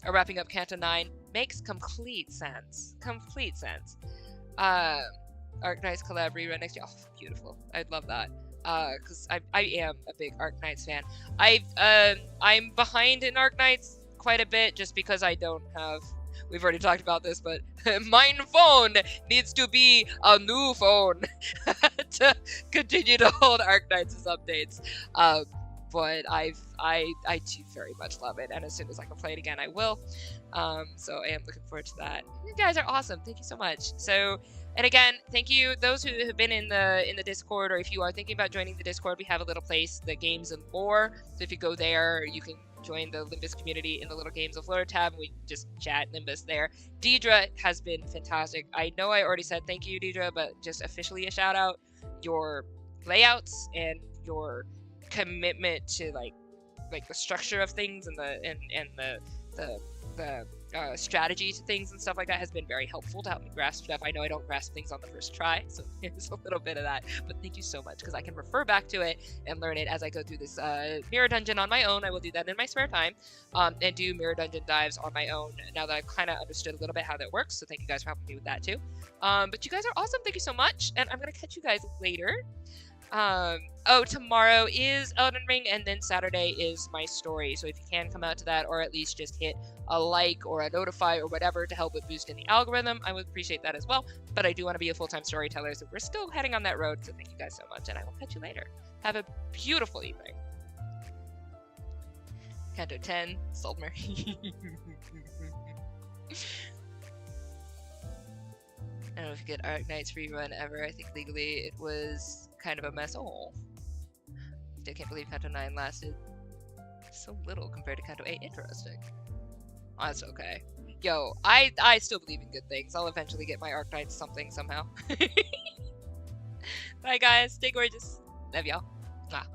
wrapping up Canto 9 makes complete sense. Complete sense. Arknights collab rerun next year. Oh, beautiful. I'd love that. Because I am a big Arknights fan. I'm behind in Arknights quite a bit just because I don't have. We've already talked about this, but my phone needs to be a new phone to continue to hold Arknights' updates. But I do very much love it, and as soon as I can play it again, I will. So I am looking forward to that. You guys are awesome. Thank you so much. So, and again, thank you those who have been in the Discord, or if you are thinking about joining the Discord, we have a little place, the Games and Lore. So if you go there, you can join the Limbus community in the little Games of Lore tab. We just chat Limbus there. Deidre has been fantastic. I know I already said thank you, Deidre, but just officially a shout out. Your layouts and your commitment to like the structure of things and the strategy to things and stuff like that has been very helpful to help me grasp stuff. I know I don't grasp things on the first try, so there's a little bit of that, but thank you so much, because I can refer back to it and learn it as I go through this mirror dungeon on my own. I will do that in my spare time, and do mirror dungeon dives on my own now that I've kind of understood a little bit how that works. So thank you guys for helping me with that too. But you guys are awesome. Thank you so much, and I'm gonna catch you guys later. Oh, tomorrow is Elden Ring, and then Saturday is my story. So if you can come out to that, or at least just hit a like or a notify or whatever to help with boosting the algorithm, I would appreciate that as well. But I do want to be a full-time storyteller, so we're still heading on that road. So thank you guys so much, and I will catch you later. Have a beautiful evening. Canto 10, Soldmer. I don't know if you get Arknights rerun ever. I think legally it was kind of a mess. Oh, I can't believe Canto 9 lasted so little compared to Canto 8. Interesting. Oh, that's okay. Yo, I still believe in good things. I'll eventually get my Arknights something somehow. Bye guys, stay gorgeous. Love y'all. Mwah.